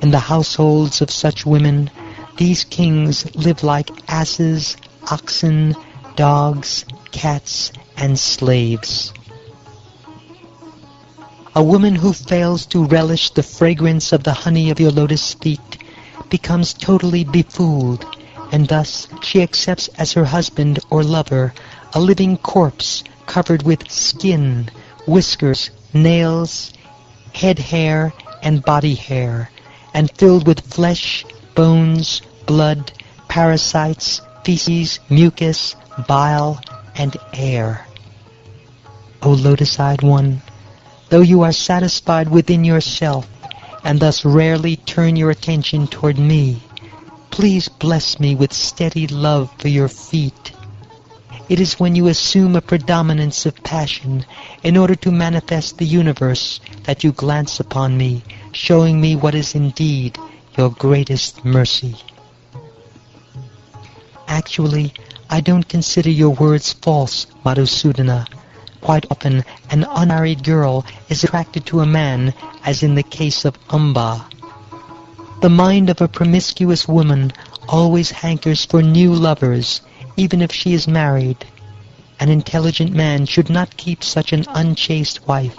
in the households of such women, these kings live like asses, oxen, dogs, cats, and slaves. A woman who fails to relish the fragrance of the honey of your lotus feet becomes totally befooled, and thus she accepts as her husband or lover a living corpse covered with skin, whiskers, nails, head hair, and body hair, and filled with flesh, bones, blood, parasites, feces, mucus, bile, and air. O lotus-eyed one, though you are satisfied within yourself, and thus rarely turn your attention toward me, please bless me with steady love for your feet. It is when you assume a predominance of passion in order to manifest the universe that you glance upon me, showing me what is indeed your greatest mercy. Actually, I don't consider your words false, Madhusudana. Quite often, an unmarried girl is attracted to a man, as in the case of Amba. The mind of a promiscuous woman always hankers for new lovers, even if she is married. An intelligent man should not keep such an unchaste wife,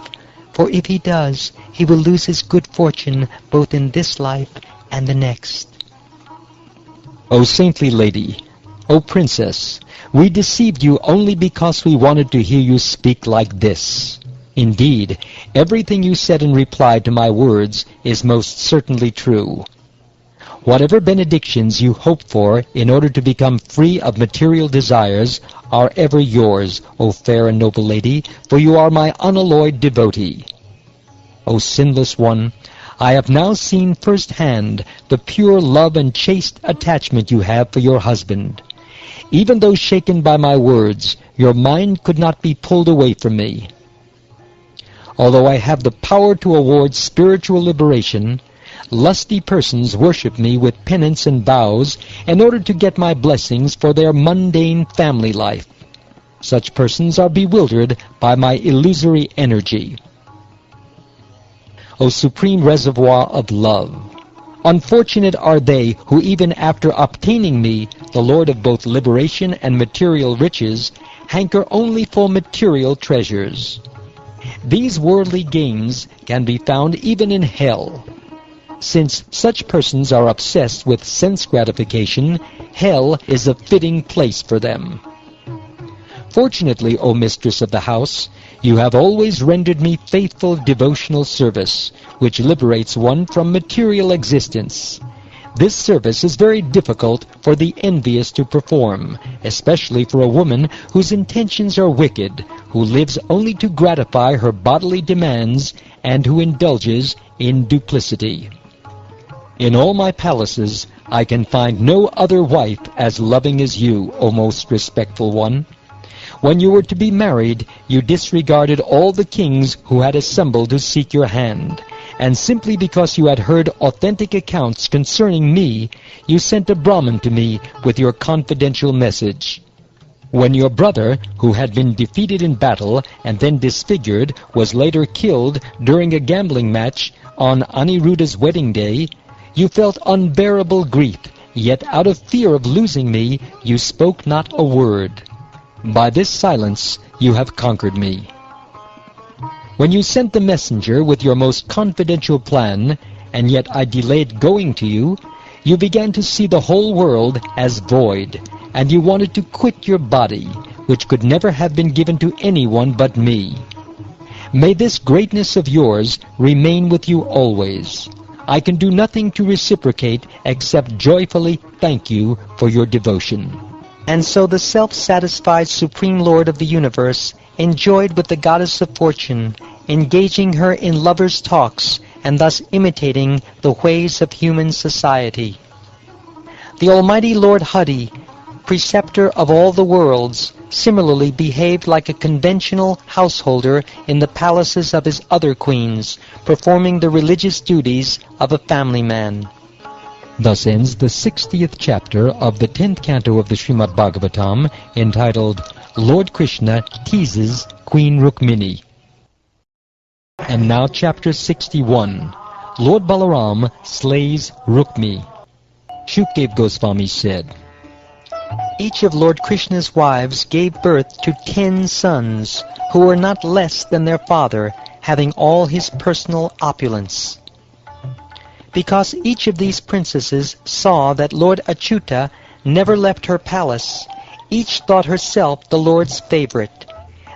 for if he does, he will lose his good fortune both in this life and the next. O saintly lady, O princess, we deceived you only because we wanted to hear you speak like this. Indeed, everything you said in reply to my words is most certainly true. Whatever benedictions you hope for in order to become free of material desires are ever yours, O fair and noble lady, for you are my unalloyed devotee. O sinless one, I have now seen firsthand the pure love and chaste attachment you have for your husband. Even though shaken by my words, your mind could not be pulled away from me. Although I have the power to award spiritual liberation, lusty persons worship me with penance and vows in order to get my blessings for their mundane family life. Such persons are bewildered by my illusory energy. O supreme reservoir of love! Unfortunate are they who even after obtaining me, the Lord of both liberation and material riches, hanker only for material treasures. These worldly gains can be found even in hell. Since such persons are obsessed with sense gratification, hell is a fitting place for them. Fortunately, O mistress of the house, you have always rendered me faithful devotional service, which liberates one from material existence. This service is very difficult for the envious to perform, especially for a woman whose intentions are wicked, who lives only to gratify her bodily demands, and who indulges in duplicity. In all my palaces, I can find no other wife as loving as you, O most respectful one. When you were to be married, you disregarded all the kings who had assembled to seek your hand, and simply because you had heard authentic accounts concerning me, you sent a Brahmin to me with your confidential message. When your brother, who had been defeated in battle and then disfigured, was later killed during a gambling match on Aniruddha's wedding day, you felt unbearable grief, yet out of fear of losing me, you spoke not a word. By this silence you have conquered me. When you sent the messenger with your most confidential plan, and yet I delayed going to you, you began to see the whole world as void, and you wanted to quit your body, which could never have been given to anyone but me. May this greatness of yours remain with you always. I can do nothing to reciprocate except joyfully thank you for your devotion. And so the self-satisfied Supreme Lord of the universe enjoyed with the goddess of fortune, engaging her in lovers' talks, and thus imitating the ways of human society. The Almighty Lord Hadi, preceptor of all the worlds, similarly behaved like a conventional householder in the palaces of his other queens, performing the religious duties of a family man. Thus ends the 60th chapter of the 10th canto of the Shrimad Bhagavatam, entitled Lord Krishna Teases Queen Rukmini. And now chapter 61, Lord Balaram Slays Rukmi. Shukdev Goswami said, Each of Lord Krishna's wives gave birth to 10 sons, who were not less than their father, having all his personal opulence. Because each of these princesses saw that Lord Achyuta never left her palace, each thought herself the Lord's favorite.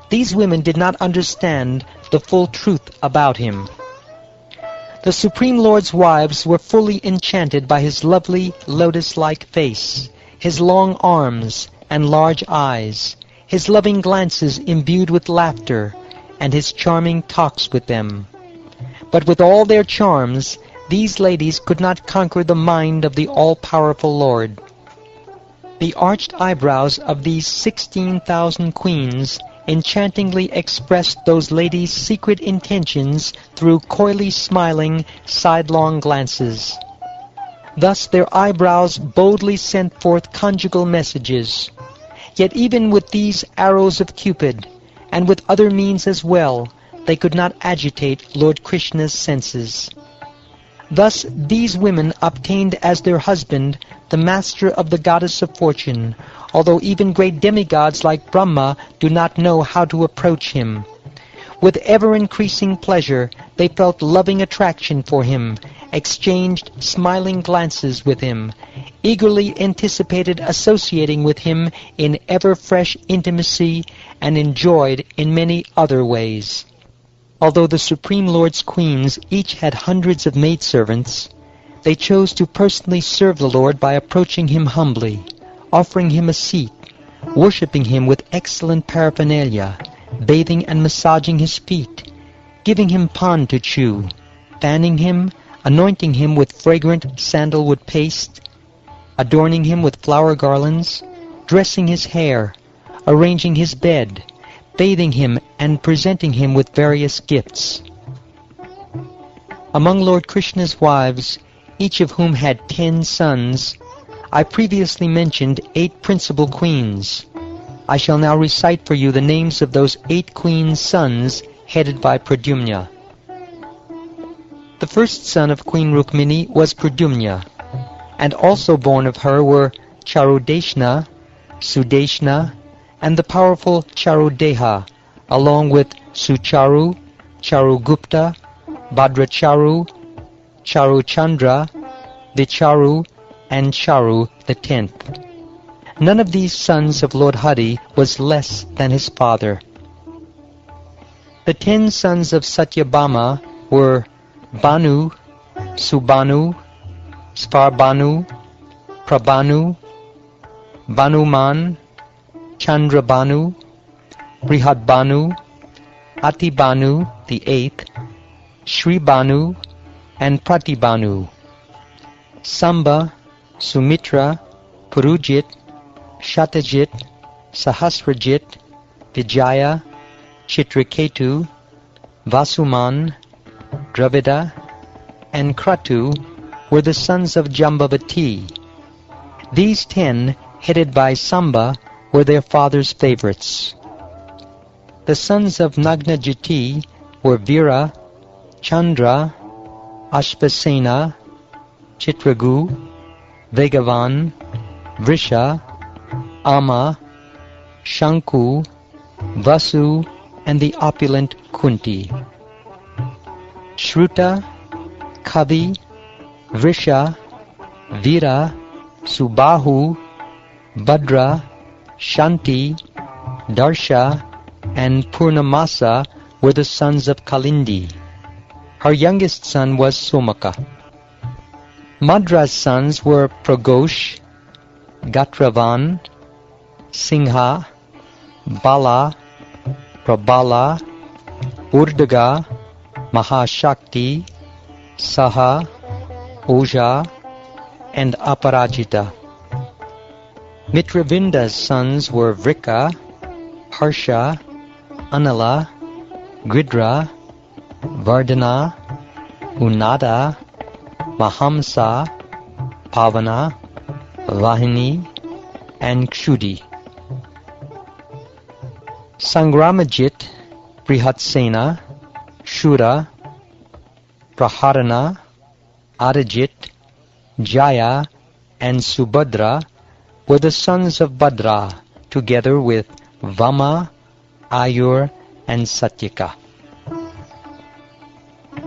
These women did not understand the full truth about him. The Supreme Lord's wives were fully enchanted by his lovely lotus-like face, his long arms and large eyes, his loving glances imbued with laughter, and his charming talks with them. But with all their charms, these ladies could not conquer the mind of the all-powerful Lord. The arched eyebrows of these 16,000 queens enchantingly expressed those ladies' secret intentions through coyly smiling, sidelong glances. Thus their eyebrows boldly sent forth conjugal messages. Yet even with these arrows of Cupid, and with other means as well, they could not agitate Lord Krishna's senses. Thus these women obtained as their husband the master of the goddess of fortune, although even great demigods like Brahma do not know how to approach him. With ever-increasing pleasure they felt loving attraction for him, exchanged smiling glances with him, eagerly anticipated associating with him in ever-fresh intimacy, and enjoyed in many other ways. Although the Supreme Lord's queens each had hundreds of maidservants, they chose to personally serve the Lord by approaching him humbly, offering him a seat, worshipping him with excellent paraphernalia, bathing and massaging his feet, giving him pan to chew, fanning him, anointing him with fragrant sandalwood paste, adorning him with flower garlands, dressing his hair, arranging his bed, bathing him and presenting him with various gifts. Among Lord Krishna's wives, each of whom had 10 sons, I previously mentioned 8 principal queens. I shall now recite for you the names of those 8 queen sons headed by Pradyumna. The first son of Queen Rukmini was Pradyumna, and also born of her were Charudeshna, Sudeshna, and the powerful Charudeha, along with Sucharu, Charugupta, Bhadracharu, Charuchandra, Vicharu, and Charu the 10th. None of these sons of Lord Hari was less than his father. The 10 sons of Satyabhama were Banu, Subanu, Svarbanu, Prabhanu, Banuman, Chandrabanu, Brihadbanu, Atibanu the 8th, Shribanu, and Pratibanu. Samba, Sumitra, Purujit, Shatajit, Sahasrajit, Vijaya, Chitraketu, Vasuman, Dravida, and Kratu were the sons of Jambavati. These 10, headed by Samba, were their father's favorites. The sons of Nagnajiti were Vira, Chandra, Ashvasena, Chitragu, Vegavan, Vrisha, Ama, Shanku, Vasu, and the opulent Kunti. Shruta, Kavi, Vrisha, Vira, Subahu, Bhadra, Shanti, Darsha, and Purnamasa were the sons of Kalindi. Her youngest son was Somaka. Madra's sons were Pragosh, Gatravan, Singha, Bala, Prabala, Urdaga, Mahashakti, Saha, Usha, and Aparajita. Mitravinda's sons were Vrika, Harsha, Anala, Gridra, Vardhana, Unada, Mahamsa, Pavana, Vahini, and Kshudi. Sangramajit, Brihatsena, Shura, Praharana, Adajit, Jaya, and Subhadra were the sons of Bhadra, together with Vama, Ayur, and Satyaka.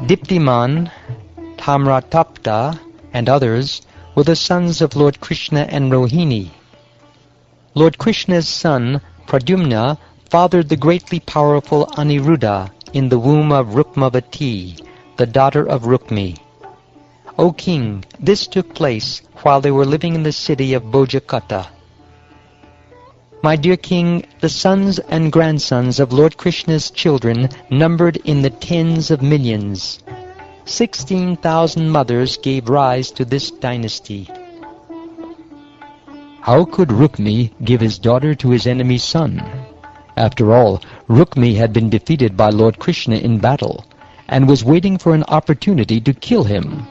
Diptiman, Tamratapta, and others were the sons of Lord Krishna and Rohini. Lord Krishna's son, Pradyumna, fathered the greatly powerful Aniruddha in the womb of Rukmavati, the daughter of Rukmi. O king, this took place while they were living in the city of Bojakata. My dear king, the sons and grandsons of Lord Krishna's children numbered in the tens of millions. 16,000 mothers gave rise to this dynasty. How could Rukmi give his daughter to his enemy's son? After all, Rukmi had been defeated by Lord Krishna in battle, and was waiting for an opportunity to kill him.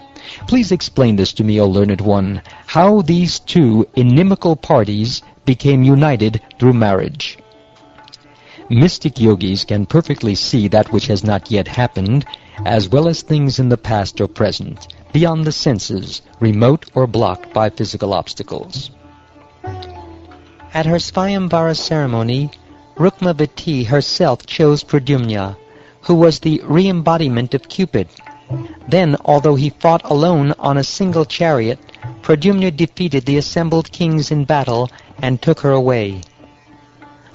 Please explain this to me, O learned one, how these two inimical parties became united through marriage. Mystic yogis can perfectly see that which has not yet happened, as well as things in the past or present, beyond the senses, remote or blocked by physical obstacles. At her Svayamvara ceremony, Rukmavati herself chose Pradyumna, who was the re-embodiment of Cupid. Then, although he fought alone on a single chariot, Pradyumna defeated the assembled kings in battle and took her away.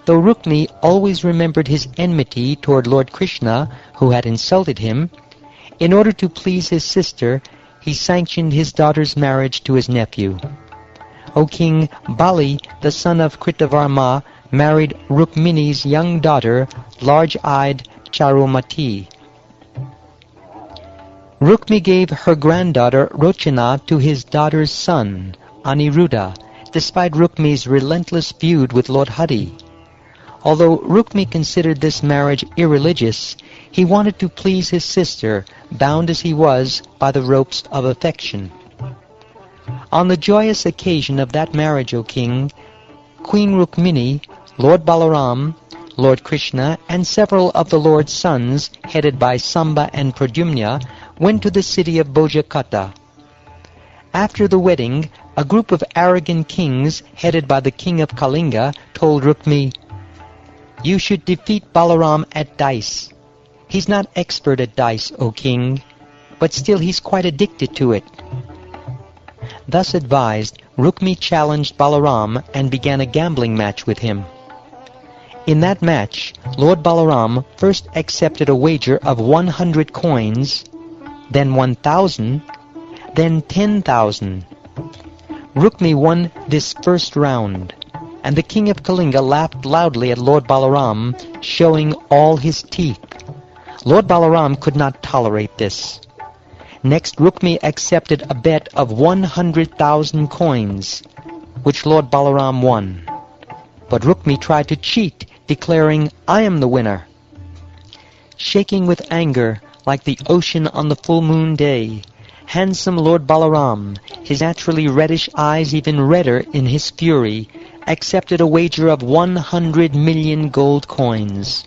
Though Rukmi always remembered his enmity toward Lord Krishna, who had insulted him, in order to please his sister, he sanctioned his daughter's marriage to his nephew. O king, Bali, the son of Kritavarma, married Rukmini's young daughter, large-eyed Charumati. Rukmi gave her granddaughter Rochana to his daughter's son, Aniruddha, despite Rukmi's relentless feud with Lord Hari. Although Rukmi considered this marriage irreligious, he wanted to please his sister, bound as he was by the ropes of affection. On the joyous occasion of that marriage, O king, Queen Rukmini, Lord Balaram, Lord Krishna, and several of the Lord's sons, headed by Samba and Pradyumna, went to the city of Bojakata. After the wedding, a group of arrogant kings, headed by the king of Kalinga, told Rukmi, "You should defeat Balaram at dice. He's not expert at dice, O king, but still he's quite addicted to it." Thus advised, Rukmi challenged Balaram and began a gambling match with him. In that match, Lord Balaram first accepted a wager of 100 coins, then 1,000, then 10,000. Rukmi won this first round, and the king of Kalinga laughed loudly at Lord Balaram, showing all his teeth. Lord Balaram could not tolerate this. Next, Rukmi accepted a bet of 100,000 coins, which Lord Balaram won. But Rukmi tried to cheat, declaring, "I am the winner." Shaking with anger, like the ocean on the full moon day, handsome Lord Balaram, his naturally reddish eyes even redder in his fury, accepted a wager of 100 million gold coins.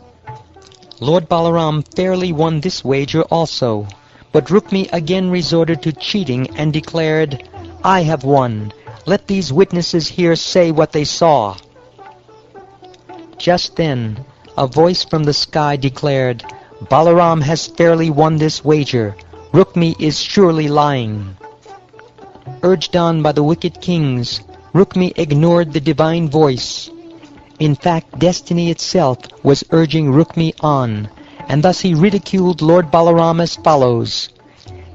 Lord Balaram fairly won this wager also, but Rukmi again resorted to cheating and declared, "I have won. Let these witnesses here say what they saw." Just then, a voice from the sky declared, "Balaram has fairly won this wager. Rukmi is surely lying." Urged on by the wicked kings, Rukmi ignored the divine voice. In fact, destiny itself was urging Rukmi on, and thus he ridiculed Lord Balaram as follows.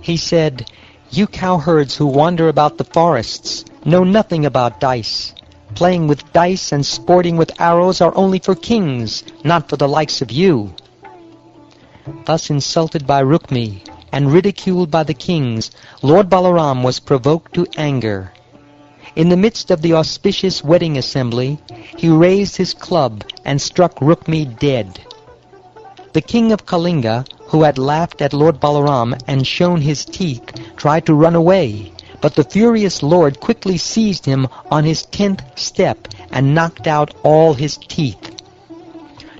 He said, "You cowherds who wander about the forests know nothing about dice. Playing with dice and sporting with arrows are only for kings, not for the likes of you." Thus insulted by Rukmi and ridiculed by the kings, Lord Balaram was provoked to anger. In the midst of the auspicious wedding assembly, he raised his club and struck Rukmi dead. The king of Kalinga, who had laughed at Lord Balaram and shown his teeth, tried to run away, but the furious lord quickly seized him on his 10th step and knocked out all his teeth.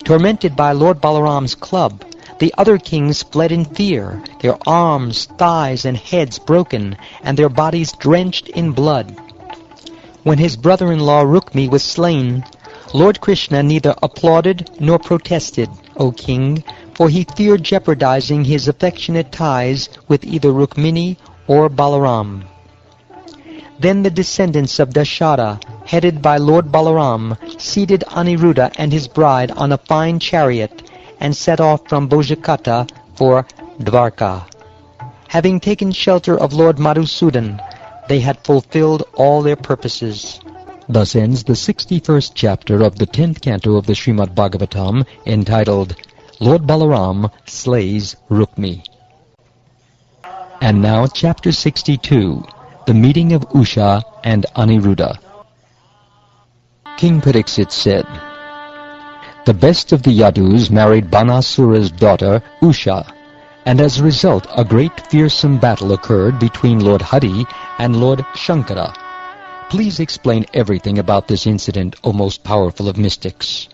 Tormented by Lord Balaram's club, the other kings fled in fear, their arms, thighs, and heads broken, and their bodies drenched in blood. When his brother-in-law Rukmi was slain, Lord Krishna neither applauded nor protested, O king, for he feared jeopardizing his affectionate ties with either Rukmini or Balaram. Then the descendants of Dashara, headed by Lord Balaram, seated Aniruddha and his bride on a fine chariot and set off from Bojakata for Dwarka. Having taken shelter of Lord Madhusudan, they had fulfilled all their purposes. Thus ends the 61st chapter of the 10th canto of the Shrimad Bhagavatam, entitled Lord Balaram Slays Rukmi. And now chapter 62, the meeting of Usha and Aniruddha. King Pariksit said, "The best of the Yadus married Banasura's daughter Usha, and as a result a great fearsome battle occurred between Lord Hari and Lord Shankara. Please explain everything about this incident, O most powerful of mystics."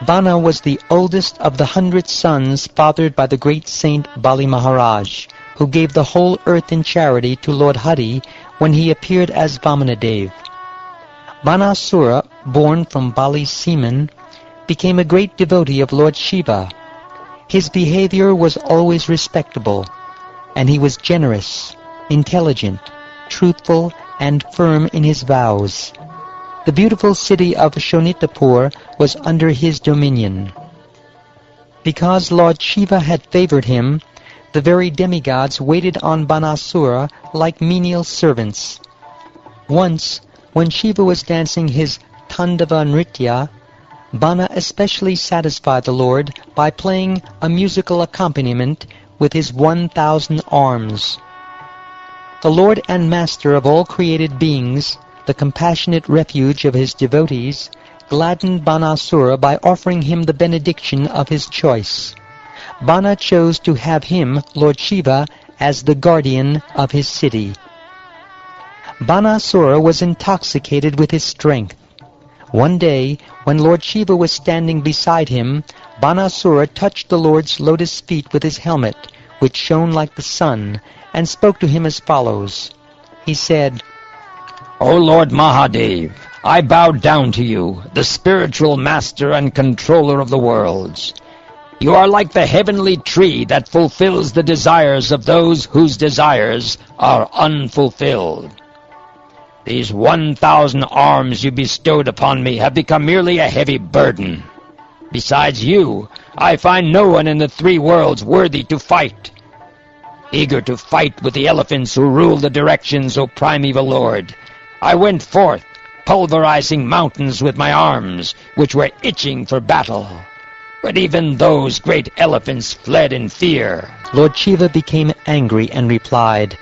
Bana was the oldest of the 100 sons fathered by the great saint Bali Maharaj, who gave the whole earth in charity to Lord Hari when he appeared as Vamanadev. Banasura, born from Bali's semen, became a great devotee of Lord Shiva. His behavior was always respectable, and he was generous, intelligent, truthful, and firm in his vows. The beautiful city of Shonitapur was under his dominion. Because Lord Shiva had favored him, the very demigods waited on Banasura like menial servants. Once, when Shiva was dancing his Tandava Nritya, Bana especially satisfied the Lord by playing a musical accompaniment with his 1,000 arms. The Lord and Master of all created beings, the compassionate refuge of his devotees, gladdened Banasura by offering him the benediction of his choice. Bana chose to have him, Lord Shiva, as the guardian of his city. Banasura was intoxicated with his strength. One day, when Lord Shiva was standing beside him, Banasura touched the Lord's lotus feet with his helmet, which shone like the sun, and spoke to him as follows. He said, O Lord Mahadev, I bow down to you, the spiritual master and controller of the worlds. You are like the heavenly tree that fulfills the desires of those whose desires are unfulfilled. These 1,000 arms you bestowed upon me have become merely a heavy burden. Besides you, I find no one in the three worlds worthy to fight. Eager to fight with the elephants who rule the directions, O primeval Lord, I went forth, pulverizing mountains with my arms, which were itching for battle. But even those great elephants fled in fear. Lord Shiva became angry and replied,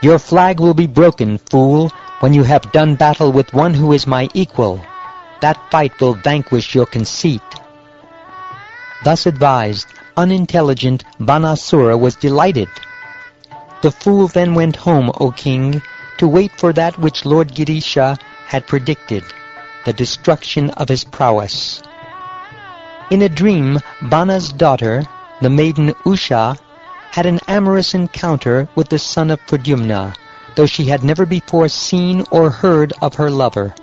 Your flag will be broken, fool, when you have done battle with one who is my equal. That fight will vanquish your conceit. Thus advised, unintelligent Banasura was delighted. The fool then went home, O king, to wait for that which Lord Girisha had predicted, the destruction of his prowess. In a dream, Bana's daughter, the maiden Usha, had an amorous encounter with the son of Pradyumna, though she had never before seen or heard of her lover.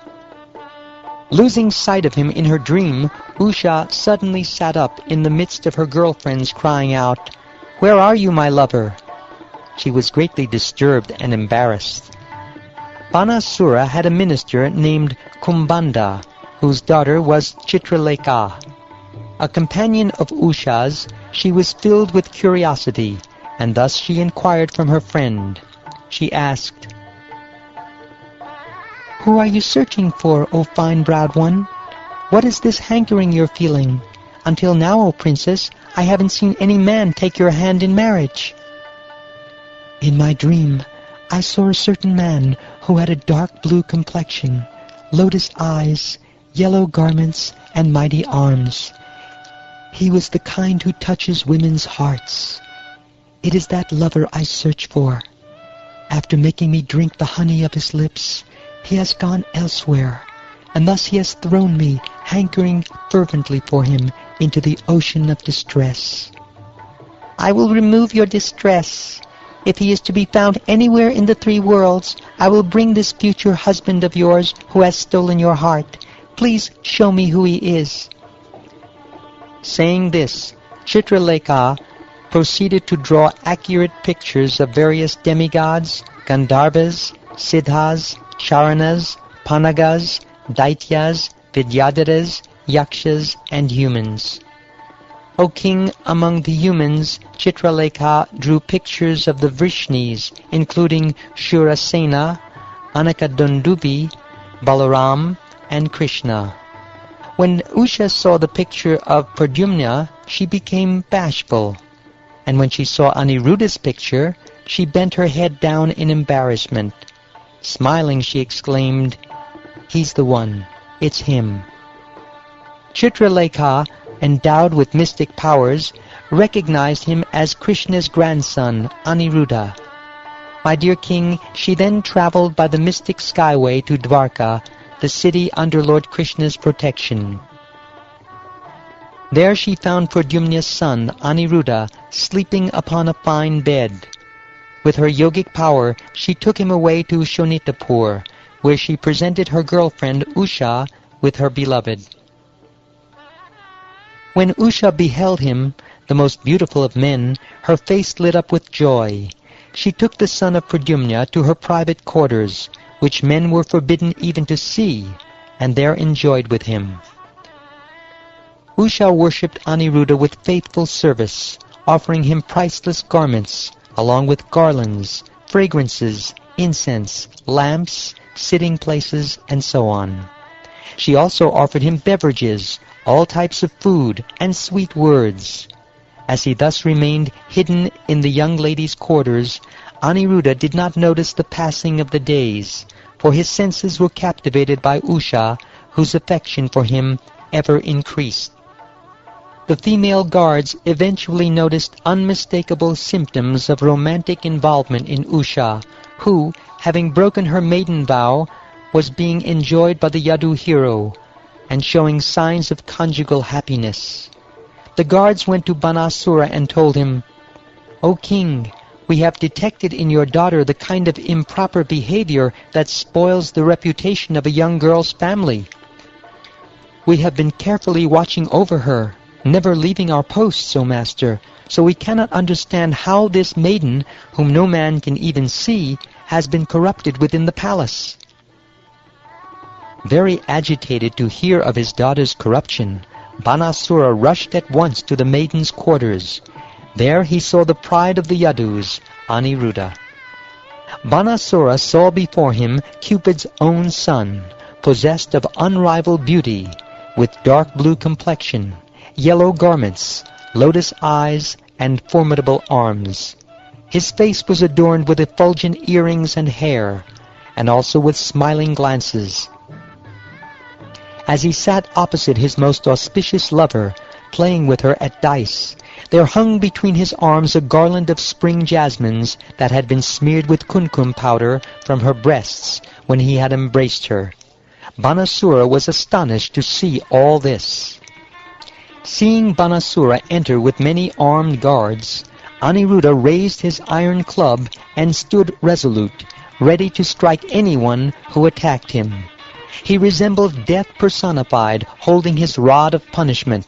Losing sight of him in her dream, Usha suddenly sat up in the midst of her girlfriends, crying out, Where are you, my lover? She was greatly disturbed and embarrassed. Banasura had a minister named Kumbanda, whose daughter was Chitralekha. A companion of Usha's, she was filled with curiosity, and thus she inquired from her friend. She asked, Who are you searching for, O fine-browed one? What is this hankering you're feeling? Until now, O princess, I haven't seen any man take your hand in marriage. In my dream, I saw a certain man who had a dark blue complexion, lotus eyes, yellow garments, and mighty arms. He was the kind who touches women's hearts. It is that lover I search for. After making me drink the honey of his lips, he has gone elsewhere, and thus he has thrown me, hankering fervently for him, into the ocean of distress. I will remove your distress. If he is to be found anywhere in the three worlds, I will bring this future husband of yours who has stolen your heart. Please show me who he is. Saying this, Chitralekha proceeded to draw accurate pictures of various demigods, Gandharvas, Siddhas, Charanas, Panagas, Daityas, Vidyadharas, Yakshas, and humans. O king, among the humans, Chitralekha drew pictures of the Vrishnis, including Shurasena, Anakadundubi, Balaram, and Krishna. When Usha saw the picture of Pradyumna, she became bashful, and when she saw Aniruddha's picture, she bent her head down in embarrassment. Smiling, she exclaimed, He's the one. It's him. Chitralekha, endowed with mystic powers, recognized him as Krishna's grandson, Aniruddha. My dear king, she then traveled by the mystic skyway to Dwarka, the city under Lord Krishna's protection. There she found Pradyumna's son, Aniruddha, sleeping upon a fine bed. With her yogic power, she took him away to Shonitapur, where she presented her girlfriend Usha with her beloved. When Usha beheld him, the most beautiful of men, her face lit up with joy. She took the son of Pradyumna to her private quarters, which men were forbidden even to see, and there enjoyed with him. Usha worshipped Aniruddha with faithful service, offering him priceless garments, along with garlands, fragrances, incense, lamps, sitting places, and so on. She also offered him beverages, all types of food, and sweet words. As he thus remained hidden in the young lady's quarters, Aniruddha did not notice the passing of the days, for his senses were captivated by Usha, whose affection for him ever increased. The female guards eventually noticed unmistakable symptoms of romantic involvement in Usha, who, having broken her maiden vow, was being enjoyed by the Yadu hero, and showing signs of conjugal happiness. The guards went to Banasura and told him, "O king, we have detected in your daughter the kind of improper behavior that spoils the reputation of a young girl's family. We have been carefully watching over her, never leaving our posts, O master, so we cannot understand how this maiden, whom no man can even see, has been corrupted within the palace." Very agitated to hear of his daughter's corruption, Banasura rushed at once to the maiden's quarters. There he saw the pride of the Yadus, Aniruddha. Banasura saw before him Cupid's own son, possessed of unrivaled beauty, with dark blue complexion, yellow garments, lotus eyes, and formidable arms. His face was adorned with effulgent earrings and hair, and also with smiling glances. As he sat opposite his most auspicious lover, playing with her at dice, there hung between his arms a garland of spring jasmines that had been smeared with kumkum powder from her breasts when he had embraced her. Banasura was astonished to see all this. Seeing Banasura enter with many armed guards, Aniruddha raised his iron club and stood resolute, ready to strike anyone who attacked him. He resembled death personified, holding his rod of punishment.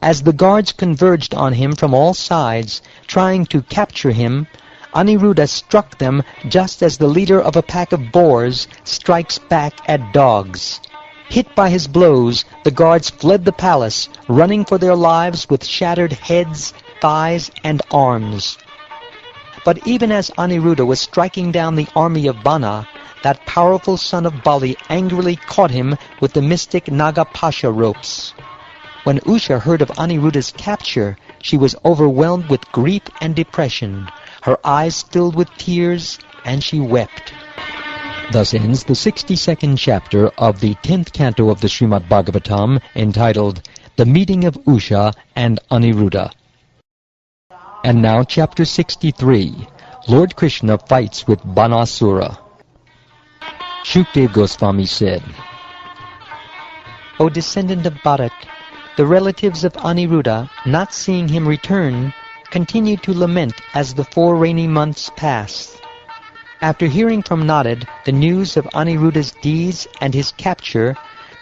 As the guards converged on him from all sides, trying to capture him, Aniruddha struck them just as the leader of a pack of boars strikes back at dogs. Hit by his blows, the guards fled the palace, running for their lives with shattered heads, thighs, and arms. But even as Aniruddha was striking down the army of Bana, that powerful son of Bali angrily caught him with the mystic Nagapasha ropes. When Usha heard of Aniruddha's capture, she was overwhelmed with grief and depression. Her eyes filled with tears, and she wept. Thus ends the 62nd chapter of the 10th canto of the Srimad Bhagavatam, entitled The Meeting of Usha and Aniruddha. And now chapter 63, Lord Krishna fights with Banasura. Shukdev Goswami said, O descendant of Bharat, the relatives of Aniruddha, not seeing him return, continued to lament as the 4 rainy months passed. After hearing from Narad the news of Aniruddha's deeds and his capture,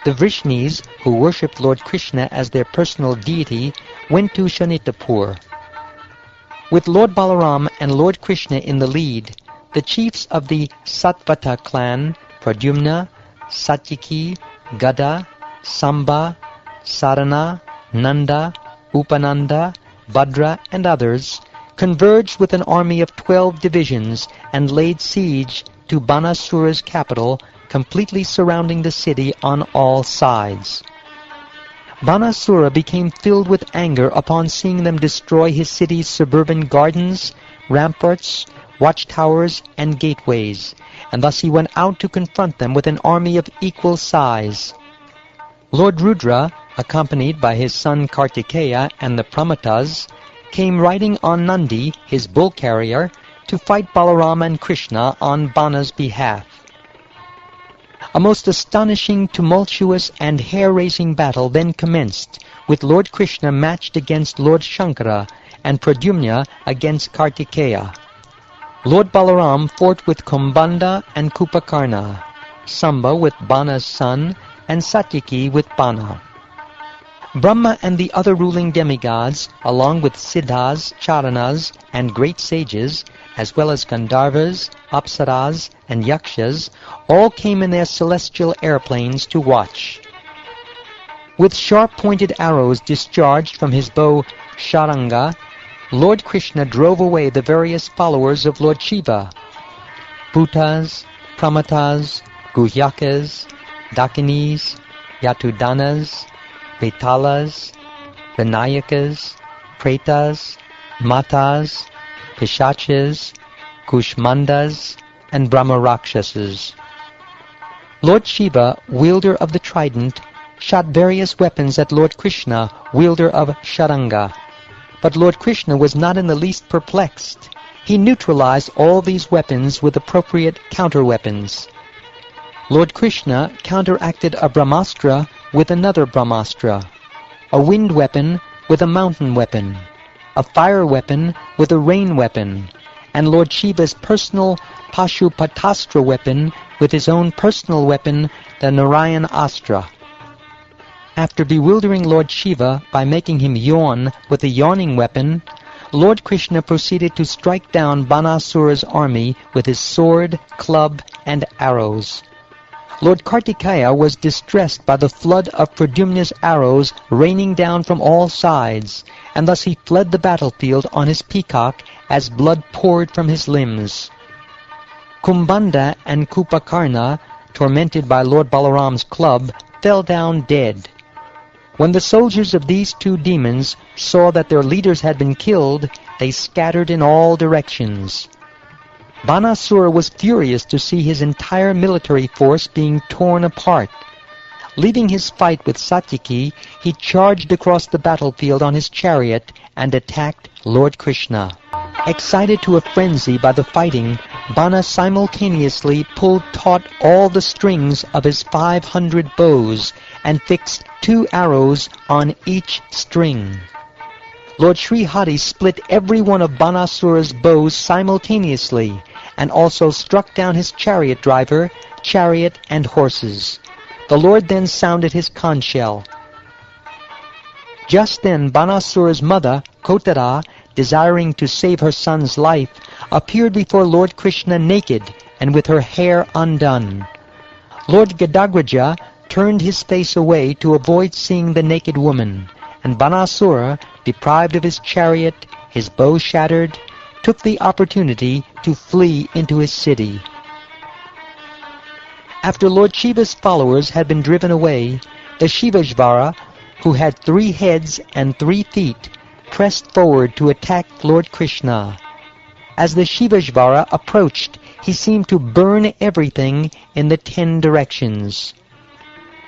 the Vrishnis, who worshipped Lord Krishna as their personal deity, went to Shanitapur. With Lord Balaram and Lord Krishna in the lead, the chiefs of the Satvata clan, Pradyumna, Satyaki, Gada, Samba, Sarana, Nanda, Upananda, Bhadra, and others, converged with an army of 12 divisions and laid siege to Banasura's capital, completely surrounding the city on all sides. Banasura became filled with anger upon seeing them destroy his city's suburban gardens, ramparts, watchtowers, and gateways, and thus he went out to confront them with an army of equal size. Lord Rudra, accompanied by his son Kartikeya and the Pramatas, came riding on Nandi, his bull-carrier, to fight Balaram and Krishna on Bana's behalf. A most astonishing, tumultuous, and hair-raising battle then commenced, with Lord Krishna matched against Lord Shankara and Pradyumna against Kartikeya. Lord Balaram fought with Kumbanda and Kupakarna, Samba with Bana's son, and Satyaki with Bana. Brahma and the other ruling demigods, along with Siddhas, Charanas, and great sages, as well as Gandharvas, Apsaras, and Yakshas, all came in their celestial airplanes to watch. With sharp-pointed arrows discharged from his bow Sharanga, Lord Krishna drove away the various followers of Lord Shiva, Bhutas, Pramatas, Guhyakas, Dakinis, Yatudanas, Vetalas, Vinayakas, Pretas, Matas, Pishachas, Kushmandas, and Brahma-Rakshasas. Lord Shiva, wielder of the trident, shot various weapons at Lord Krishna, wielder of Sharanga. But Lord Krishna was not in the least perplexed. He neutralized all these weapons with appropriate counter-weapons. Lord Krishna counteracted a Brahmastra with another Brahmastra, a wind weapon with a mountain weapon, a fire weapon with a rain weapon, and Lord Shiva's personal Pashupatastra weapon with his own personal weapon, the Narayan Astra. After bewildering Lord Shiva by making him yawn with a yawning weapon, Lord Krishna proceeded to strike down Banasura's army with his sword, club, and arrows. Lord Kartikeya was distressed by the flood of Pradyumna's arrows raining down from all sides, and thus he fled the battlefield on his peacock as blood poured from his limbs. Kumbhanda and Kupakarna, tormented by Lord Balaram's club, fell down dead. When the soldiers of these two demons saw that their leaders had been killed, they scattered in all directions. Banasura was furious to see his entire military force being torn apart. Leaving his fight with Satyaki, he charged across the battlefield on his chariot and attacked Lord Krishna. Excited to a frenzy by the fighting, Bana simultaneously pulled taut all the strings of his 500 bows and fixed 2 arrows on each string. Lord Sri Hari split every one of Banasura's bows simultaneously, and also struck down his chariot driver, chariot, and horses. The Lord then sounded his conch shell. Just then Banasura's mother, Kotara, desiring to save her son's life, appeared before Lord Krishna naked and with her hair undone. Lord Gadagraja turned his face away to avoid seeing the naked woman, and Banasura, deprived of his chariot, his bow shattered, took the opportunity to flee into his city. After Lord Shiva's followers had been driven away, the Shivajvara, who had 3 heads and 3 feet, pressed forward to attack Lord Krishna. As the Shivajvara approached, he seemed to burn everything in the 10 directions.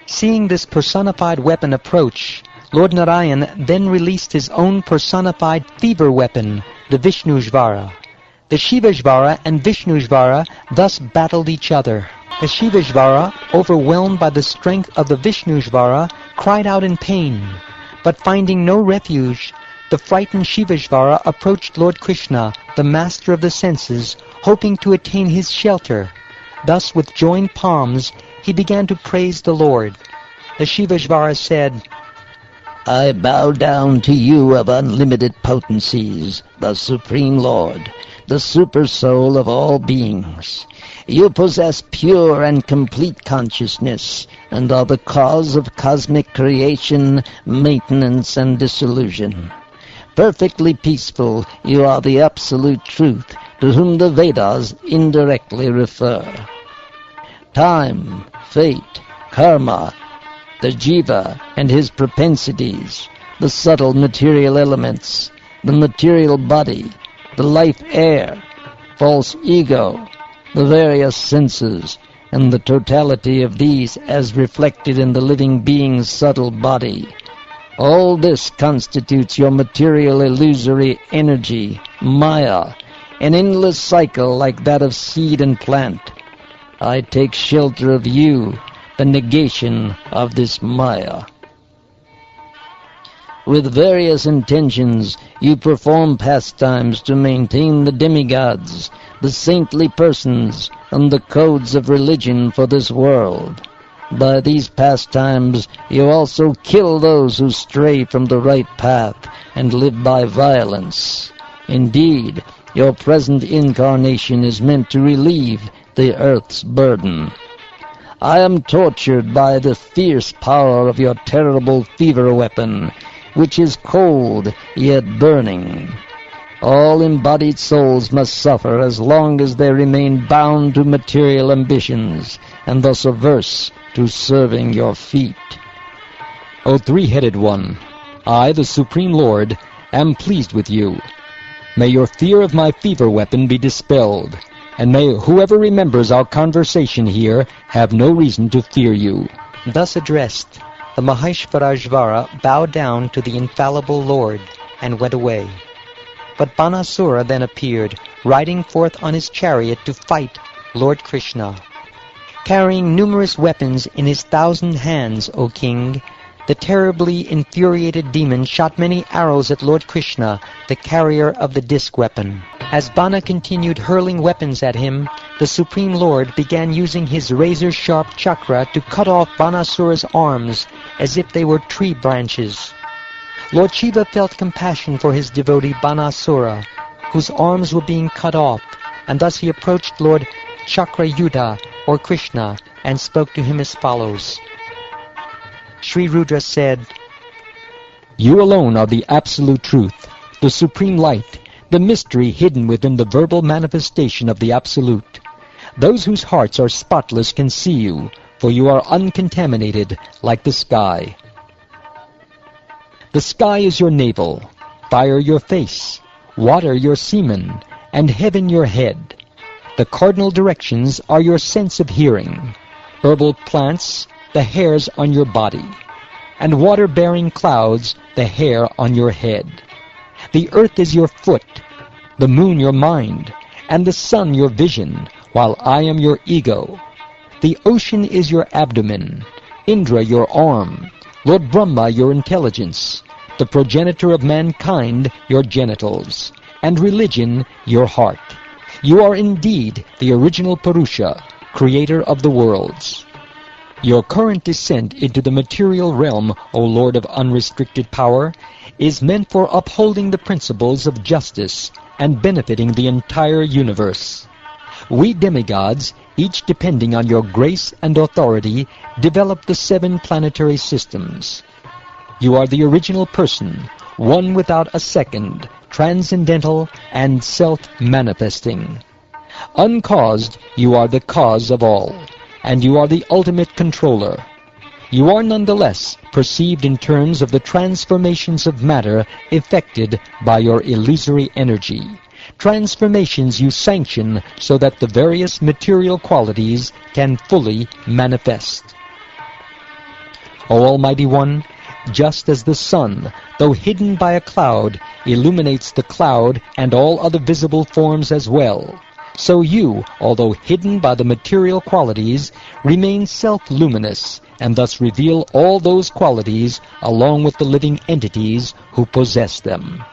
Seeing this personified weapon approach, Lord Narayan then released his own personified fever weapon, the Vishnujvara. The Shivajvara and Vishnujvara thus battled each other. The Shivajvara, overwhelmed by the strength of the Vishnujvara, cried out in pain. But finding no refuge, the frightened Shivajvara approached Lord Krishna, the master of the senses, hoping to attain his shelter. Thus, with joined palms, he began to praise the Lord. The Shivajvara said, I bow down to you of unlimited potencies, the Supreme Lord, the super soul of all beings. You possess pure and complete consciousness, and are the cause of cosmic creation, maintenance, and dissolution. Perfectly peaceful, you are the absolute truth, to whom the Vedas indirectly refer. Time, fate, karma, the jiva and his propensities, the subtle material elements, the material body, the life air, false ego, the various senses, and the totality of these as reflected in the living being's subtle body. All this constitutes your material illusory energy, Maya, an endless cycle like that of seed and plant. I take shelter of you, the negation of this Maya. With various intentions, you perform pastimes to maintain the demigods, the saintly persons, and the codes of religion for this world. By these pastimes, you also kill those who stray from the right path and live by violence. Indeed, your present incarnation is meant to relieve the earth's burden. I am tortured by the fierce power of your terrible fever weapon, which is cold yet burning. All embodied souls must suffer as long as they remain bound to material ambitions, and thus averse to serving your feet. O 3-headed one, I, the Supreme Lord, am pleased with you. May your fear of my fever weapon be dispelled, and may whoever remembers our conversation here have no reason to fear you. Thus addressed, the Maheshvarajvara bowed down to the infallible Lord and went away. But Banasura then appeared, riding forth on his chariot to fight Lord Krishna. Carrying numerous weapons in his 1,000 hands, O king, the terribly infuriated demon shot many arrows at Lord Krishna, the carrier of the disc weapon. As Bana continued hurling weapons at him, the Supreme Lord began using his razor-sharp chakra to cut off Banasura's arms as if they were tree branches. Lord Shiva felt compassion for his devotee Banasura, whose arms were being cut off, and thus he approached Lord Chakrayuda, or Krishna, and spoke to him as follows. Sri Rudra said, "You alone are the absolute truth, the supreme light, the mystery hidden within the verbal manifestation of the Absolute. Those whose hearts are spotless can see you, for you are uncontaminated like the sky. The sky is your navel, fire your face, water your semen, and heaven your head. The cardinal directions are your sense of hearing, herbal plants, the hairs on your body, and water-bearing clouds, the hair on your head. The earth is your foot, the moon your mind, and the sun your vision, while I am your ego. The ocean is your abdomen, Indra your arm, Lord Brahma your intelligence, the progenitor of mankind your genitals, and religion your heart. You are indeed the original Purusha, creator of the worlds. Your current descent into the material realm, O Lord of unrestricted power, is meant for upholding the principles of justice and benefiting the entire universe. We demigods, each depending on your grace and authority, develop the 7 planetary systems. You are the original person, one without a second, transcendental and self-manifesting. Uncaused, you are the cause of all, and you are the ultimate controller. You are nonetheless perceived in terms of the transformations of matter effected by your illusory energy, transformations you sanction so that the various material qualities can fully manifest. O Almighty One, just as the sun, though hidden by a cloud, illuminates the cloud and all other visible forms as well, so you, although hidden by the material qualities, remain self-luminous, and thus reveal all those qualities along with the living entities who possess them.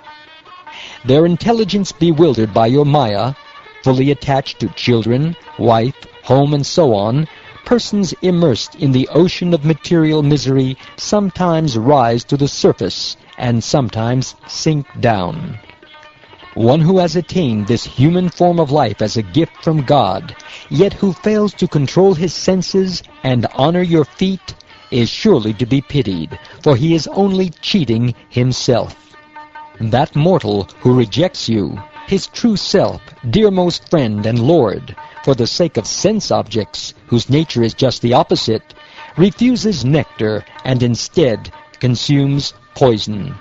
Their intelligence bewildered by your Maya, fully attached to children, wife, home, and so on, persons immersed in the ocean of material misery sometimes rise to the surface and sometimes sink down. One who has attained this human form of life as a gift from God, yet who fails to control his senses and honor your feet, is surely to be pitied, for he is only cheating himself. That mortal who rejects you, his true self, dearmost friend and Lord, for the sake of sense objects, whose nature is just the opposite, refuses nectar and instead consumes poison.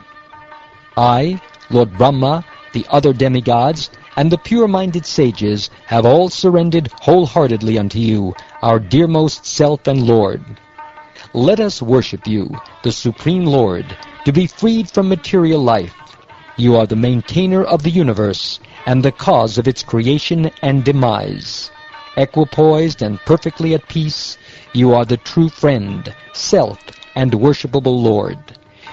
I, Lord Brahma, the other demigods, and the pure-minded sages have all surrendered wholeheartedly unto you, our dearmost self and Lord. Let us worship you, the Supreme Lord, to be freed from material life. You are the maintainer of the universe, and the cause of its creation and demise. Equipoised and perfectly at peace, you are the true friend, self, and worshipable Lord.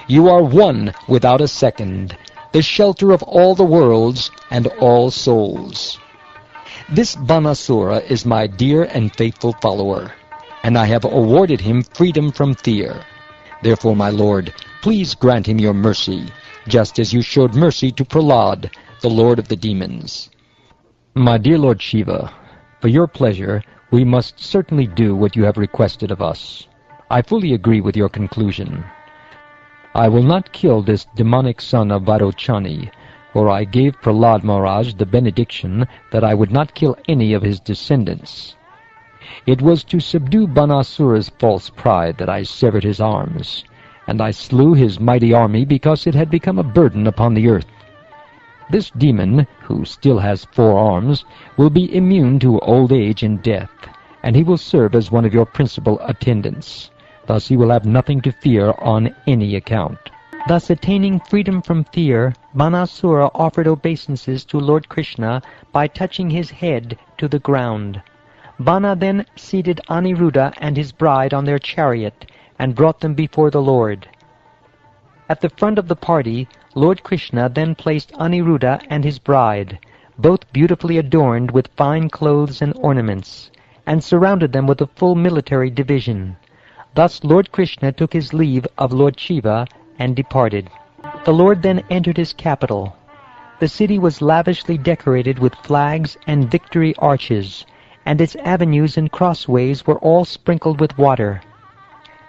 You are one without a second, the shelter of all the worlds and all souls. This Banasura is my dear and faithful follower, and I have awarded him freedom from fear. Therefore, my Lord, please grant him your mercy, just as you showed mercy to Prahlad, the lord of the demons. My dear Lord Shiva, for your pleasure, we must certainly do what you have requested of us. I fully agree with your conclusion. I will not kill this demonic son of Varochani, for I gave Prahlad Maharaj the benediction that I would not kill any of his descendants. It was to subdue Banasura's false pride that I severed his arms, and I slew his mighty army because it had become a burden upon the earth. This demon, who still has 4 arms, will be immune to old age and death, and he will serve as one of your principal attendants. Thus he will have nothing to fear on any account. Thus attaining freedom from fear, Banasura offered obeisances to Lord Krishna by touching his head to the ground. Bana then seated Aniruddha and his bride on their chariot and brought them before the Lord. At the front of the party, Lord Krishna then placed Aniruddha and his bride, both beautifully adorned with fine clothes and ornaments, and surrounded them with a full military division. Thus Lord Krishna took his leave of Lord Shiva and departed. The Lord then entered his capital. The city was lavishly decorated with flags and victory arches, and its avenues and crossways were all sprinkled with water.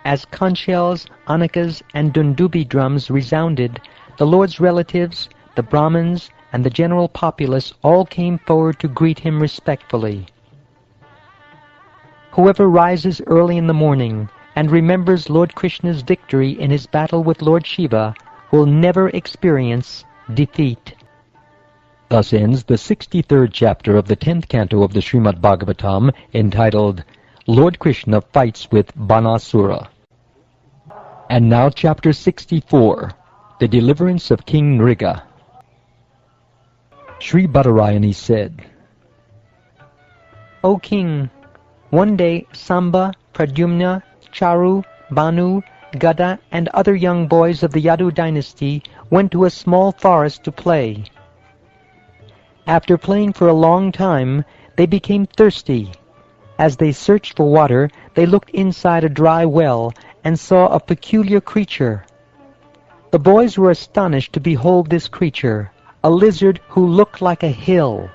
As conch shells, anakas, and dundubi drums resounded, the Lord's relatives, the Brahmins, and the general populace all came forward to greet him respectfully. Whoever rises early in the morning and remembers Lord Krishna's victory in his battle with Lord Shiva will never experience defeat. Thus ends the 63rd chapter of the 10th canto of the Shrimad Bhagavatam, entitled Lord Krishna Fights with Banasura. And now chapter 64, The Deliverance of King Nriga. Sri Badarayani said, O king, one day Samba, Pradyumna, Charu, Banu, Gada, and other young boys of the Yadu dynasty went to a small forest to play. After playing for a long time, they became thirsty. As they searched for water, they looked inside a dry well and saw a peculiar creature. The boys were astonished to behold this creature, a lizard who looked like a hill.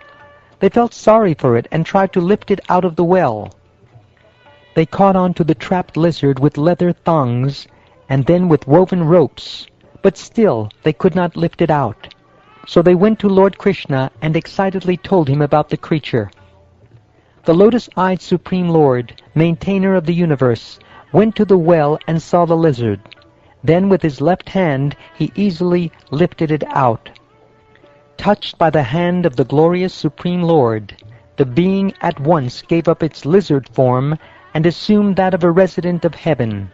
They felt sorry for it and tried to lift it out of the well. They caught on to the trapped lizard with leather thongs and then with woven ropes, but still they could not lift it out. So they went to Lord Krishna and excitedly told him about the creature. The lotus-eyed Supreme Lord, maintainer of the universe, went to the well and saw the lizard. Then with his left hand he easily lifted it out. Touched by the hand of the glorious Supreme Lord, the being at once gave up its lizard form and assumed that of a resident of heaven.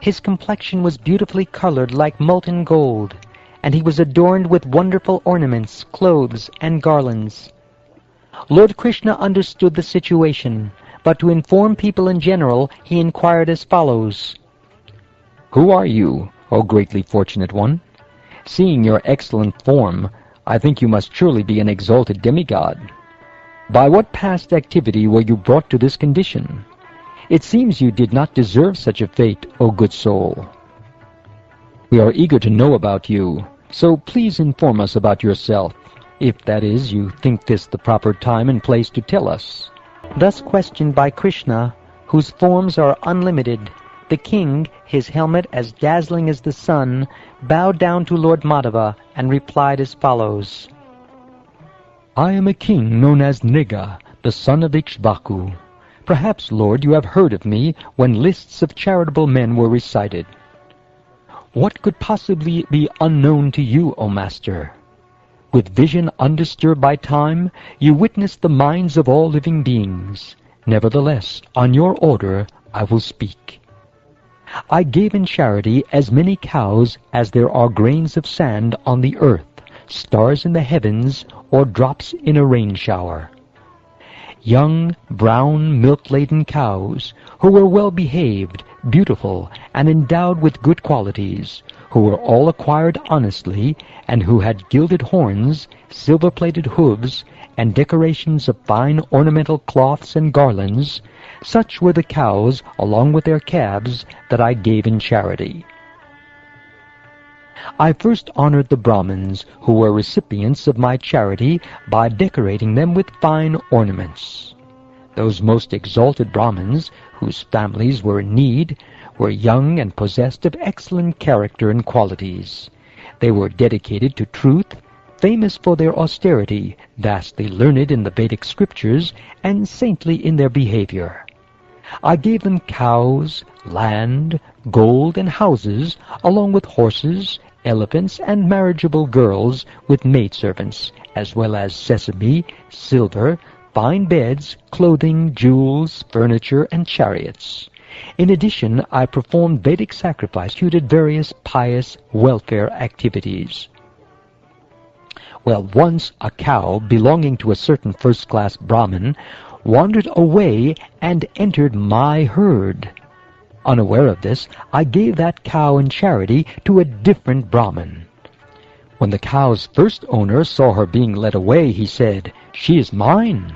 His complexion was beautifully colored like molten gold, and he was adorned with wonderful ornaments, clothes, and garlands. Lord Krishna understood the situation, but to inform people in general, he inquired as follows. Who are you, O greatly fortunate one? Seeing your excellent form, I think you must surely be an exalted demigod. By what past activity were you brought to this condition? It seems you did not deserve such a fate, O good soul. We are eager to know about you, so please inform us about yourself, if that is, you think this the proper time and place to tell us. Thus questioned by Krishna, whose forms are unlimited, the king, his helmet as dazzling as the sun, bowed down to Lord Madhava and replied as follows. I am a king known as Nriga, the son of Ikshvaku. Perhaps, Lord, you have heard of me when lists of charitable men were recited. What could possibly be unknown to you, O Master? With vision undisturbed by time, you witness the minds of all living beings. Nevertheless, on your order, I will speak. I gave in charity as many cows as there are grains of sand on the earth, stars in the heavens, or drops in a rain shower. Young, brown, milk-laden cows, who were well-behaved, beautiful, and endowed with good qualities, who were all acquired honestly, and who had gilded horns, silver-plated hooves, and decorations of fine ornamental cloths and garlands, such were the cows, along with their calves, that I gave in charity. I first honored the Brahmins, who were recipients of my charity, by decorating them with fine ornaments. Those most exalted Brahmins, whose families were in need, were young and possessed of excellent character and qualities. They were dedicated to truth, famous for their austerity, vastly learned in the Vedic scriptures, and saintly in their behavior. I gave them cows, land, gold, and houses, along with horses, elephants, and marriageable girls with maidservants, as well as sesame, silver, fine beds, clothing, jewels, furniture, and chariots. In addition, I performed Vedic sacrifice, executed various pious welfare activities. Well, once a cow belonging to a certain first-class Brahmin wandered away and entered my herd. Unaware of this, I gave that cow in charity to a different Brahmin. When the cow's first owner saw her being led away, he said, "She is mine."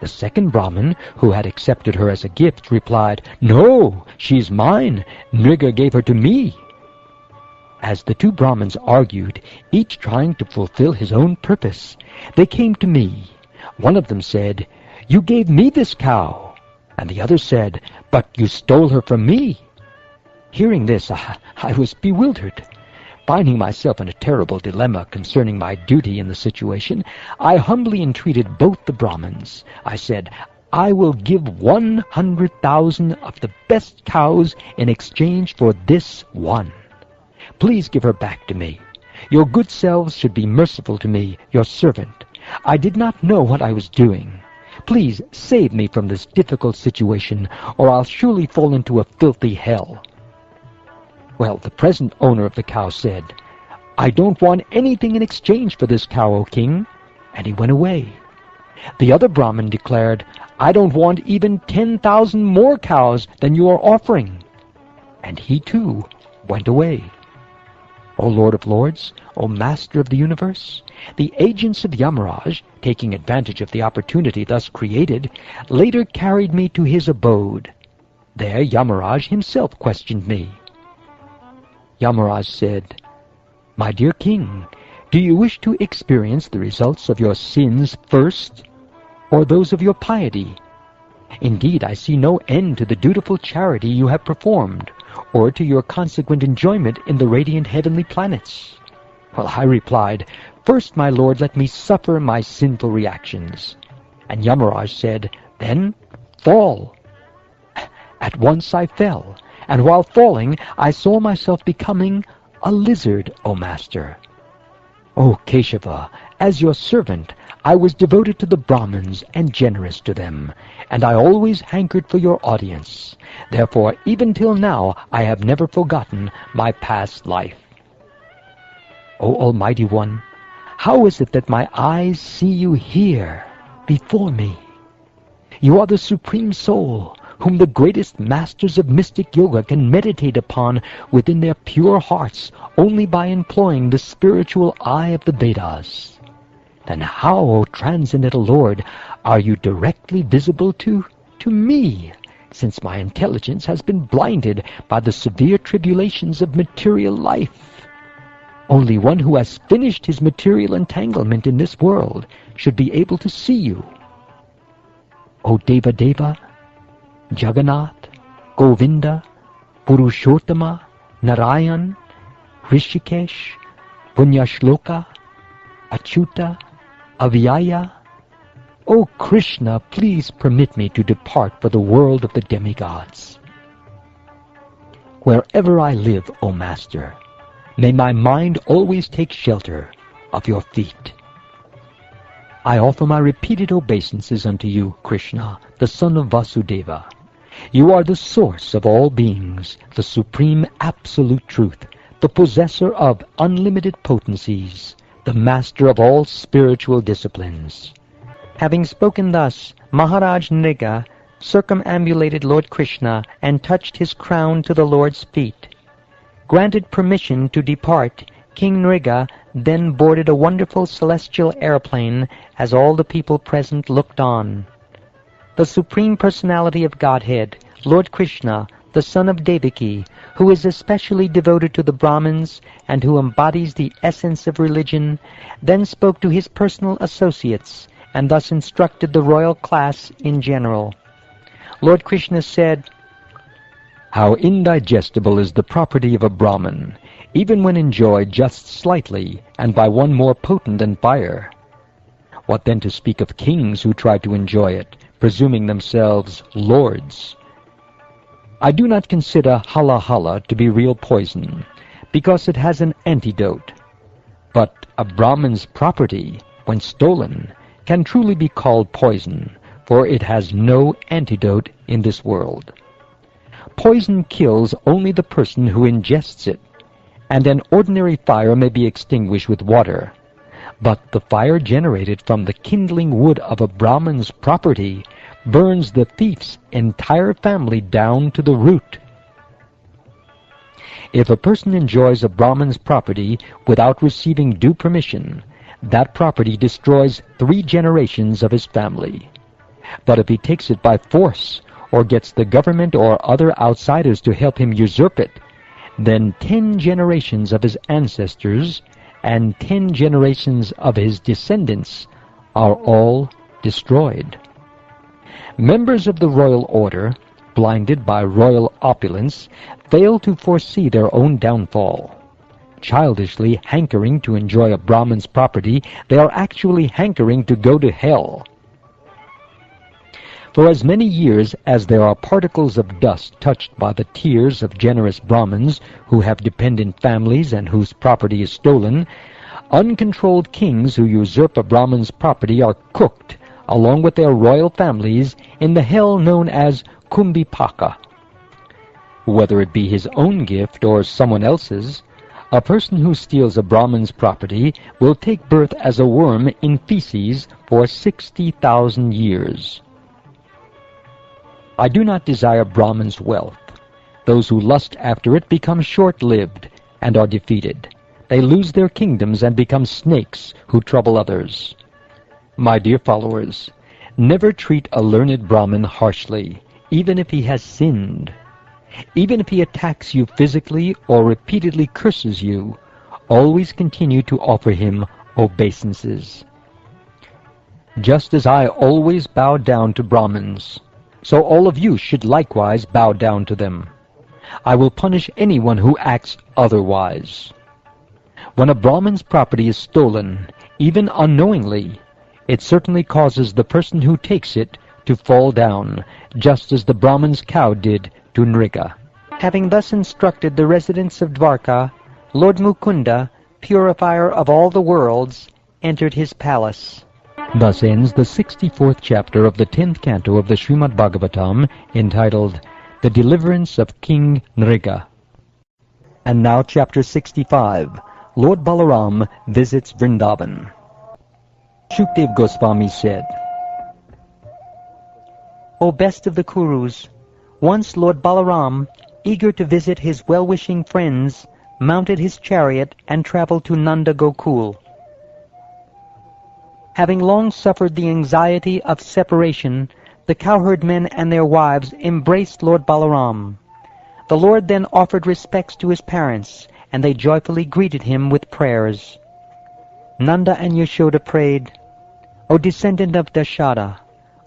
The second Brahmin, who had accepted her as a gift, replied, "No, she is mine. Nriga gave her to me." As the two Brahmins argued, each trying to fulfill his own purpose, they came to me. One of them said, "You gave me this cow." And the other said, "But you stole her from me." Hearing this, I was bewildered. Finding myself in a terrible dilemma concerning my duty in the situation, I humbly entreated both the Brahmins. I said, "I will give 100,000 of the best cows in exchange for this one. Please give her back to me. Your good selves should be merciful to me, your servant. I did not know what I was doing. Please save me from this difficult situation, or I'll surely fall into a filthy hell." Well, the present owner of the cow said, "I don't want anything in exchange for this cow, O king," and he went away. The other Brahmin declared, "I don't want even 10,000 more cows than you are offering," and he too went away. O Lord of Lords, O Master of the universe, the agents of Yamaraj, taking advantage of the opportunity thus created, later carried me to his abode. There Yamaraj himself questioned me. Yamaraj said, "My dear king, do you wish to experience the results of your sins first, or those of your piety? Indeed, I see no end to the dutiful charity you have performed, or to your consequent enjoyment in the radiant heavenly planets." Well, I replied, "First, my lord, let me suffer my sinful reactions." And Yamaraj said, "Then fall." At once I fell, and while falling, I saw myself becoming a lizard, O Master. O Keshava, as your servant, I was devoted to the Brahmins and generous to them, and I always hankered for your audience. Therefore, even till now, I have never forgotten my past life. O Almighty One, how is it that my eyes see you here, before me? You are the Supreme Soul, whom the greatest masters of mystic yoga can meditate upon within their pure hearts only by employing the spiritual eye of the Vedas. Then how, O Transcendental Lord, are you directly visible to me, since my intelligence has been blinded by the severe tribulations of material life? Only one who has finished his material entanglement in this world should be able to see you. O Deva Deva, Jagannath, Govinda, Purushottama, Narayan, Rishikesh, Punyashloka, Achyuta, Avyaya. O Krishna, please permit me to depart for the world of the demigods. Wherever I live, O Master, may my mind always take shelter of your feet. I offer my repeated obeisances unto you, Krishna, the son of Vasudeva. You are the source of all beings, the supreme absolute truth, the possessor of unlimited potencies, the master of all spiritual disciplines. Having spoken thus, Maharaj Nriga circumambulated Lord Krishna and touched his crown to the Lord's feet. Granted permission to depart, King Nriga then boarded a wonderful celestial airplane as all the people present looked on. The Supreme Personality of Godhead, Lord Krishna, the son of Devaki, who is especially devoted to the Brahmins and who embodies the essence of religion, then spoke to his personal associates and thus instructed the royal class in general. Lord Krishna said, "How indigestible is the property of a Brahmin, even when enjoyed just slightly and by one more potent than fire. What then to speak of kings who try to enjoy it, presuming themselves lords? I do not consider hala hala to be real poison, because it has an antidote. But a Brahmin's property, when stolen, can truly be called poison, for it has no antidote in this world. Poison kills only the person who ingests it, and an ordinary fire may be extinguished with water. But the fire generated from the kindling wood of a Brahman's property burns the thief's entire family down to the root. If a person enjoys a Brahman's property without receiving due permission, that property destroys 3 generations of his family. But if he takes it by force, or gets the government or other outsiders to help him usurp it, then 10 generations of his ancestors and 10 generations of his descendants are all destroyed. Members of the royal order, blinded by royal opulence, fail to foresee their own downfall. Childishly hankering to enjoy a Brahman's property, they are actually hankering to go to hell. For as many years as there are particles of dust touched by the tears of generous Brahmins who have dependent families and whose property is stolen, uncontrolled kings who usurp a Brahmin's property are cooked, along with their royal families, in the hell known as Kumbhipaka. Whether it be his own gift or someone else's, a person who steals a Brahmin's property will take birth as a worm in feces for 60,000 years. I do not desire Brahmin's wealth. Those who lust after it become short-lived and are defeated. They lose their kingdoms and become snakes who trouble others. My dear followers, never treat a learned Brahmin harshly, even if he has sinned. Even if he attacks you physically or repeatedly curses you, always continue to offer him obeisances. Just as I always bow down to Brahmins, so all of you should likewise bow down to them. I will punish anyone who acts otherwise. When a Brahmin's property is stolen, even unknowingly, it certainly causes the person who takes it to fall down, just as the Brahmin's cow did to Nrika. Having thus instructed the residents of Dwarka, Lord Mukunda, purifier of all the worlds, entered his palace. Thus ends the 64th chapter of the 10th canto of the Shrimad Bhagavatam, entitled The Deliverance of King Nrika. And now chapter 65, Lord Balaram visits Vrindavan. Shukdev Goswami said, O best of the Kurus, once Lord Balaram, eager to visit his well-wishing friends, mounted his chariot and traveled to Nanda Gokul. Having long suffered the anxiety of separation, the cowherd men and their wives embraced Lord Balaram. The Lord then offered respects to his parents, and they joyfully greeted him with prayers. Nanda and Yashoda prayed, O descendant of Dasharatha,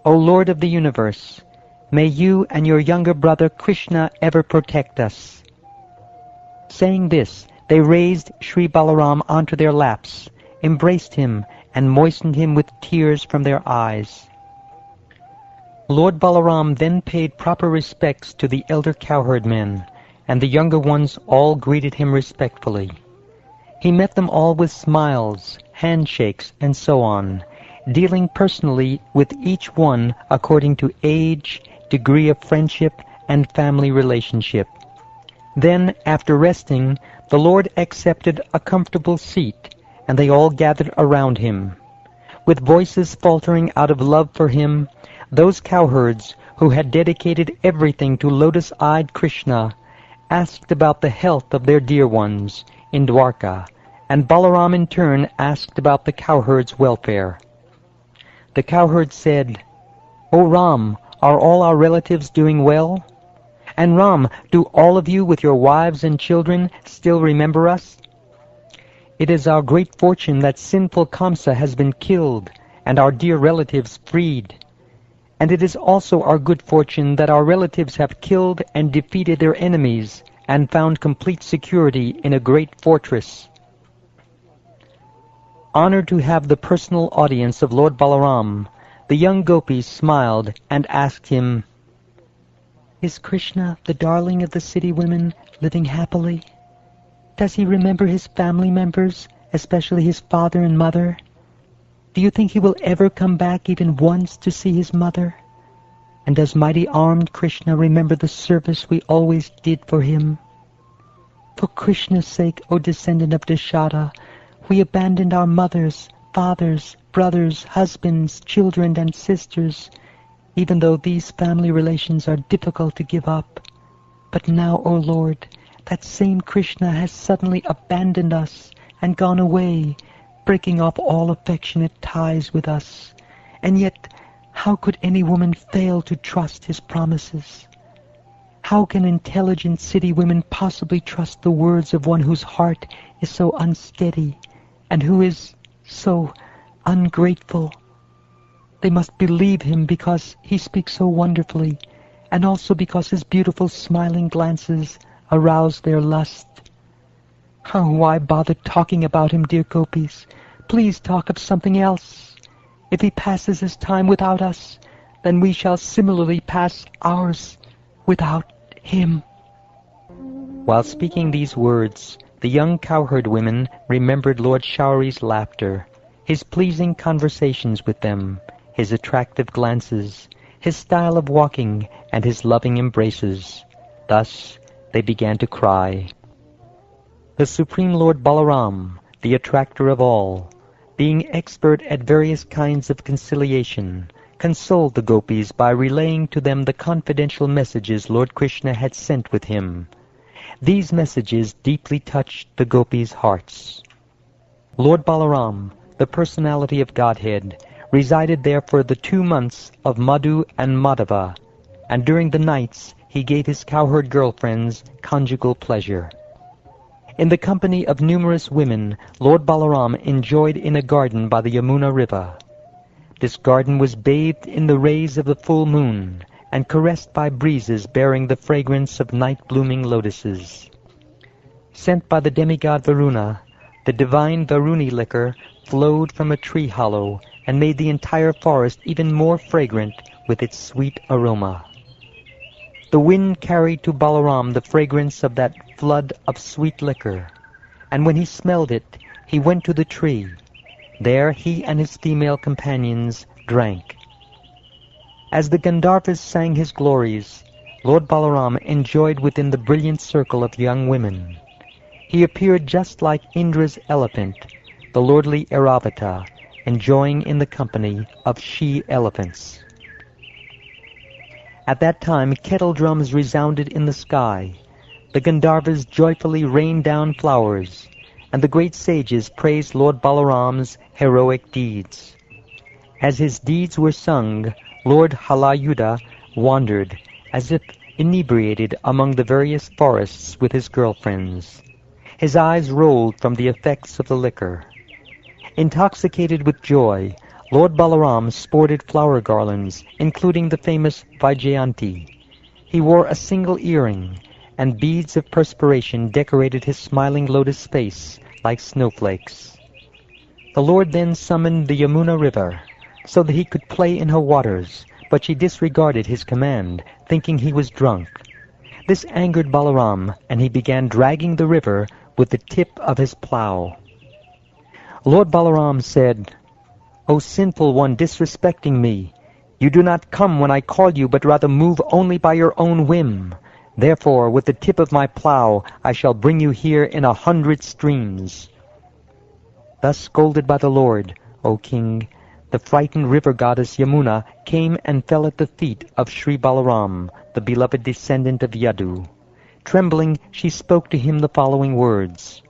O Lord of the universe, may you and your younger brother Krishna ever protect us. Saying this, they raised Sri Balaram onto their laps, embraced him, and moistened him with tears from their eyes. Lord Balaram then paid proper respects to the elder cowherd men, and the younger ones all greeted him respectfully. He met them all with smiles, handshakes, and so on, dealing personally with each one according to age, degree of friendship, and family relationship. Then, after resting, the Lord accepted a comfortable seat, and they all gathered around him. With voices faltering out of love for him, those cowherds, who had dedicated everything to lotus-eyed Krishna, asked about the health of their dear ones in Dwarka, and Balaram in turn asked about the cowherds' welfare. The cowherd said, O Ram, are all our relatives doing well? And Ram, do all of you with your wives and children still remember us? It is our great fortune that sinful Kamsa has been killed and our dear relatives freed. And it is also our good fortune that our relatives have killed and defeated their enemies and found complete security in a great fortress. Honored to have the personal audience of Lord Balaram, the young gopis smiled and asked him, Is Krishna, the darling of the city women, living happily? Does he remember his family members, especially his father and mother? Do you think he will ever come back even once to see his mother? And does mighty-armed Krishna remember the service we always did for him? For Krishna's sake, O descendant of Dasharatha, we abandoned our mothers, fathers, brothers, husbands, children, and sisters, even though these family relations are difficult to give up. But now, O Lord, that same Krishna has suddenly abandoned us and gone away, breaking off all affectionate ties with us. And yet, how could any woman fail to trust his promises? How can intelligent city women possibly trust the words of one whose heart is so unsteady and who is so ungrateful? They must believe him because he speaks so wonderfully, and also because his beautiful smiling glances arouse their lust. Oh, why bother talking about him, dear gopis? Please talk of something else. If he passes his time without us, then we shall similarly pass ours without him. While speaking these words, the young cowherd women remembered Lord Shauri's laughter, his pleasing conversations with them, his attractive glances, his style of walking, and his loving embraces. Thus they began to cry. The Supreme Lord Balaram, the attractor of all, being expert at various kinds of conciliation, consoled the gopis by relaying to them the confidential messages Lord Krishna had sent with him. These messages deeply touched the gopis' hearts. Lord Balaram, the personality of Godhead, resided there for the 2 months of Madhu and Madhava, and during the nights he gave his cowherd girlfriends conjugal pleasure. In the company of numerous women, Lord Balaram enjoyed in a garden by the Yamuna river. This garden was bathed in the rays of the full moon, and caressed by breezes bearing the fragrance of night-blooming lotuses. Sent by the demigod Varuna, the divine Varuni liquor flowed from a tree hollow and made the entire forest even more fragrant with its sweet aroma. The wind carried to Balaram the fragrance of that flood of sweet liquor, and when he smelled it, he went to the tree. There he and his female companions drank. As the Gandharvas sang his glories, Lord Balaram enjoyed within the brilliant circle of young women. He appeared just like Indra's elephant, the lordly Airavata, enjoying in the company of she-elephants. At that time kettle drums resounded in the sky, the Gandharvas joyfully rained down flowers, and the great sages praised Lord Balaram's heroic deeds. As his deeds were sung, Lord Halayuda wandered, as if inebriated among the various forests with his girlfriends. His eyes rolled from the effects of the liquor. Intoxicated with joy, Lord Balaram sported flower garlands, including the famous Vaijayanti. He wore a single earring, and beads of perspiration decorated his smiling lotus face like snowflakes. The Lord then summoned the Yamuna river, so that he could play in her waters, but she disregarded his command, thinking he was drunk. This angered Balaram, and he began dragging the river with the tip of his plough. Lord Balaram said, "O sinful one, disrespecting me, you do not come when I call you, but rather move only by your own whim. Therefore, with the tip of my plough, I shall bring you here in 100 streams." Thus scolded by the Lord, O king, the frightened river goddess Yamuna came and fell at the feet of Sri Balaram, the beloved descendant of Yadu. Trembling, she spoke to him the following words: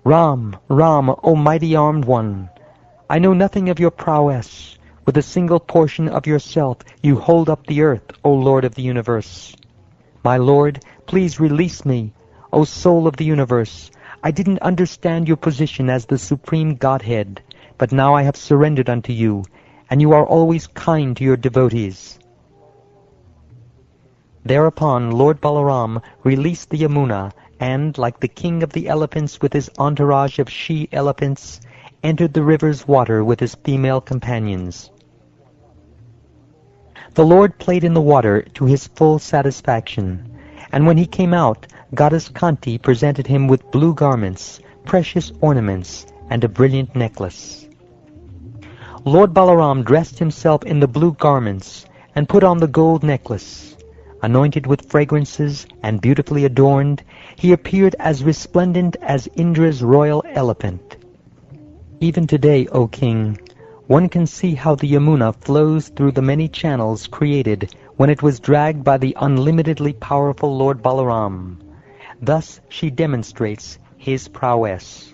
"Ram, Ram, O mighty armed one, I know nothing of your prowess. With a single portion of yourself you hold up the earth, O Lord of the universe. My Lord, please release me, O soul of the universe. I didn't understand your position as the supreme Godhead, but now I have surrendered unto you, and you are always kind to your devotees." Thereupon Lord Balaram released the Yamuna, and, like the king of the elephants with his entourage of she-elephants, entered the river's water with his female companions. The Lord played in the water to his full satisfaction, and when he came out, Goddess Kanti presented him with blue garments, precious ornaments, and a brilliant necklace. Lord Balaram dressed himself in the blue garments and put on the gold necklace. Anointed with fragrances and beautifully adorned, he appeared as resplendent as Indra's royal elephant. Even today, O king, one can see how the Yamuna flows through the many channels created when it was dragged by the unlimitedly powerful Lord Balaram. Thus she demonstrates his prowess.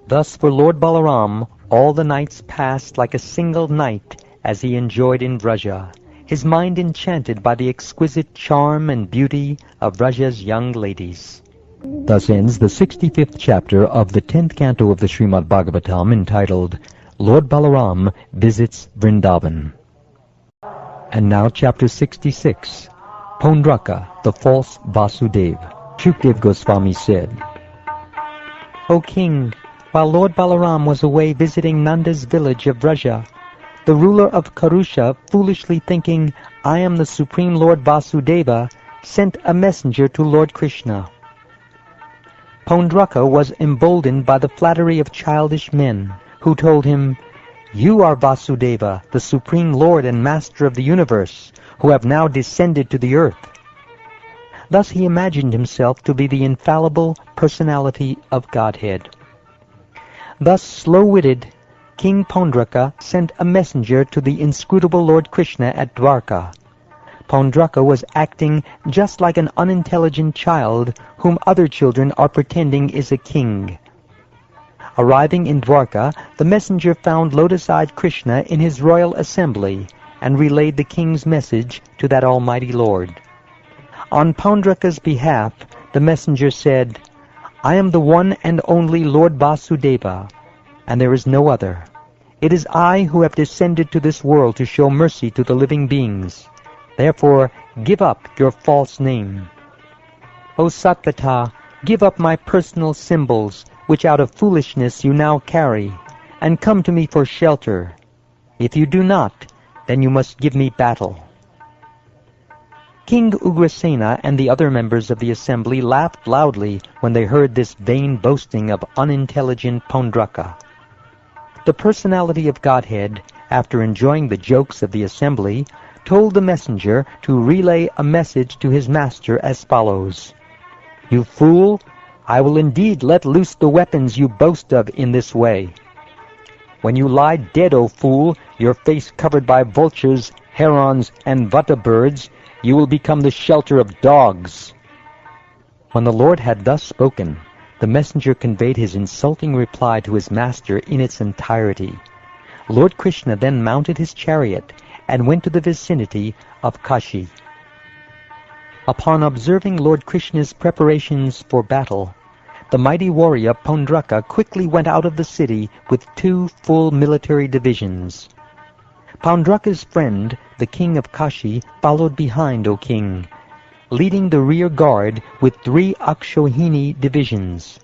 Thus for Lord Balaram, all the nights passed like a single night as he enjoyed in Vraja, his mind enchanted by the exquisite charm and beauty of Vraja's young ladies. Thus ends the 65th chapter of the 10th canto of the Shrimad Bhagavatam, entitled Lord Balaram Visits Vrindavan. And now chapter 66, Pondraka, the false Vasudeva. Shukdev Goswami said, O king, while Lord Balaram was away visiting Nanda's village of Vraja, the ruler of Karusha, foolishly thinking, I am the supreme Lord Vasudeva, sent a messenger to Lord Krishna. Pondraka was emboldened by the flattery of childish men, who told him, You are Vasudeva, the supreme Lord and Master of the universe, who have now descended to the earth. Thus he imagined himself to be the infallible personality of Godhead. Thus slow-witted, King Pondraka sent a messenger to the inscrutable Lord Krishna at Dwarka. Pondraka was acting just like an unintelligent child whom other children are pretending is a king. Arriving in Dwarka, the messenger found lotus-eyed Krishna in his royal assembly and relayed the king's message to that almighty Lord. On Pondraka's behalf, the messenger said, I am the one and only Lord Vasudeva, and there is no other. It is I who have descended to this world to show mercy to the living beings. Therefore, give up your false name. O Satvata, give up my personal symbols, which out of foolishness you now carry, and come to me for shelter. If you do not, then you must give me battle. King Ugrasena and the other members of the assembly laughed loudly when they heard this vain boasting of unintelligent Pondraka. The personality of Godhead, after enjoying the jokes of the assembly, told the messenger to relay a message to his master as follows. You fool! I will indeed let loose the weapons you boast of in this way. When you lie dead, O fool, your face covered by vultures, herons, and vata birds, you will become the shelter of dogs. When the Lord had thus spoken, the messenger conveyed his insulting reply to his master in its entirety. Lord Krishna then mounted his chariot and went to the vicinity of Kashi. Upon observing Lord Krishna's preparations for battle, the mighty warrior Pondraka quickly went out of the city with 2 full military divisions. Pondraka's friend, the king of Kashi, followed behind, O king, leading the rear guard with 3 Akshohini divisions.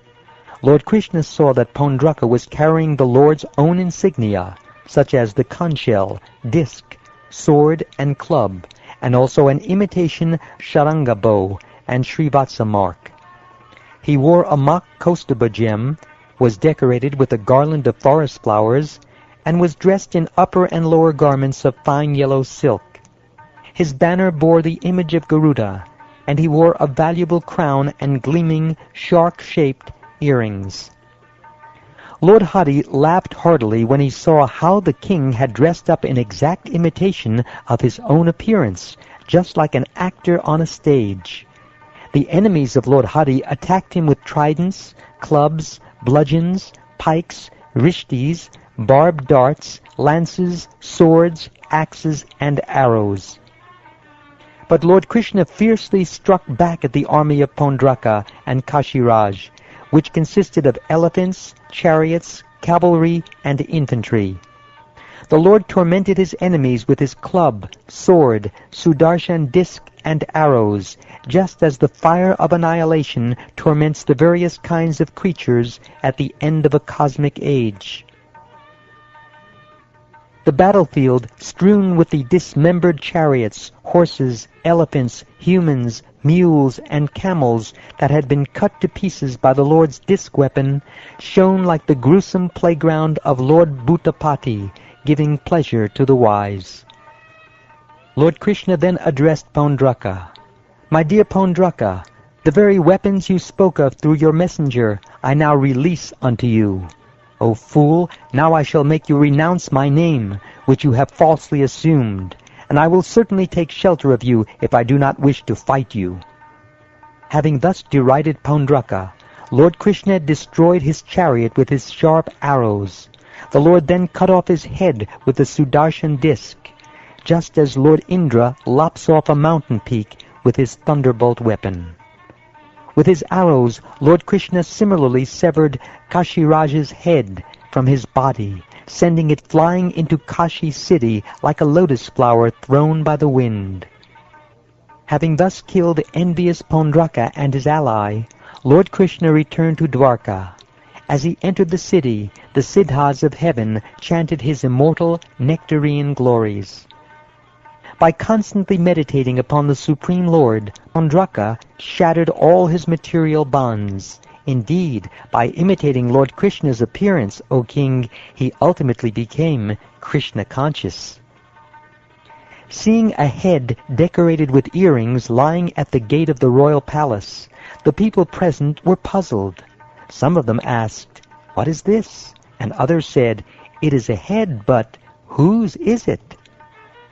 Lord Krishna saw that Pondraka was carrying the Lord's own insignia, such as the conch shell, disc, sword, and club, and also an imitation Sharanga bow and Srivatsa mark. He wore a mock Kostubha gem, was decorated with a garland of forest flowers, and was dressed in upper and lower garments of fine yellow silk. His banner bore the image of Garuda, and he wore a valuable crown and gleaming, shark-shaped earrings. Lord Hari laughed heartily when he saw how the king had dressed up in exact imitation of his own appearance, just like an actor on a stage. The enemies of Lord Hari attacked him with tridents, clubs, bludgeons, pikes, rishtis, barbed darts, lances, swords, axes, and arrows. But Lord Krishna fiercely struck back at the army of Pondraka and Kashiraj, which consisted of elephants, chariots, cavalry, and infantry. The Lord tormented his enemies with his club, sword, Sudarshan disc, and arrows, just as the fire of annihilation torments the various kinds of creatures at the end of a cosmic age. The battlefield, strewn with the dismembered chariots, horses, elephants, humans, mules, and camels that had been cut to pieces by the Lord's disc weapon, shone like the gruesome playground of Lord Bhutapati, giving pleasure to the wise. Lord Krishna then addressed Pondraka. My dear Pondraka, the very weapons you spoke of through your messenger I now release unto you. O fool, now I shall make you renounce my name, which you have falsely assumed, and I will certainly take shelter of you if I do not wish to fight you." Having thus derided Paundraka, Lord Krishna destroyed his chariot with his sharp arrows. The Lord then cut off his head with the Sudarshan disc, just as Lord Indra lops off a mountain peak with his thunderbolt weapon. With his arrows, Lord Krishna similarly severed Kashiraja's head from his body, sending it flying into Kashi city like a lotus flower thrown by the wind. Having thus killed envious Paundraka and his ally, Lord Krishna returned to Dwarka. As he entered the city, the Siddhas of heaven chanted his immortal nectarine glories. By constantly meditating upon the Supreme Lord, Paundraka shattered all his material bonds. Indeed, by imitating Lord Krishna's appearance, O king, he ultimately became Krishna-conscious. Seeing a head decorated with earrings lying at the gate of the royal palace, the people present were puzzled. Some of them asked, "What is this?" And others said, "It is a head, but whose is it?"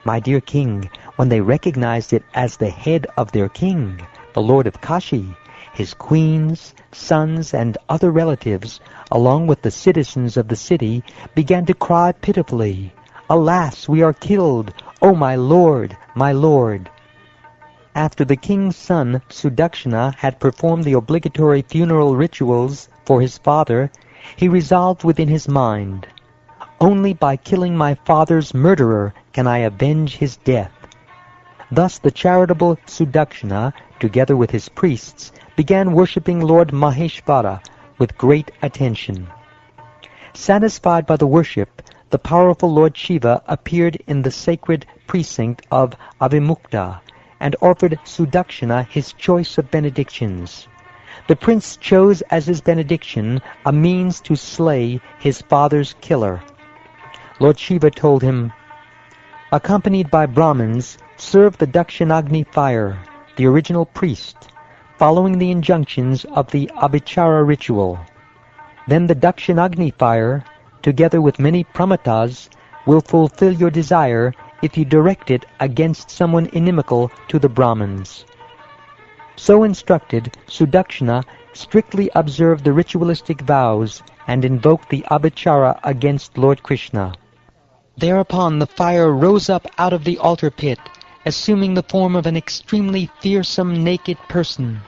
My dear king, when they recognized it as the head of their king, the Lord of Kashi, his queens, sons, and other relatives, along with the citizens of the city, began to cry pitifully, "Alas, we are killed! O my lord, my lord!" After the king's son, Sudakshana, had performed the obligatory funeral rituals for his father, he resolved within his mind, "Only by killing my father's murderer can I avenge his death." Thus the charitable Sudakshana, together with his priests, began worshipping Lord Maheshvara with great attention. Satisfied by the worship, the powerful Lord Shiva appeared in the sacred precinct of Avimukta and offered Sudakshana his choice of benedictions. The prince chose as his benediction a means to slay his father's killer. Lord Shiva told him, "Accompanied by Brahmins, serve the Dakshinagni fire, the original priest, following the injunctions of the Abhichara ritual. Then the Dakshinagni fire, together with many pramatas, will fulfill your desire if you direct it against someone inimical to the Brahmins." So instructed, Sudakshana strictly observed the ritualistic vows and invoked the Abhichara against Lord Krishna. Thereupon the fire rose up out of the altar pit, assuming the form of an extremely fearsome naked person.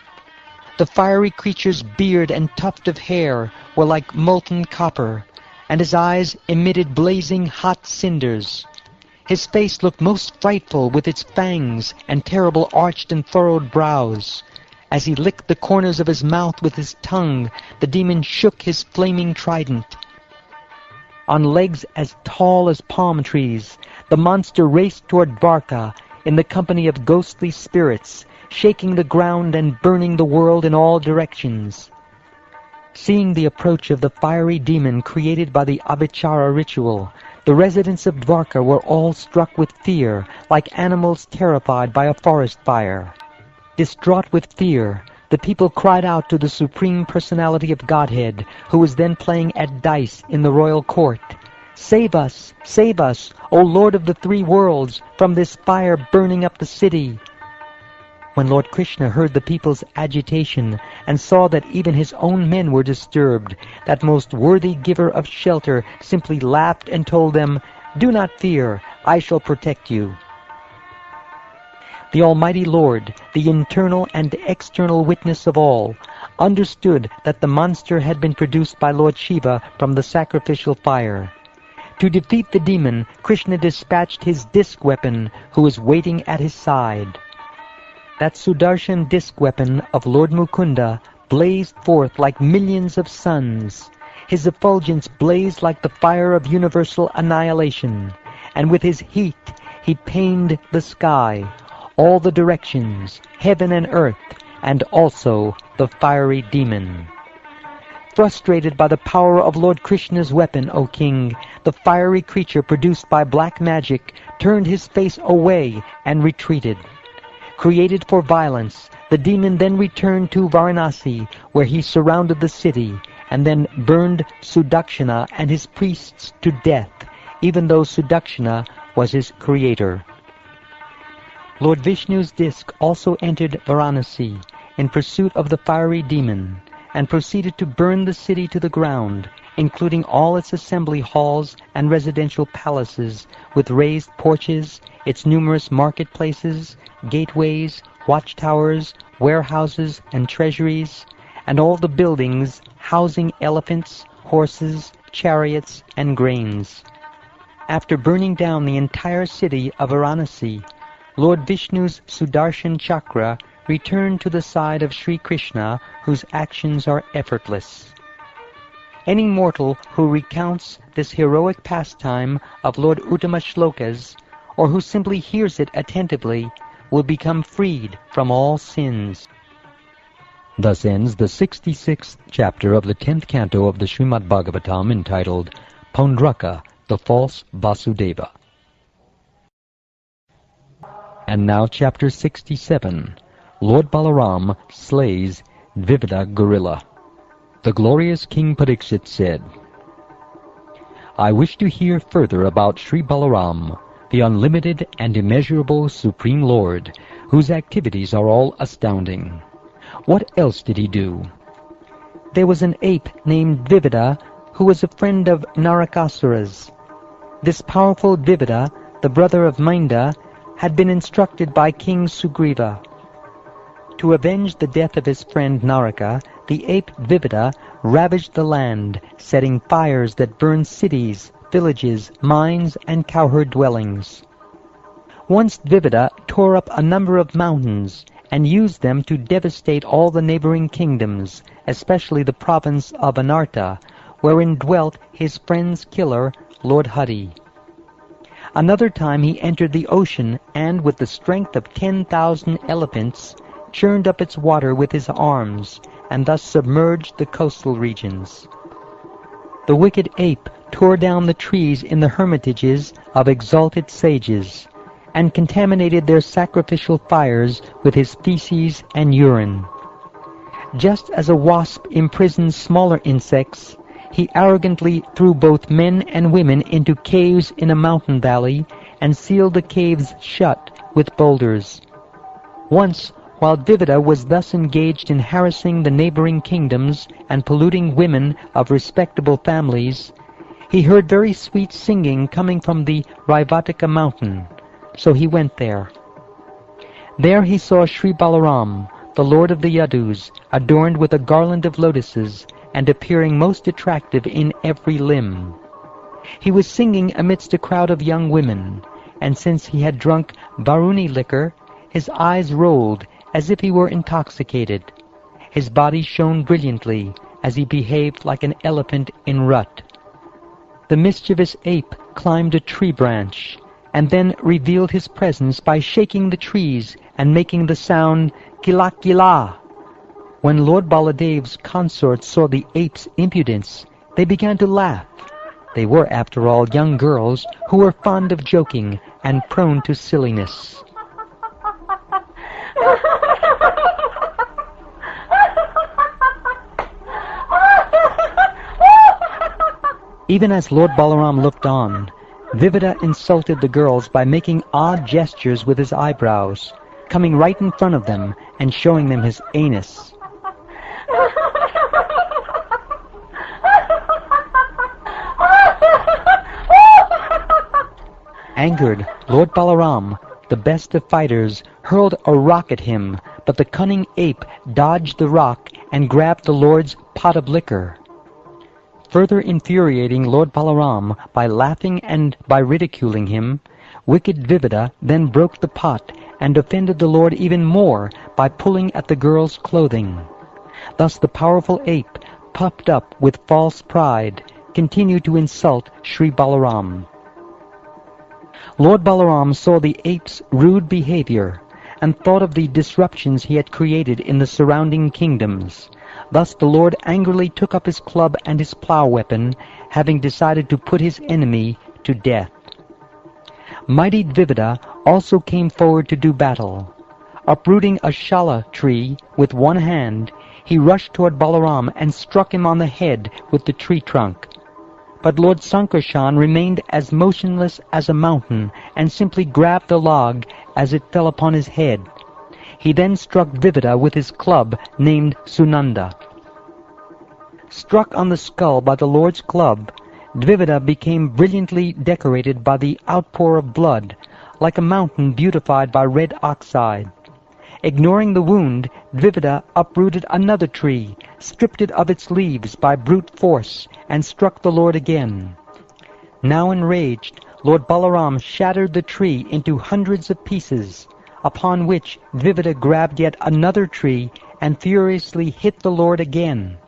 The fiery creature's beard and tuft of hair were like molten copper, and his eyes emitted blazing hot cinders. His face looked most frightful with its fangs and terrible arched and furrowed brows. As he licked the corners of his mouth with his tongue, the demon shook his flaming trident. On legs as tall as palm trees, the monster raced toward Dwarka in the company of ghostly spirits, shaking the ground and burning the world in all directions. Seeing the approach of the fiery demon created by the Abhichara ritual, the residents of Dwarka were all struck with fear, like animals terrified by a forest fire. Distraught with fear, the people cried out to the Supreme Personality of Godhead, who was then playing at dice in the royal court, save us, O Lord of the three worlds, from this fire burning up the city." When Lord Krishna heard the people's agitation and saw that even his own men were disturbed, that most worthy giver of shelter simply laughed and told them, "Do not fear, I shall protect you." The Almighty Lord, the internal and external witness of all, understood that the monster had been produced by Lord Shiva from the sacrificial fire. To defeat the demon, Krishna dispatched his disc weapon, who was waiting at his side. That Sudarshan disc weapon of Lord Mukunda blazed forth like millions of suns. His effulgence blazed like the fire of universal annihilation, and with his heat he pained the sky, all the directions, heaven and earth, and also the fiery demon. Frustrated by the power of Lord Krishna's weapon, O king, the fiery creature produced by black magic turned his face away and retreated. Created for violence, the demon then returned to Varanasi, where he surrounded the city, and then burned Sudakshana and his priests to death, even though Sudakshana was his creator. Lord Vishnu's disk also entered Varanasi in pursuit of the fiery demon, and proceeded to burn the city to the ground, including all its assembly halls and residential palaces, with raised porches, its numerous marketplaces, gateways, watchtowers, warehouses, and treasuries, and all the buildings housing elephants, horses, chariots, and grains. After burning down the entire city of Varanasi, Lord Vishnu's Sudarshan Chakra returned to the side of Sri Krishna, whose actions are effortless. Any mortal who recounts this heroic pastime of Lord Uttama Shlokas, or who simply hears it attentively, will become freed from all sins. Thus ends the 66th chapter of the 10th canto of the Shrimad Bhagavatam, entitled Paundraka, the False Vasudeva. And now chapter 67. Lord Balaram slays Dvivida gorilla. The glorious King Pariksit said, I wish to hear further about Sri Balaram, the unlimited and immeasurable Supreme Lord, whose activities are all astounding. What else did he do? There was an ape named Dvivida who was a friend of Narakasura's. This powerful Dvivida, the brother of Mainda, had been instructed by King Sugriva. To avenge the death of his friend Naraka, the ape Dvivida ravaged the land, setting fires that burned cities, villages, mines, and cowherd dwellings. Once Dvivida tore up a number of mountains and used them to devastate all the neighboring kingdoms, especially the province of Anarta, wherein dwelt his friend's killer, Lord Hari. Another time he entered the ocean and, with the strength of 10,000 elephants, churned up its water with his arms, and thus submerged the coastal regions. The wicked ape tore down the trees in the hermitages of exalted sages, and contaminated their sacrificial fires with his feces and urine. Just as a wasp imprisons smaller insects, he arrogantly threw both men and women into caves in a mountain valley and sealed the caves shut with boulders. Once, while Dvivida was thus engaged in harassing the neighboring kingdoms and polluting women of respectable families, he heard very sweet singing coming from the Raivataka mountain, so he went there. There he saw Sri Balaram, the lord of the Yadus, adorned with a garland of lotuses, and appearing most attractive in every limb. He was singing amidst a crowd of young women, and since he had drunk Varuni liquor, his eyes rolled as if he were intoxicated. His body shone brilliantly as he behaved like an elephant in rut. The mischievous ape climbed a tree branch, and then revealed his presence by shaking the trees and making the sound kila kila. When Lord Baladev's consorts saw the ape's impudence, they began to laugh. They were, after all, young girls who were fond of joking and prone to silliness. Even as Lord Balaram looked on, Dvivida insulted the girls by making odd gestures with his eyebrows, coming right in front of them and showing them his anus. Angered, Lord Balaram, the best of fighters, hurled a rock at him, but the cunning ape dodged the rock and grabbed the Lord's pot of liquor. Further infuriating Lord Balaram by laughing and by ridiculing him, wicked Dvivida then broke the pot and offended the Lord even more by pulling at the girl's clothing. Thus the powerful ape, puffed up with false pride, continued to insult Sri Balaram. Lord Balaram saw the ape's rude behavior and thought of the disruptions he had created in the surrounding kingdoms. Thus the Lord angrily took up his club and his plough weapon, having decided to put his enemy to death. Mighty Dvivida also came forward to do battle. Uprooting a shala tree with one hand, He rushed toward Balaram and struck him on the head with the tree trunk. But Lord Sankarshan remained as motionless as a mountain and simply grabbed the log as it fell upon his head. He then struck Dvivida with his club named Sunanda. Struck on the skull by the Lord's club, Dvivida became brilliantly decorated by the outpour of blood, like a mountain beautified by red oxide. Ignoring the wound, Dvivida uprooted another tree, stripped it of its leaves by brute force, and struck the Lord again. Now enraged, Lord Balaram shattered the tree into hundreds of pieces, upon which Dvivida grabbed yet another tree and furiously hit the Lord again.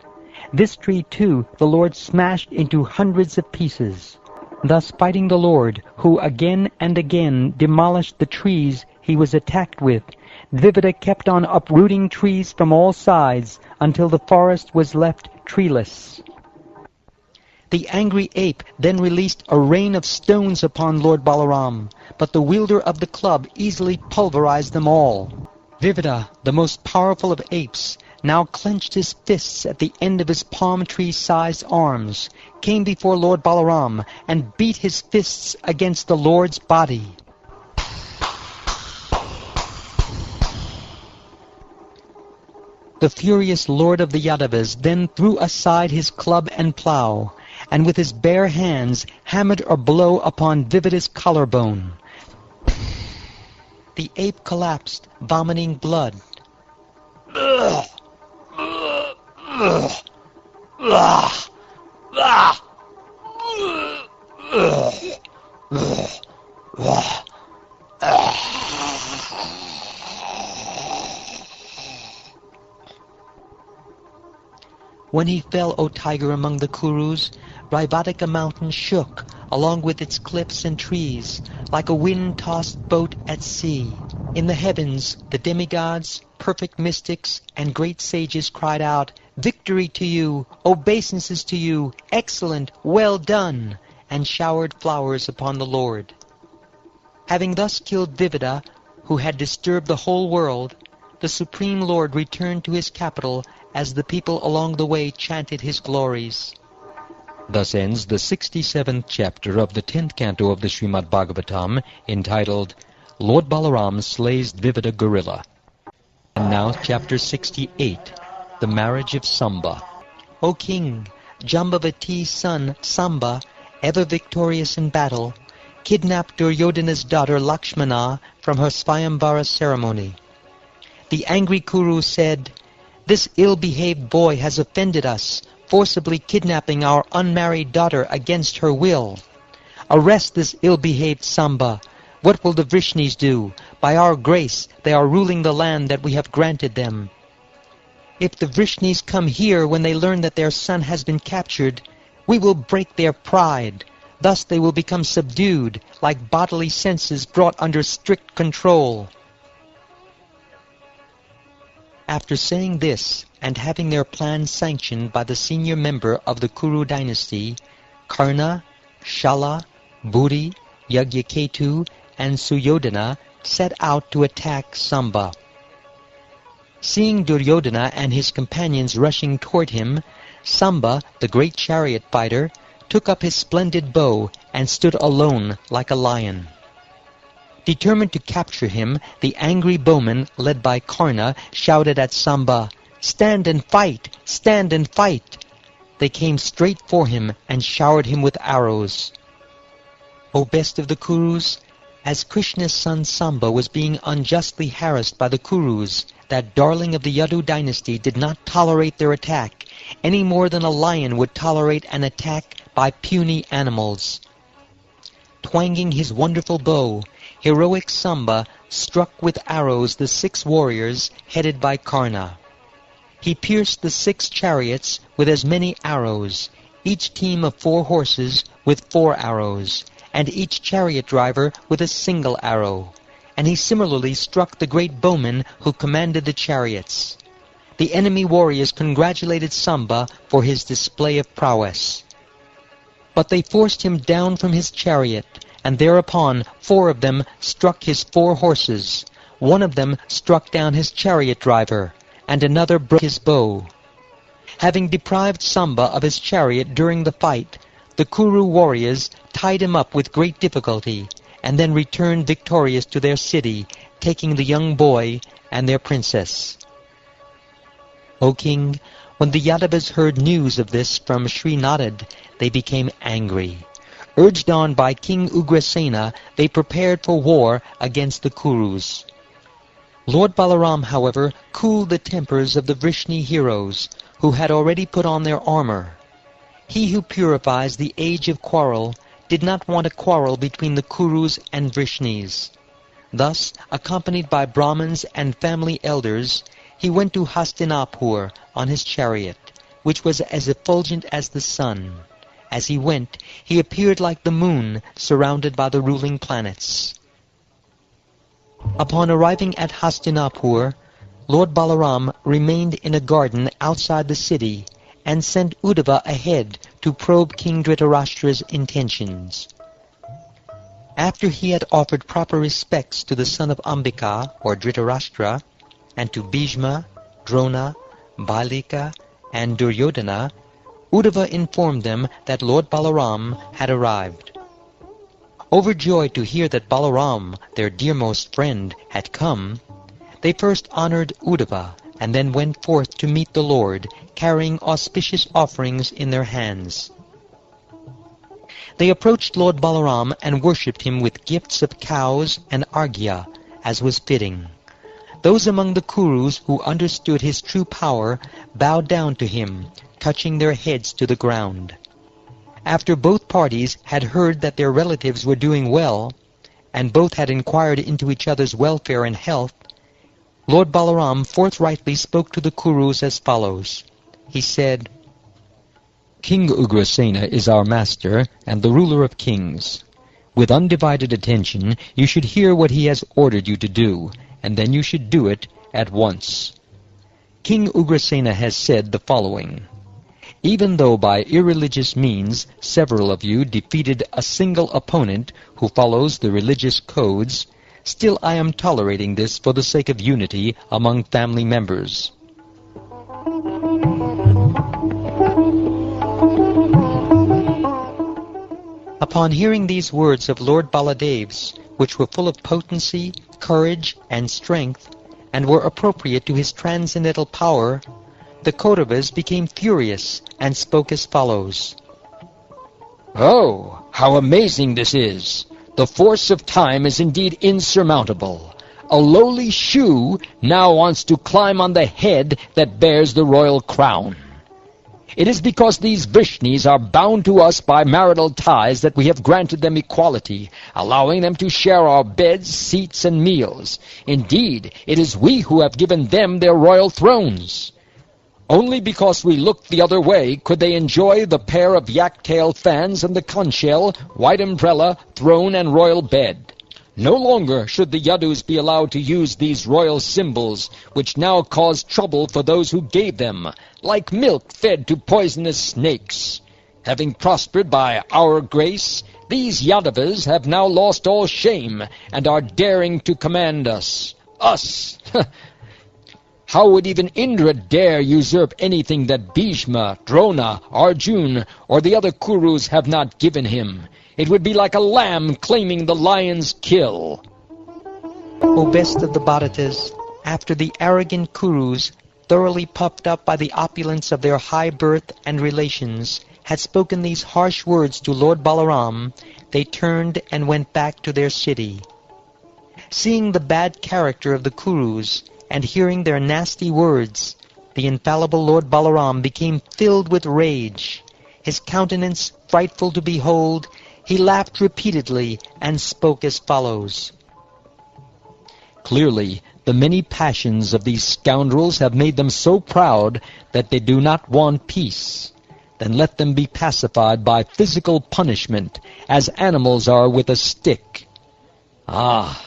This tree, too, the Lord smashed into hundreds of pieces, thus fighting the Lord, who again and again demolished the trees he was attacked with. Dvivida kept on uprooting trees from all sides until the forest was left treeless. The angry ape then released a rain of stones upon Lord Balaram, but the wielder of the club easily pulverized them all. Dvivida, the most powerful of apes, now clenched his fists at the end of his palm tree-sized arms, came before Lord Balaram, and beat his fists against the Lord's body. The furious lord of the Yadavas then threw aside his club and plough, and with his bare hands hammered a blow upon Dvivida's collarbone. The ape collapsed, vomiting blood. When he fell, O tiger, among the Kurus, Raivatika mountain shook, along with its cliffs and trees, like a wind-tossed boat at sea. In the heavens, the demigods, perfect mystics, and great sages cried out, "Victory to you! Obeisances to you! Excellent! Well done!" and showered flowers upon the Lord. Having thus killed Dvivida, who had disturbed the whole world, the Supreme Lord returned to his capital as the people along the way chanted his glories. Thus ends the 67th chapter of the 10th canto of the Shrimad Bhagavatam, entitled Lord Balaram Slays Dvivida Gorilla. And now chapter 68, The Marriage of Samba. O King, Jambavati's son Samba, ever victorious in battle, kidnapped Duryodhana's daughter Lakshmana from her Swayamvara ceremony. The angry Kuru said, "This ill-behaved boy has offended us, forcibly kidnapping our unmarried daughter against her will. Arrest this ill-behaved Samba. What will the Vrishnis do? By our grace they are ruling the land that we have granted them. If the Vrishnis come here when they learn that their son has been captured, we will break their pride. Thus they will become subdued, like bodily senses brought under strict control." After saying this, and having their plan sanctioned by the senior member of the Kuru dynasty, Karna, Shala, Buri, Yagyaketu, and Suyodhana set out to attack Samba. Seeing Duryodhana and his companions rushing toward him, Samba, the great chariot fighter, took up his splendid bow and stood alone like a lion. Determined to capture him, the angry bowmen, led by Karna, shouted at Samba, "Stand and fight! Stand and fight!" They came straight for him and showered him with arrows. O best of the Kurus, as Krishna's son Samba was being unjustly harassed by the Kurus, that darling of the Yadu dynasty did not tolerate their attack, any more than a lion would tolerate an attack by puny animals. Twanging his wonderful bow, heroic Samba struck with arrows the 6 warriors headed by Karna. He pierced the 6 chariots with as many arrows, each team of 4 horses with 4 arrows, and each chariot driver with a single arrow, and he similarly struck the great bowman who commanded the chariots. The enemy warriors congratulated Samba for his display of prowess. But they forced him down from his chariot, and thereupon 4 of them struck his 4 horses. 1 of them struck down his chariot driver, and another broke his bow. Having deprived Samba of his chariot during the fight, the Kuru warriors tied him up with great difficulty, and then returned victorious to their city, taking the young boy and their princess. O king, when the Yadavas heard news of this from Srinadad, they became angry. Urged on by King Ugrasena, they prepared for war against the Kurus. Lord Balaram, however, cooled the tempers of the Vrishni heroes, who had already put on their armor. He who purifies the age of quarrel did not want a quarrel between the Kurus and Vrishnis. Thus, accompanied by Brahmins and family elders, he went to Hastinapur on his chariot, which was as effulgent as the sun. As he went, he appeared like the moon surrounded by the ruling planets. Upon arriving at Hastinapur, Lord Balaram remained in a garden outside the city and sent Uddhava ahead to probe King Dhritarashtra's intentions. After he had offered proper respects to the son of Ambika, or Dhritarashtra, and to Bhishma, Drona, Balika, and Duryodhana, Uddhava informed them that Lord Balaram had arrived. Overjoyed to hear that Balaram, their dearmost friend, had come, they first honored Uddhava and then went forth to meet the Lord, carrying auspicious offerings in their hands. They approached Lord Balaram and worshipped him with gifts of cows and arghya, as was fitting. Those among the Kurus who understood his true power bowed down to him, touching their heads to the ground. After both parties had heard that their relatives were doing well, and both had inquired into each other's welfare and health, Lord Balaram forthrightly spoke to the Kurus as follows. He said, "King Ugrasena is our master and the ruler of kings. With undivided attention, you should hear what he has ordered you to do, and then you should do it at once. King Ugrasena has said the following. Even though by irreligious means several of you defeated a single opponent who follows the religious codes, still I am tolerating this for the sake of unity among family members." Upon hearing these words of Lord Baladev's, which were full of potency, courage, and strength, and were appropriate to his transcendental power, the Kauravas became furious and spoke as follows. "Oh, how amazing this is! The force of time is indeed insurmountable. A lowly shoe now wants to climb on the head that bears the royal crown. It is because these Vrishnis are bound to us by marital ties that we have granted them equality, allowing them to share our beds, seats, and meals. Indeed, it is we who have given them their royal thrones. Only because we looked the other way could they enjoy the pair of yak-tail fans and the conch shell, white umbrella, throne, and royal bed. No longer should the Yadus be allowed to use these royal symbols, which now cause trouble for those who gave them, like milk fed to poisonous snakes. Having prospered by our grace, these Yadavas have now lost all shame and are daring to command us. Us! How would even Indra dare usurp anything that Bhishma, Drona, Arjun, or the other Kurus have not given him? It would be like a lamb claiming the lion's kill." O best of the Bharatas, after the arrogant Kurus, thoroughly puffed up by the opulence of their high birth and relations, had spoken these harsh words to Lord Balaram, they turned and went back to their city. Seeing the bad character of the Kurus, and hearing their nasty words, the infallible Lord Balaram became filled with rage. His countenance frightful to behold, he laughed repeatedly and spoke as follows. "Clearly, the many passions of these scoundrels have made them so proud that they do not want peace. Then let them be pacified by physical punishment, as animals are with a stick. Ah!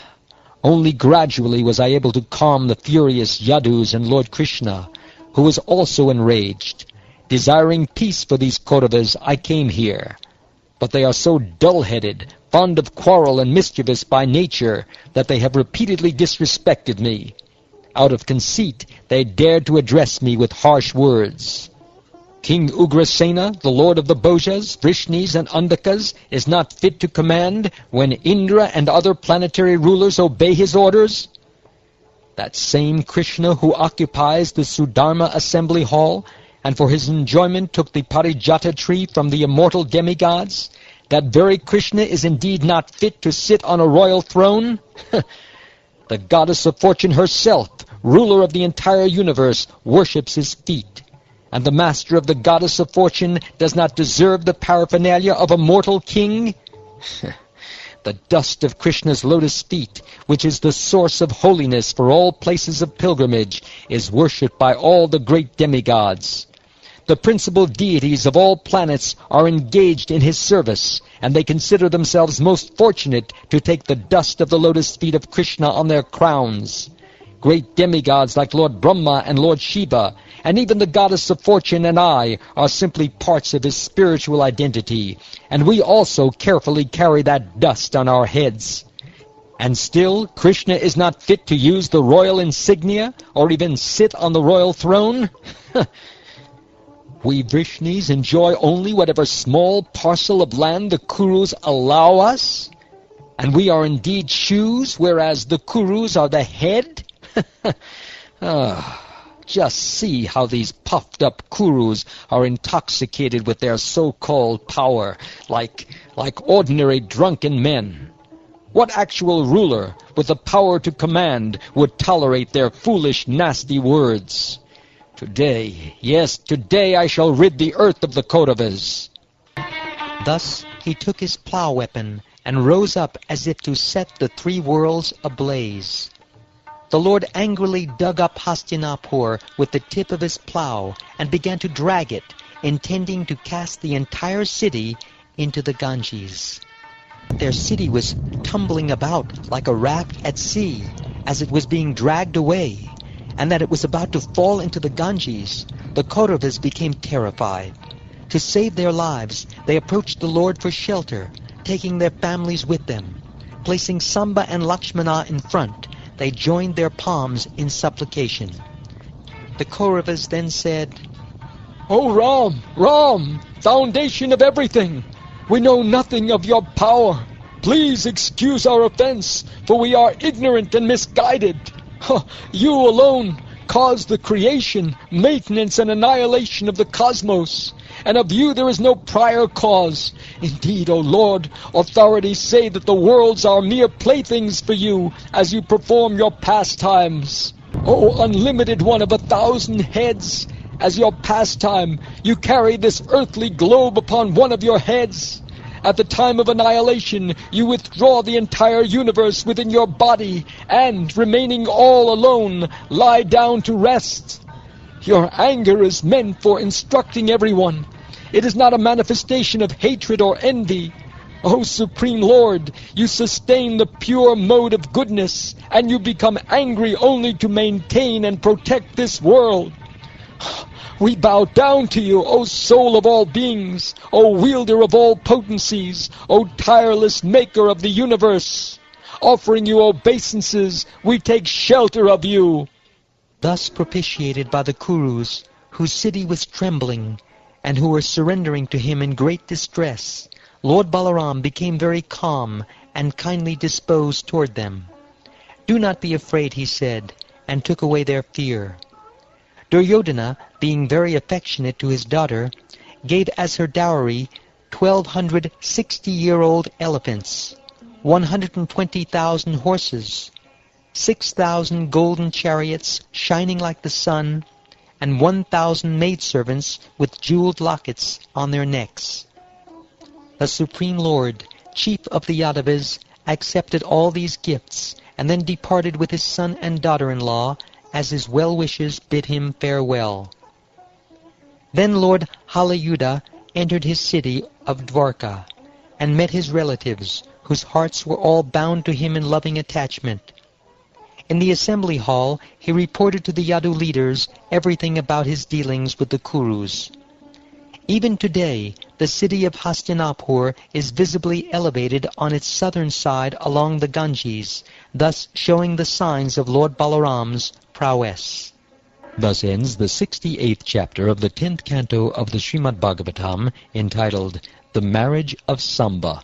Only gradually was I able to calm the furious Yadus and Lord Krishna, who was also enraged. Desiring peace for these Kauravas, I came here. But they are so dull-headed, fond of quarrel and mischievous by nature, that they have repeatedly disrespected me. Out of conceit, they dared to address me with harsh words. King Ugrasena, the lord of the Bhojas, Vrishnis, and Andakas, is not fit to command when Indra and other planetary rulers obey his orders? That same Krishna who occupies the Sudharma assembly hall and for his enjoyment took the Parijata tree from the immortal demigods, that very Krishna is indeed not fit to sit on a royal throne? The goddess of fortune herself, ruler of the entire universe, worships his feet. And the master of the goddess of fortune does not deserve the paraphernalia of a mortal king? The dust of Krishna's lotus feet, which is the source of holiness for all places of pilgrimage, is worshipped by all the great demigods. The principal deities of all planets are engaged in his service, and they consider themselves most fortunate to take the dust of the lotus feet of Krishna on their crowns. Great demigods like Lord Brahma and Lord Shiva, and even the goddess of fortune and I, are simply parts of his spiritual identity, and we also carefully carry that dust on our heads. And still, Krishna is not fit to use the royal insignia, or even sit on the royal throne? We Vrishnis enjoy only whatever small parcel of land the Kurus allow us? And we are indeed shoes, whereas the Kurus are the head? Just see how these puffed-up Kurus are intoxicated with their so-called power, like ordinary drunken men. What actual ruler with the power to command would tolerate their foolish, nasty words? Today, yes, today I shall rid the earth of the Kauravas. Thus he took his plough weapon and rose up as if to set the three worlds ablaze. The Lord angrily dug up Hastinapur with the tip of his plough and began to drag it, intending to cast the entire city into the Ganges. Their city was tumbling about like a raft at sea as it was being dragged away, and that it was about to fall into the Ganges. The Kauravas became terrified. To save their lives, they approached the Lord for shelter, taking their families with them. Placing Samba and Lakshmana in front, they joined their palms in supplication. The Kauravas then said, "O Ram, foundation of everything, we know nothing of your power. Please excuse our offense, for we are ignorant and misguided. You alone caused the creation, maintenance, and annihilation of the cosmos, and of you there is no prior cause. Indeed, O Lord, authorities say that the worlds are mere playthings for you as you perform your pastimes. O unlimited one of 1,000 heads, as your pastime, you carry this earthly globe upon one of your heads. At the time of annihilation, you withdraw the entire universe within your body, and, remaining all alone, lie down to rest. Your anger is meant for instructing everyone. It is not a manifestation of hatred or envy. O Supreme Lord, you sustain the pure mode of goodness, and you become angry only to maintain and protect this world. We bow down to you, O soul of all beings, O wielder of all potencies, O tireless maker of the universe. Offering you obeisances, we take shelter of you." Thus propitiated by the Kurus, whose city was trembling, and who were surrendering to him in great distress, Lord Balaram became very calm and kindly disposed toward them. "Do not be afraid," he said, and took away their fear. Duryodhana, being very affectionate to his daughter, gave as her dowry 1,200 60-year-old elephants, 120,000 horses, 6,000 golden chariots shining like the sun, and 1,000 maidservants with jeweled lockets on their necks. The Supreme Lord, chief of the Yadavas, accepted all these gifts, and then departed with his son and daughter-in-law, as his well-wishers bid him farewell. Then Lord Halayuda entered his city of Dwarka, and met his relatives, whose hearts were all bound to him in loving attachment. In the assembly hall, he reported to the Yadu leaders everything about his dealings with the Kurus. Even today, the city of Hastinapur is visibly elevated on its southern side along the Ganges, thus showing the signs of Lord Balaram's prowess. Thus ends the 68th chapter of the 10th canto of the Shrimad Bhagavatam, entitled The Marriage of Samba.